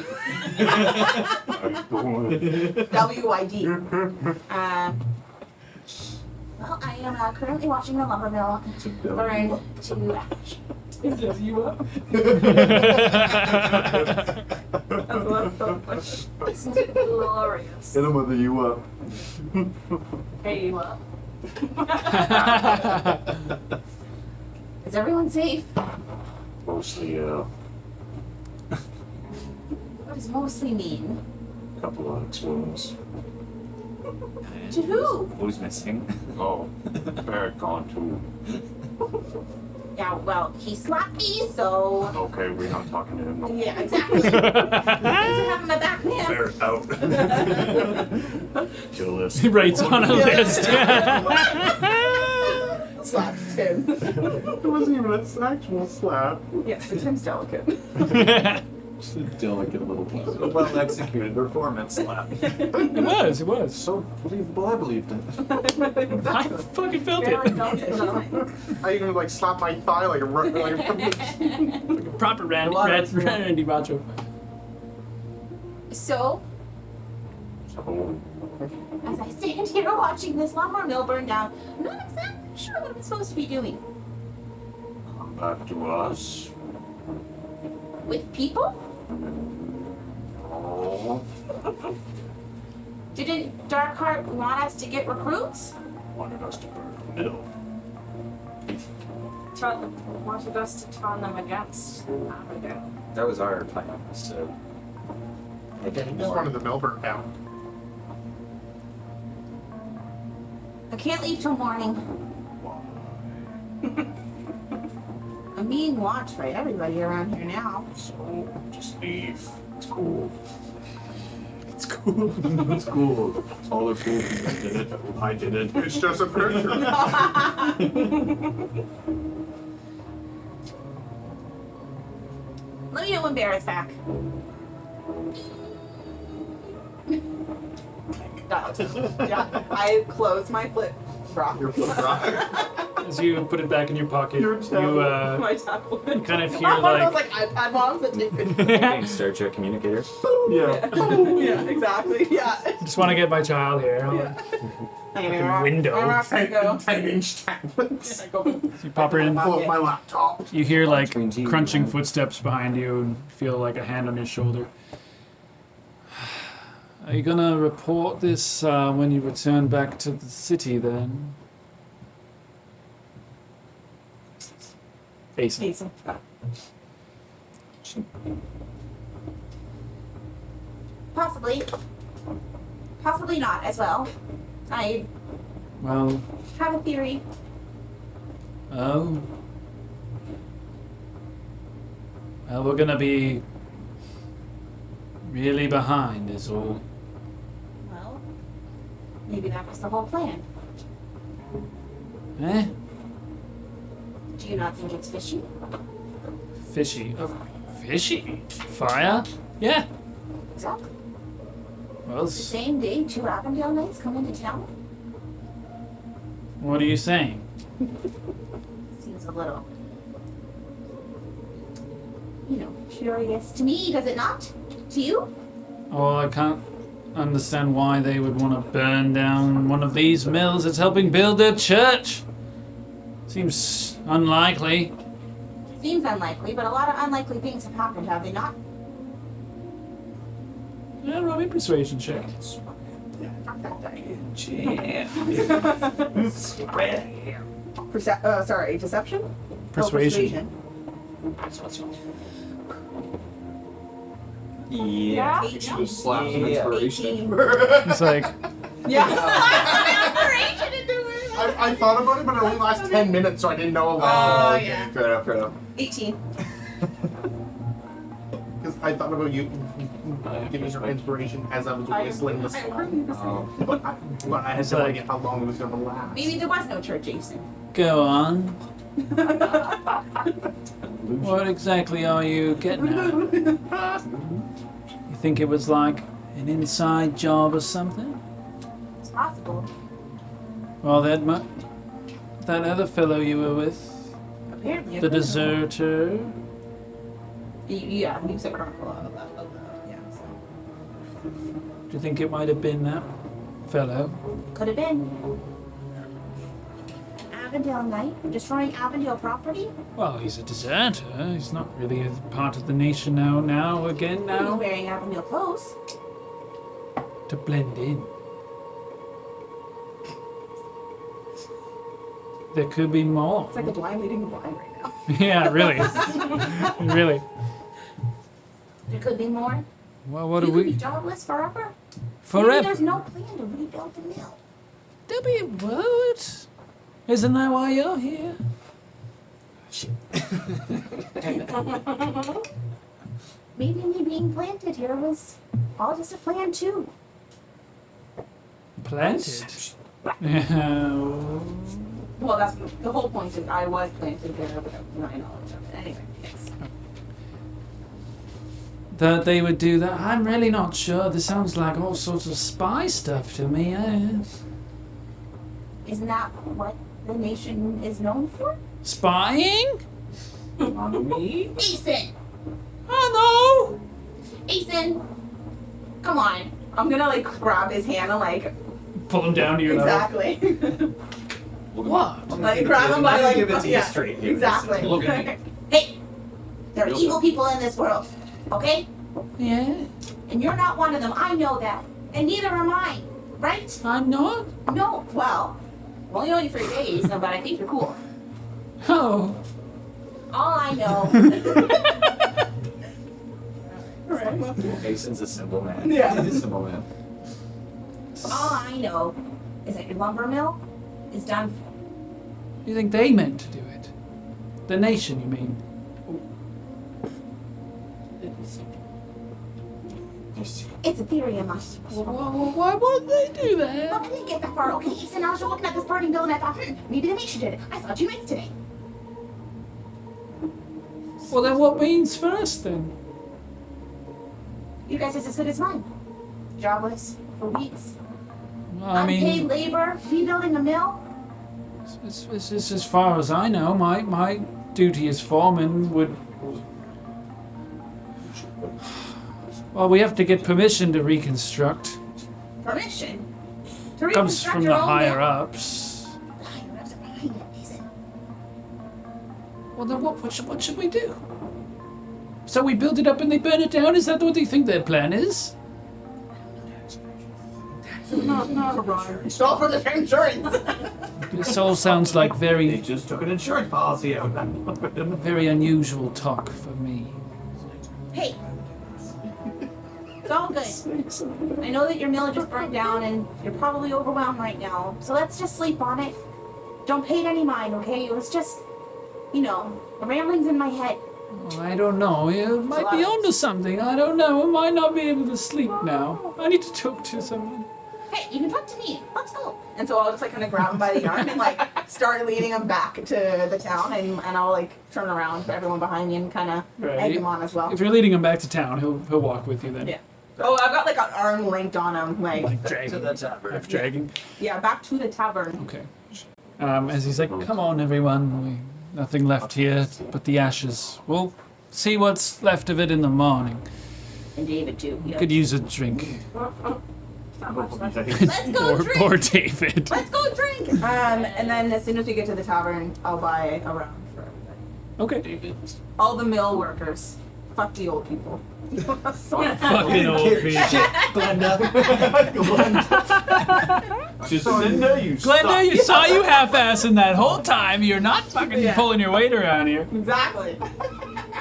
WID. Well, I am currently watching the lumber mill burn to ash. Is it you up? Glorious. Hit him with a you up. Hey, you up. Is everyone safe? Mostly, yeah. What does mostly mean? Couple of axe wounds. To who? Who's missing? Oh, Barrett gone too. Yeah, well, he slapped me, so. Okay, we're not talking to him no more. Yeah, exactly. Things are having my back, man. Barrett out. Kill this. He writes on a list. Slaps Tim. It wasn't even an actual slap. Yes, but Tim's delicate. Just a delicate little piece. A well executed performance slap. It was. So believable, I believed it. I fucking felt Barely it. felt it. I even like slap my thigh like a Proper Randy Macho. So, So, as I stand here watching this lumber mill burn down, I'm not exactly sure what I'm supposed to be doing. come back to us. With people? Oh, Didn't Darkheart want us to get recruits? wanted us to burn the mill. Wanted us to turn them against Abigail. That was our plan, was to make it Just wanted the mill burnt down. I can't leave till morning. I'm being watched by everybody around here now. So, just leave. It's cool. It's cool. It's cool. All the cool people did it. I did it. It's just a picture. Let me know when Barrett's back. Yeah, I close my flip rock. As you put it back in your pocket, Your you tablet. My tablet. you kind of hear One of those like like iPad moms that take pictures. Hey, Star Trek communicators. Yeah. Yeah, exactly. Yeah. just want to get my child here. Window. I'm off to go. 10-inch tablets. You pop her in. Full of my laptop. You hear like Between TV, crunching man. footsteps behind you and feel like a hand on your shoulder. Are you gonna report this when you return back to the city then? Ace. Jason. Possibly. Possibly not as well. I Well, have a theory. oh. Well, we're gonna be really behind is all. Well, maybe that was the whole plan. Eh? Do you not think it's fishy? Fishy. Oh, fishy? Fire? Yeah. Exactly. Well, The same day 2 Avondale Knights come into town? what are you saying? Seems a little, curious to me, does it not? To you? Oh, I can't understand why they would want to burn down one of these mills that's helping build their church. Seems unlikely. Seems unlikely, but a lot of unlikely things have happened, have they not? Yeah, roll me a persuasion check. Deception? Persuasion. Yeah. Just slap some Yeah. inspiration. It's like, Yeah. I thought about it, but it only lasts 10 minutes, so I didn't know. Oh, yeah. Fair enough, fair enough. 18. Because I thought about you giving her inspiration as I was whistling the song. But I had It's no like- idea how long it was going to last. Maybe there was no church, Jason. go on. What exactly are you getting at? You think it was like an inside job or something? It's possible. Well, that other fellow you were with, Apparently. the deserter. Yeah, he was a chronicle of that. Yeah. So. Do you think it might have been that fellow? Could have been. Avondale Knight? Destroying Avondale property? Well, he's a deserter. He's not really a part of the nation now. He was wearing Avondale clothes. To blend in. There could be more. It's like the blind leading the blind right now. Yeah, really. Really. There could be more. Well, what You do could be we... jobless forever. Maybe Forever. there's no plan to rebuild the mill. Debbie, what? Isn't that why you're here? Maybe me being planted here was all just a plan too. Planted? Yeah. Well, that's the whole point. Is I was planted there without my knowledge of it. Anyway, yes. That they would do that? I'm really not sure. This sounds like all sorts of spy stuff to me. Isn't that what the nation is known for? Spying? Me? Ethan! Oh Ethan! Come on. I'm gonna like grab his hand and like no! Pull him down to your level. exactly. What? Like grab him by like give it to you yeah, straight here. exactly. Look at me. Hey! There are evil people in this world, okay? Yeah? And you're not one of them. I know that. And neither am I. Right? I'm not? No. Well, I've only known you for days, but I think you're cool. Oh. all I know. Mason's a simple man. Yeah. He's a simple man. All I know is that your lumber mill is done for. You think they meant to do it? The nation, you mean? It's a theory of mine. Why would they do But that? I didn't get that far, okay? Ethan, I was just looking at this burning bill and I thought, maybe the nation did it. I saw 2 nights today. Well, then what means first, then? You guys is as good as mine. Jobless for weeks. Well, I Unpaid mean, labor, rebuilding a mill. it's as far as I know, my duty as foreman would... Well, we have to get permission to reconstruct. Permission. To Comes reconstruct from your the own higher mill. ups. The higher ups are behind it, Mason. Well, then what should we do? So we build it up and they burn it down? Is that what they think their plan is? Stop for the insurance. This all sounds like They very, just took an insurance policy out. very unusual talk for me. Hey. It's all good. I know that your mill just burnt down and you're probably overwhelmed right now. So let's just sleep on it. Don't pay it any mind, okay? It was just, the ramblings in my head. I don't know. You might be onto something. I don't know. I might not be able to sleep now. I need to talk to someone. Hey, you can talk to me. Let's go. And so I'll just like kind of grab him by the arm and like start leading him back to the town, and I'll like turn around for everyone behind me and kind of egg him on as well. If you're leading him back to town, he'll walk with you then. Yeah. Oh, I've got like an arm linked on him, like Like To dragging. the tavern. Half dragging. yeah, back to the tavern. Okay. As he's like, come on, everyone. Nothing left here but the ashes. We'll see what's left of it in the morning. And David too. Yeah. Could use a drink. Let's go drink. Poor David. Let's go drink. And then as soon as we get to the tavern, I'll buy a round for everybody. Okay. David. All the mill workers. Fuck the old people. Fucking old people. Glenda. Just Glenda, you Glenda, you saw you half-assing that whole time. You're not fucking Yeah. pulling your weight around here. Exactly.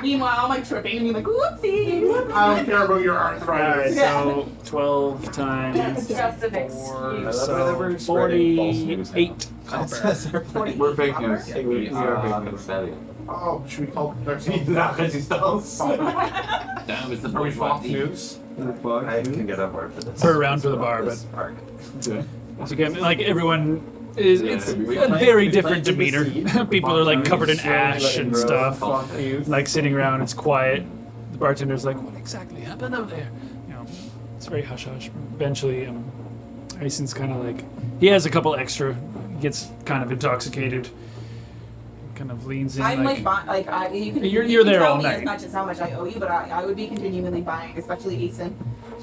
Meanwhile, I'm like tripping and being like, whoopsies. I don't care about your Alright, arthritis. so 12 times Just an 4, excuse. so spreading false news. 48 copper. We're fake news. We We are are the fake rebellion. Oh, should we call Not resistance. Damn, it's the Are we false bourgeoisie. news? I can get on board for this. Per round for the bar, but This arc. as you can, like everyone is, it's we a plant- very we different planted the demeanor. seed. People are like covered in Slowly ash let it and grow. stuff. Fuck you. Like sitting around, it's quiet. The bartender's like, what exactly happened out there? You know, it's very hush hush. Eventually, Ayson's kind of like, he has a couple extra, gets kind of intoxicated, kind of leans in I'm like, you can, You're you can there tell all me night. as much as how much I owe you, but I would be continually buying, especially Aeson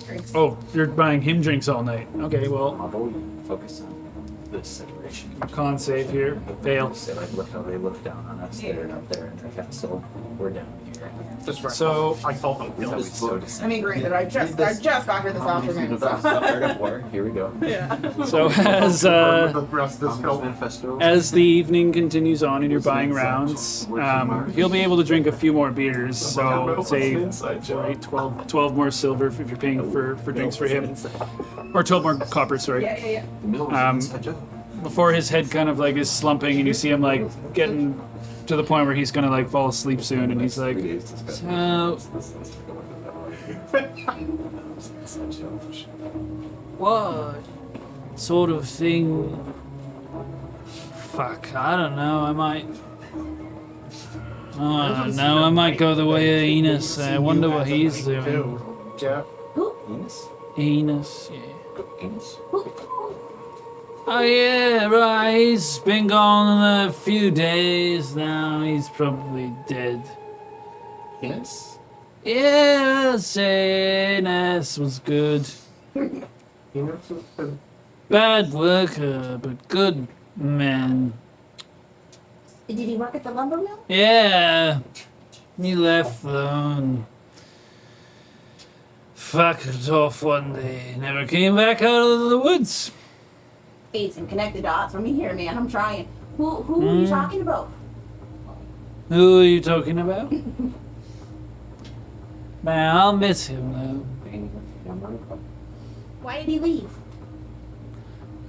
drinks. oh, you're buying him drinks all night. Okay, well, Although we focus on this separation. con save here, fail. Say like, look how they look down on us. They're up there in their castle. We're down here. Just right. So- I told them. That was so I mean, great that I just got here this afternoon. So. Art of War. Here we go. So as the rest of this film. Manifesto. as the evening continues on and you're buying rounds, he'll be able to drink a few more beers. So say right, 12 more silver if you're paying for drinks for him, or 12 more copper. Sorry. Yeah. Before his head kind of like is slumping and you see him like getting to the point where he's gonna like fall asleep soon, and he's like, so what sort of thing? Fuck, I don't know. I don't know. I might go the way of Enos. I wonder what he's doing. Yeah. Enos? Enos, yeah. Enos? Oh yeah, right. He's been gone a few days now. He's probably dead. Yes. Yeah, I'd say Enos was good. Bad worker, but good man. Did he work at the lumber mill? Yeah, he left though and fucked off one day. Never came back out of the woods. Aiden, connect the dots for me here, man. I'm trying. Who are you talking about? Who are you talking about? Man, I'll miss him though. Why did he leave?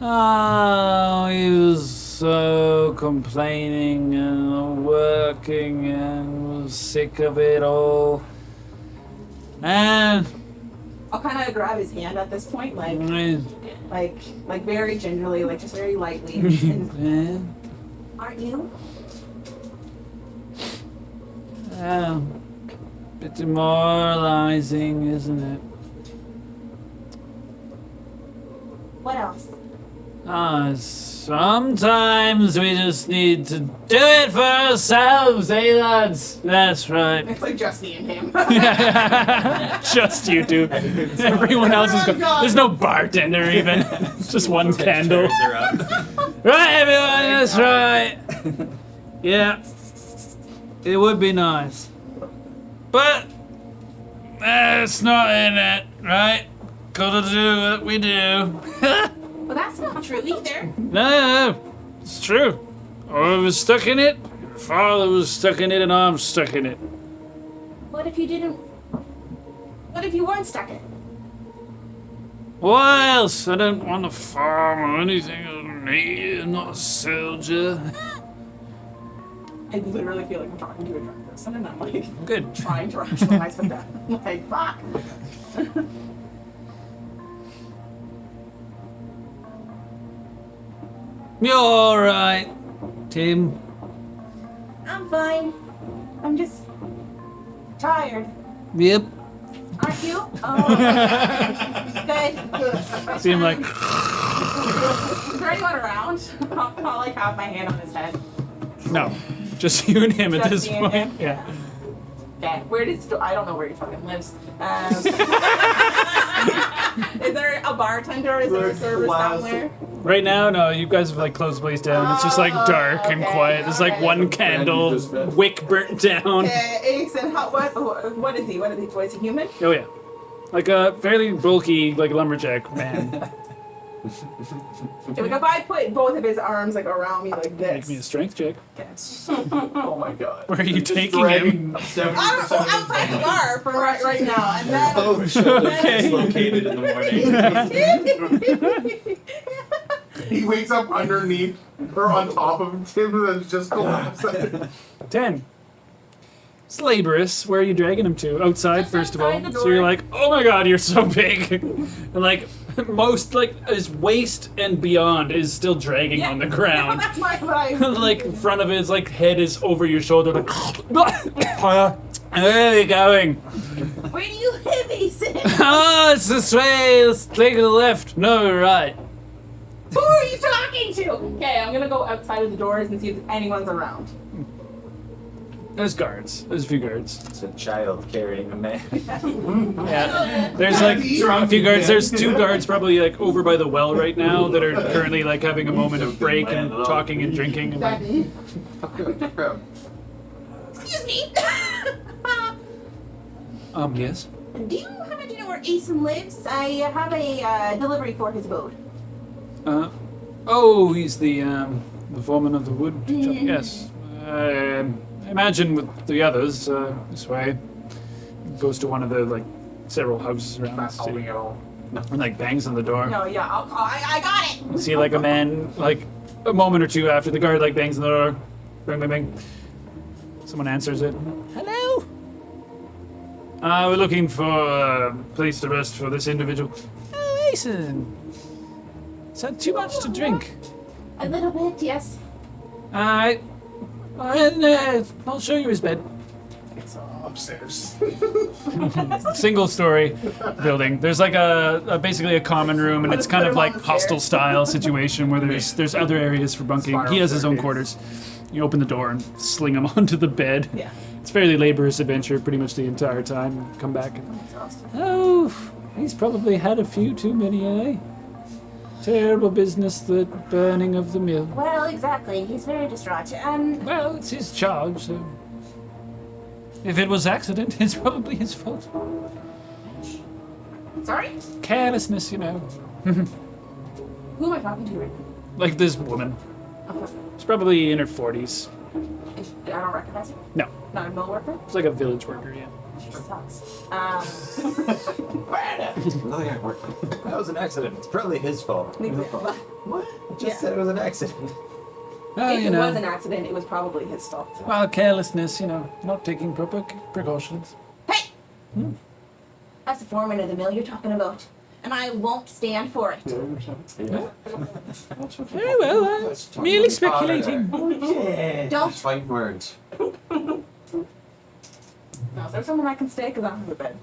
Oh, he was so complaining and working and was sick of it all. And I'll kind of grab his hand at this point, like very gingerly, like just very lightly. And yeah, Aren't you? bit demoralizing, isn't it? What else? Sometimes we just need to do it for ourselves, eh, lads? That's right. it's like just me and him. Just you two. Everyone else is going. There's no bartender even. It's just one candle. Right, everyone. That's right. Yeah. It would be nice, but it's not in it, right? Gotta do what we do. Well, that's not true either. No, it's true. I was stuck in it. Your father was stuck in it, and I'm stuck in it. What if you didn't? What if you weren't stuck in it? What else? I don't want to farm or anything. I'm not a soldier. I literally feel like I'm talking to a drunk person, and I'm like Good. trying to rationalize with that. I'm like, fuck. You're all right, Tim. I'm fine. I'm just tired. Yep. Aren't you? Oh, good. See him like, Is there anyone around? I'll like have my hand on his head. no, just you and him at Just this me and point. him? Yeah. Okay. Where does I don't know where he fucking lives. Is there a bartender? Is there a server somewhere? Right now, no, you guys have like closed the place down. It's just like dark and okay, quiet. There's like alright. one candle, just met. wick burnt down. Okay, Ace, and what is he? What is he? Is he human? Oh yeah, like a fairly bulky like lumberjack man. Okay, like if I put both of his arms like around me like Make this. me a strength check. Okay. Oh my god. Where are you taking him? I'm outside the bar for right now, and then Both shoulders Okay. dislocated in the morning. He wakes up underneath or on top of Tim and just collapses. 10. It's laborious. Where are you dragging him to? Outside, Just first of all. outside the So you're door. like, oh my god, you're so big. And like, most, like, his waist and beyond is still dragging on the ground. That's my life. Like, in front of his, like, head is over your shoulder, like, where are you going? Where do you live, Ethan? Oh, it's this way. Let's take a left. No, right. Who are you talking to? Okay, I'm gonna go outside of the doors and see if anyone's around. There's guards. There's a few guards. It's a child carrying a man. Yeah. There's like a few guards. There's 2 guards probably like over by the well right now that are currently like having a moment of break and talking and drinking. And, like, Excuse me. yes. Do you happen to know where Asen lives? I have a delivery for his abode. Oh, he's the foreman of the wood shop. Yes. I imagine with the others this way. Goes to one of the like several houses around the city and like bangs on the door. No, yeah, I got it. You see like a man like a moment or two after the guard like bangs on the door. Bang bang bang. Someone answers it. Hello. We're looking for a place to rest for this individual. Oh, Asen. Is that too much to drink? A little bit, yes. Alright. I'll show you his bed. It's upstairs. Single story building. There's like a basically a common room, and it's kind of like hostel style situation where there's other areas for bunking. He has his own quarters. You open the door and sling him onto the bed. Yeah. It's a fairly laborious adventure pretty much the entire time. Come back and oh, he's probably had a few too many, eh? Terrible business, the burning of the mill. Well, exactly. He's very distraught. Well, it's his charge, so if it was accident, it's probably his fault. Sorry? Carelessness, you know. Who am I talking to right now? Like this woman. Okay. She's probably in her 40s. I don't recognize her. No, Not a mill worker? it's like a village worker, yeah. She sucks. That was an accident. It's probably his fault. What? I just said it was an accident. Oh, If you it know. was an accident, it was probably his fault. Well, carelessness, you know, not taking proper precautions. Hey! That's the foreman of the mill you're talking about. And I won't stand for it. Very well, I'm merely speculating. Don't. Fighting words. No, is there someone I can stay? Because I don't have a bed.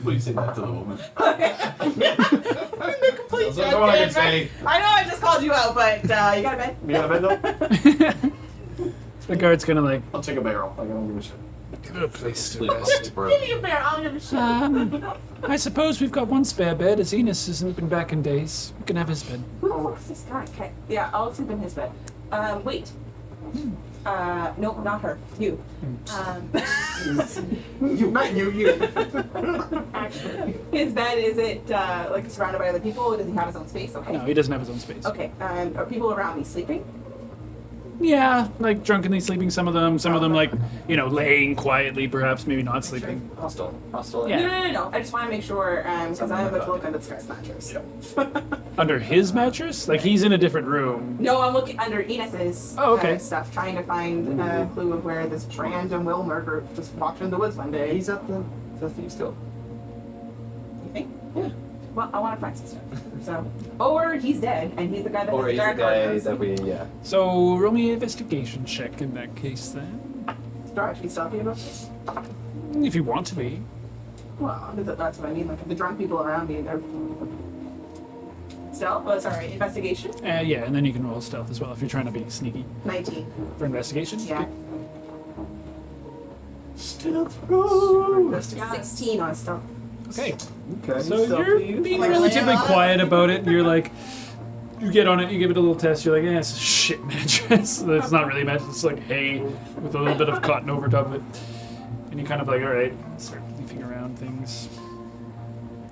Please say that to the woman. Complete That's all I can say. I know I just called you out, but you got a bed? You got a bed though? The guard's gonna like, I'll take a barrel. I don't give a shit. good place to Sleep on rest. the bro. Give me a bear, I'll give a shit. I suppose we've got one spare bed, as Enos hasn't been back in days. We can have his bed. Who the fuck is this guy? Okay. Yeah, I'll sleep in his bed. Wait. Nope, not her. You. Not you. His bed, is it like surrounded by other people, or does he have his own space? Okay. No, he doesn't have his own space. Okay. Are people around me sleeping? Yeah, like drunkenly sleeping, some of them like, you know, laying quietly, perhaps, maybe not sleeping. Hostile. Yeah. No. I just want to make sure, because I have a look under the guy's mattress. Under his mattress? Like he's in a different room. No, I'm looking under Enos's Oh, okay. stuff, trying to find a clue of where this random Wilmer group just walked in the woods one day. He's up the thieves' guild. You think? Yeah. Well, I want to find some stuff. So, or he's dead, and he's the guy that Or has he's the dark guy arms. that we, yeah. So roll me an investigation check in that case then. Do I have to be stealthy about this? If you want to be. Well, that's what I mean. Like the drunk people around me, they're stealth. Oh, sorry, investigation. Yeah, and then you can roll stealth as well if you're trying to be sneaky. 19. For investigation? Yeah. Stealth roll. 16 on stealth. Okay. Okay. So you're being Like, relatively yeah. quiet about it. You're like, you get on it, you give it a little test. You're like, yeah, it's a shit mattress. It's not really a mattress. It's like hay with a little bit of cotton over top of it. And you kind of like, all right, start leafing around things.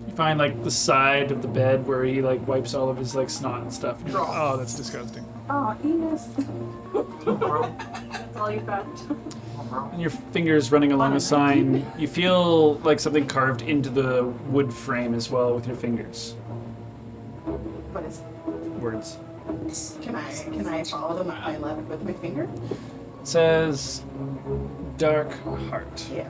You find like the side of the bed where he like wipes all of his like snot and stuff. And you're like, oh, that's disgusting. Oh, Enos. That's all you found. And your fingers running along a sign. You feel like something carved into the wood frame as well with your fingers. What is? Words. Can I follow them with my left with my finger? It says dark heart. Yeah.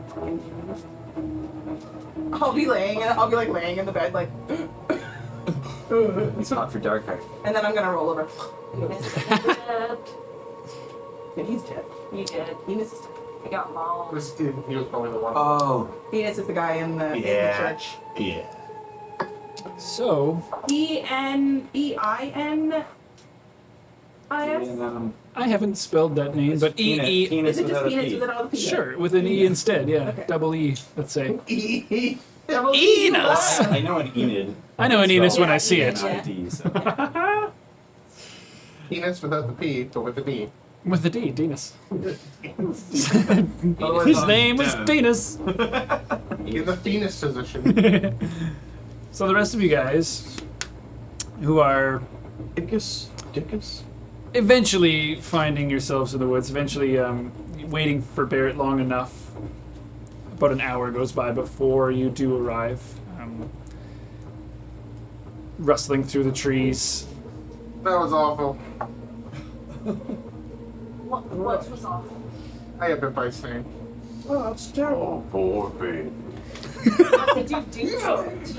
I'll be laying in the bed like, It's not for dark heart. and then I'm gonna roll over. Dead. Yeah, he's dead. You did. Enos is dead. You got mauled. He was probably the one. Oh. Enos is the guy in the church. Yeah. So, ENEINIS. I haven't spelled that name, but E. Penis Is it just without a Enos P. without a P? Sure, with an E instead, yeah. Okay. Double E, let's say. Double Enos! I know an Enid. I know an Enos when I see Yeah, it. Enid. ID, so. Penis without the P, but with the D. With the D, Dinas. Otherwise, His I'm name was dead. Dinas. in the penis position. So the rest of you guys, who are Dickus? eventually finding yourselves in the woods, eventually waiting for Barrett long enough, about an hour goes by before you do arrive. Rustling through the trees. That was awful. What was awful? I got bit by a snake. Oh, that's terrible. Poor baby. What did you do to it?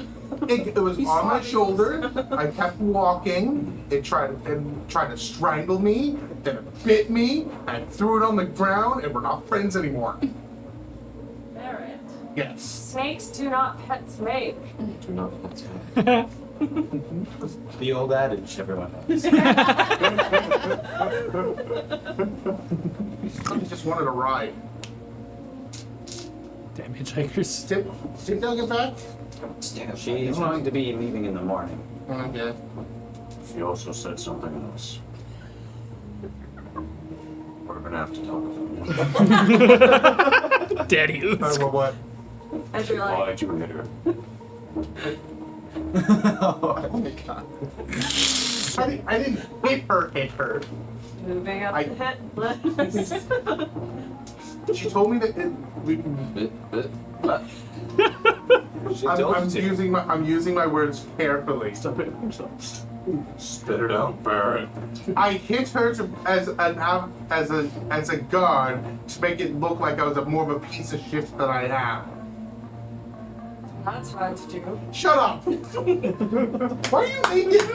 It was on my shoulder. I kept walking. It tried to strangle me. Then it bit me. I threw it on the ground, and we're not friends anymore. Barrett. Yes. Snakes do not pet snake. Do not attack. The old adage everyone knows. I just wanted a ride. Damn hitchhikers. Timdell get back? She's going to be leaving in the morning. Okay. She also said something else. We're gonna have to talk about Daddy Ooze. Well, what? As you're like, why'd you hit her? Oh my god. I didn't hit her. moving up I- the hit list. She told me that She I'm told you to. I'm using my words carefully. Stop it. Spit it out, Barrett. I hit her as a guard to make it look like I was more of a piece of shit than I am. That's hard to do. Shut up! Why are you naked?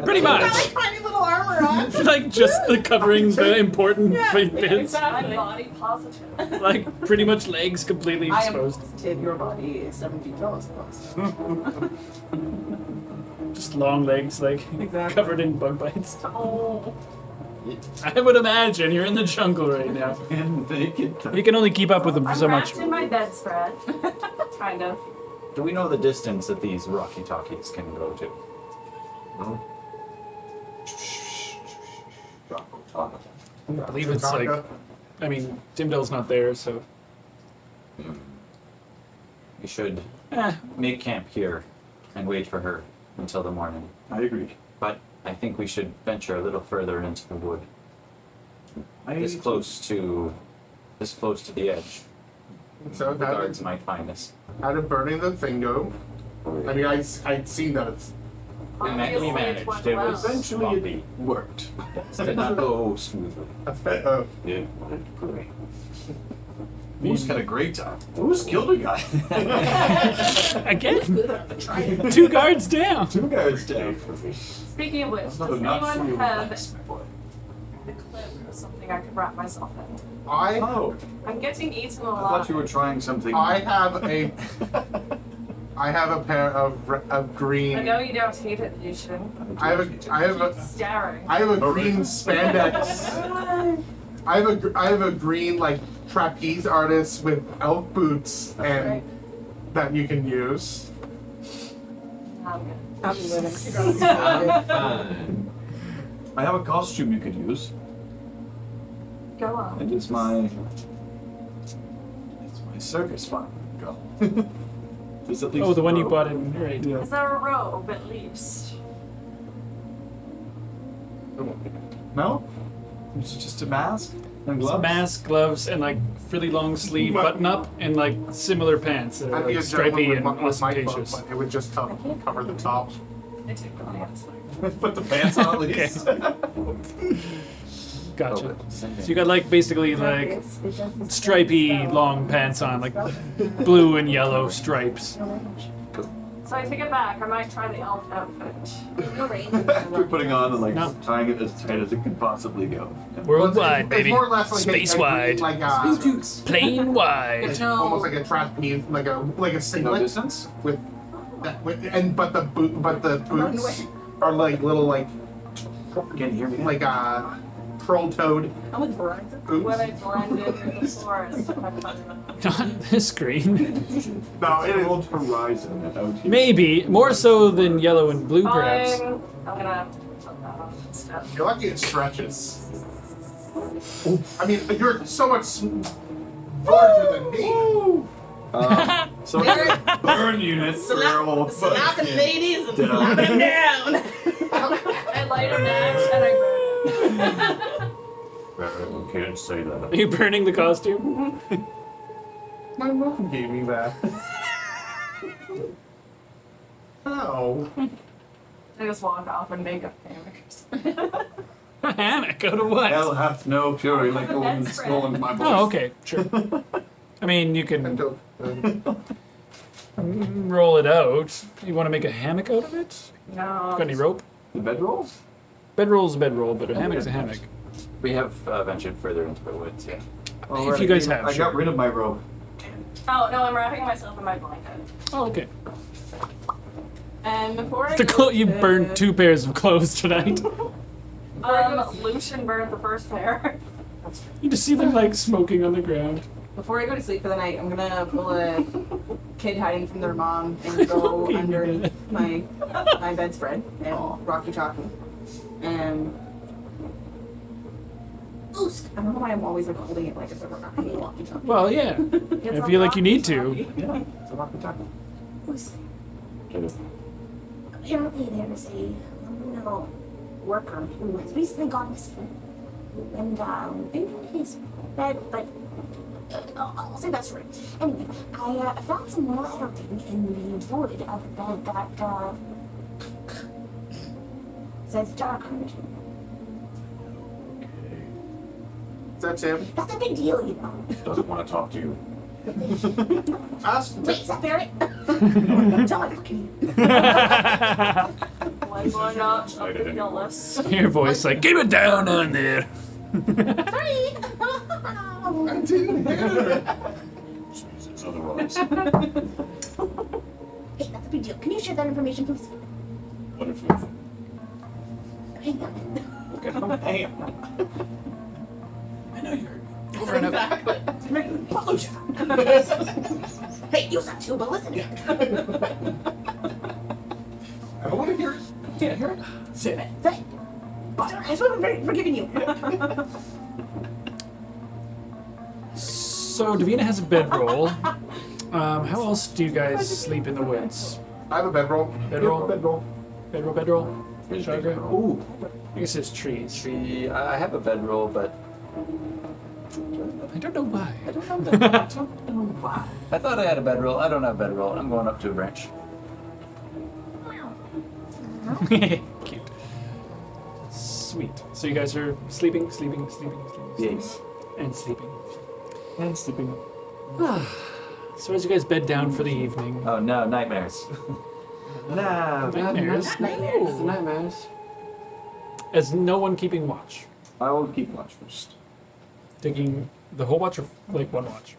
Pretty much. Tiny little armor on. Like just the covering the important bits. I'm body positive. Like pretty much legs completely I am exposed. positive your body is 7 feet tall, I suppose. Just long legs, like Exactly. covered in bug bites. Oh. I would imagine you're in the jungle right now. You can only keep up with them for I'm so much. wrapped in my bedspread. Kind of. Do we know the distance that these Rocky Talkies can go to? No. I believe it's like, I mean, Timdell's not there, so. We should Eh, make camp here and wait for her until the morning. I agree. But I think we should venture a little further into the wood. This close to the edge. So The guards might find us. how did burning the thing go? I mean, I'd seen that it's. We Obviously, managed. went It well. was Eventually bumpy. it worked. Did not go smoothly. Yeah. Moose had a great time. Moose killed a guy. again, Good enough to try it. 2 guards down. Two guys down. Speaking of which, does No, not for anyone you, have relax, my boy. the clip or something I could wrap myself in. Oh, I'm getting eaten I alive. thought you were trying something. I have a pair of green. I know you don't hate it, Lucian. I have a Staring. green spandex. I have a green like trapeze artist with elf boots and that you can use. I'm living. Fine. I have a costume you could use. Go on. It's my circus fun. Go. There's at least Oh, the one you robe. bought in, right. Yeah. Is there a robe at least? No? It's just a mask and It's gloves. mask, gloves, and like really long sleeve But- button up, and like similar pants that are I'd be like a stripy gentleman and with my clothes, ostentatious. but it would just cover the top. I take the pants. Put the pants on at least. Gotcha. Oh, same So thing. you got like basically like stripy long pants on, like blue and yellow stripes. So I take it back. I might try the elf outfit. After putting on and like No. tying it as tight as it can possibly go. Worldwide, It's baby. more or less like Space a green, wide. like Plain wide. it's almost like a trapeze, like a No singlet distance? with that. But the boots are like little like Can you hear me? like troll toad I'm with Verizon. When boots. I blend in with the forest. Not this screen. No, it is. World Horizon out here. Maybe more so than yellow and blue, perhaps. Fine. I'm gonna put that on instead. You're lucky it stretches. I mean, you're so much larger than me. So burn units for your old Slapping fucking ladies and down. slapping them down. I light a match and I burn Can't say that. Are you burning the costume? My mom gave me that. Oh. it. I just walk off and make a hammock. A hammock out of what? Hell hath no fury like a woman That's stolen my voice. Oh, okay, sure. I mean, you I can don't. roll it out. You want to make a hammock out of it? No. Got any rope? The bedroll? Bedroll's a bedroll, but a hammock's a hammock. We have ventured further into the woods, yeah. If you guys have, I sure. got rid of my robe. Oh, no, I'm wrapping myself in my blanket. Oh, okay. And before I The go you to- burned 2 pairs of clothes tonight. Lucian burned the first pair. You just see them like smoking on the ground. Before I go to sleep for the night, I'm gonna pull a kid hiding from their mom and go Okay, underneath my bedspread and rocky talkie. And Oosk. I don't know why I'm always like holding it like it's a rocky talkie. Well, yeah. I feel like you need to. Yeah, it's a walkie-talkie. Oosk. Get it. Apparently there's a lumber worker who has recently gone missing. And in his bed, but I'll say that's right. Anyway, I found some lettering in the wood of the bed that says Darkheart. Is that Tim? That's a big deal, you know. Doesn't want to talk to you. Ask Wait, is that Barrett? Tell my fucking One's going out of the kill list. Your voice like, keep it down on there. Sorry. I didn't hear it. It's otherwise. Hey, that's a big deal. Can you share that information, please? What if we Hang on. I know you heard me. Hey, you sound too, but listen. I don't want to hear it. Yeah, hear it? Say it. I swear I'm forgiving you. So, Davina has a bedroll. How else do you guys sleep in the woods? I have a bedroll. Bedroll? Bedroll. Bedroll? Chaga? Ooh. I guess it's trees. Tree. I have a bedroll, but I don't know why. I don't know that. I thought I had a bedroll. I don't have a bedroll. I'm going up to a branch. Cute. Sweet. So you guys are sleeping. Yes. And sleeping. And sleeping. So as you guys bed down for the evening. Oh no, nightmares. Nah, Nightmares. Nightmares. As no one keeping watch. I will keep watch first. Taking the whole watch or like one watch?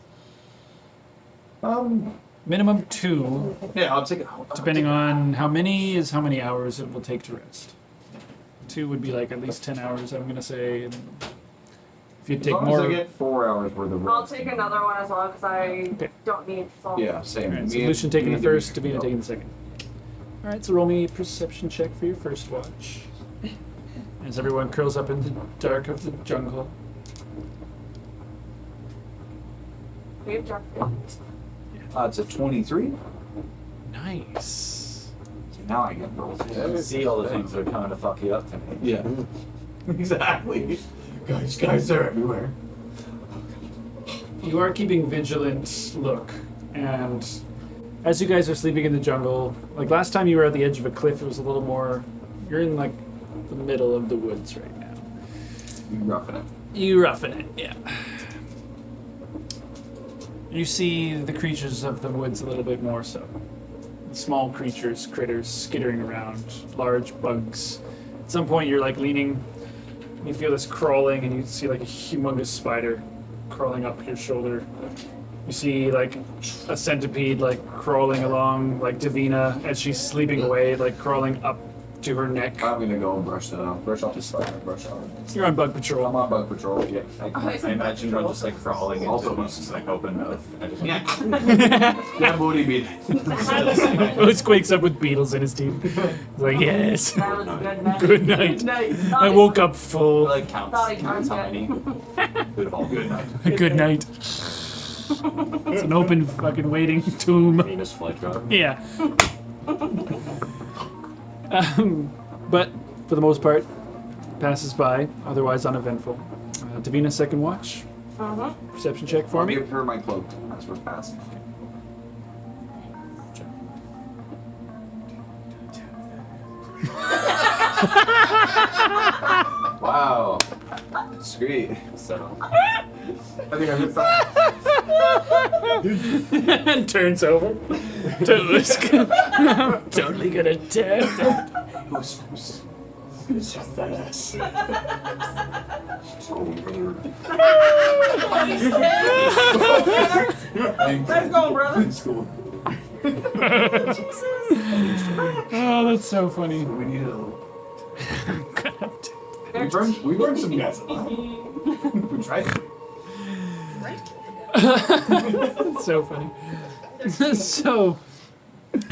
Um, Minimum 2, yeah, I'll take it. depending on how many hours it will take to rest. 2 would be like at least 10 hours, I'm gonna say. And if you As take long more, as I get 4 hours worth of I'll rest. take another one as well because I Okay. don't need full. Yeah, same. Alright, so Me and- Lucian taking me the and first, Davina taking the second. Alright, so roll me a perception check for your first watch. As everyone curls up in the dark of the jungle. We have Jack. It's a 23. Nice. So now I get rolls. See all the things that are coming to fuck you up tonight. Yeah. Exactly. Guys, they're everywhere. You are keeping vigilant look, and as you guys are sleeping in the jungle, like last time you were at the edge of a cliff, it was a little more. You're in like the middle of the woods right now. You roughing it. You roughing it, yeah. You see the creatures of the woods a little bit more so. Small creatures, critters skittering around, large bugs. At some point you're like leaning, and you feel this crawling, and you see like a humongous spider crawling up your shoulder. You see like a centipede like crawling along like Davina as she's sleeping away, like crawling up to her neck. I'm gonna go and brush off the spider, brush off. You're on bug patrol. I'm on bug patrol. Yeah. I imagine one just like crawling into Also the just like open mouth. And just, Yeah, booty beat. Oates wakes up with beetles in his teeth. He's like, yes. That was a good night. Good night. Good night. I woke up full. like counts Thought he how counted. many. Good of all good night. Good night. It's an open fucking waiting tomb. Venus flytrap. Yeah. But for the most part, passes by, otherwise uneventful. Davina, second watch. Perception check for I'll me. give her my cloak as we're passing. Wow. Sweet. So I think I missed that. And turns over to Usk. I'm totally gonna test it. It's just us. Let's go, brother. It's cool. Oh, that's so funny. We need a little. We burned some guys alive. We tried it. That's so funny. So,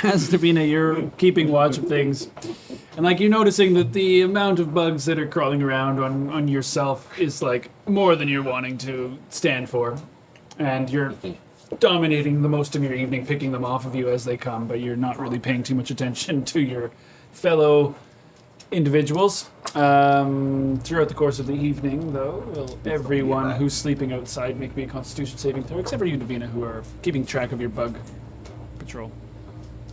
as Davina, you're keeping watch of things. And like you're noticing that the amount of bugs that are crawling around on yourself is like more than you're wanting to stand for. And you're dominating the most of your evening, picking them off of you as they come, but you're not really paying too much attention to your fellow individuals. Throughout the course of the evening, though, will everyone who's sleeping outside make me a Constitution saving throw, except for you, Davina, who are keeping track of your bug patrol.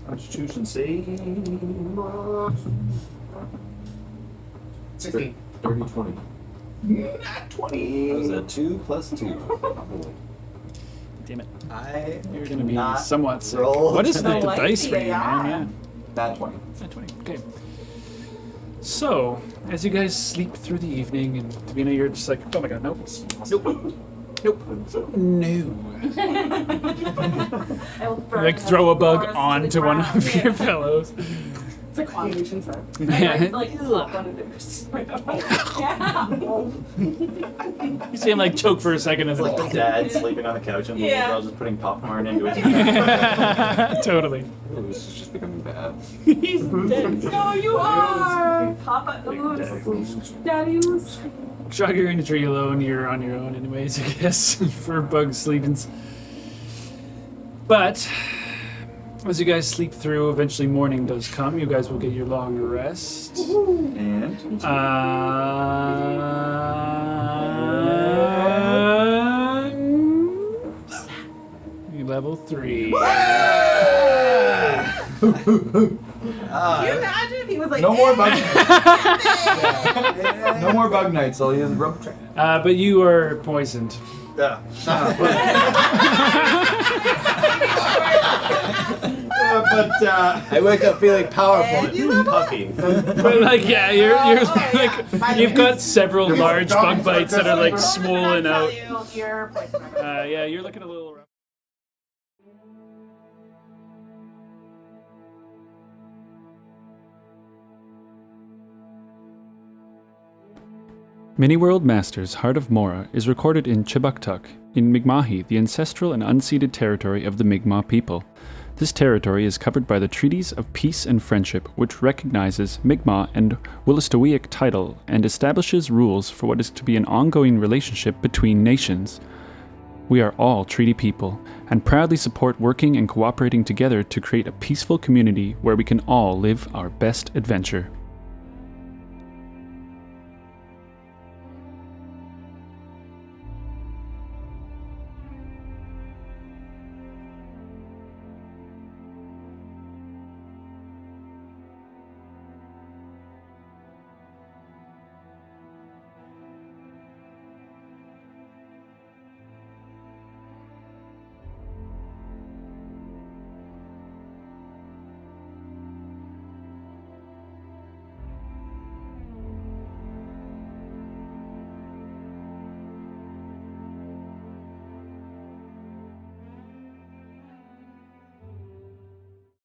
Constitution save. 16. 30, 20. Not 20. that was a 2 plus 2. Damn it. I You're going to be not somewhat sick. roll What is the tonight. dice for you, man? Yeah. Not 20. Yeah. 20. Okay. So, as you guys sleep through the evening, and Davina, you're just like, oh my god, nope. Nope. No. I will You burn like the throw a bug forest to the onto one ground. of your fellows. It's a combination set. Yeah. Like pop one of theirs. Yeah. You see him like choke for a second and It's like then the dad sleeping on the couch and the Yeah. little girl just putting popcorn into it. Totally. This is just becoming bad. He's dead. No, you are! Papa Oos. Daddy Oos. Shog, you're in the tree alone. You're on your own, anyways, I guess, for bug sleepings. But as you guys sleep through, eventually morning does come. You guys will get your long rest. And Level 3. Can you imagine if he was like, no more bug "Eh." nights. No more bug nights. I'll use rope trap. But you are poisoned. Yeah. But I wake up feeling powerful And you and level puffy. But like, yeah, you're yeah. like, you've got several These large dogs bug bites that are like just- swollen out. Your poison memory. Yeah, you're looking a little rough. Mini-World Masters Heart of Mora is recorded in Chibuktuk, in Mi'kmahi, the ancestral and unceded territory of the Mi'kmaq people. This territory is covered by the Treaties of Peace and Friendship, which recognizes Mi'kmaq and Wolastoqiyik title and establishes rules for what is to be an ongoing relationship between nations. We are all treaty people, and proudly support working and cooperating together to create a peaceful community where we can all live our best adventure.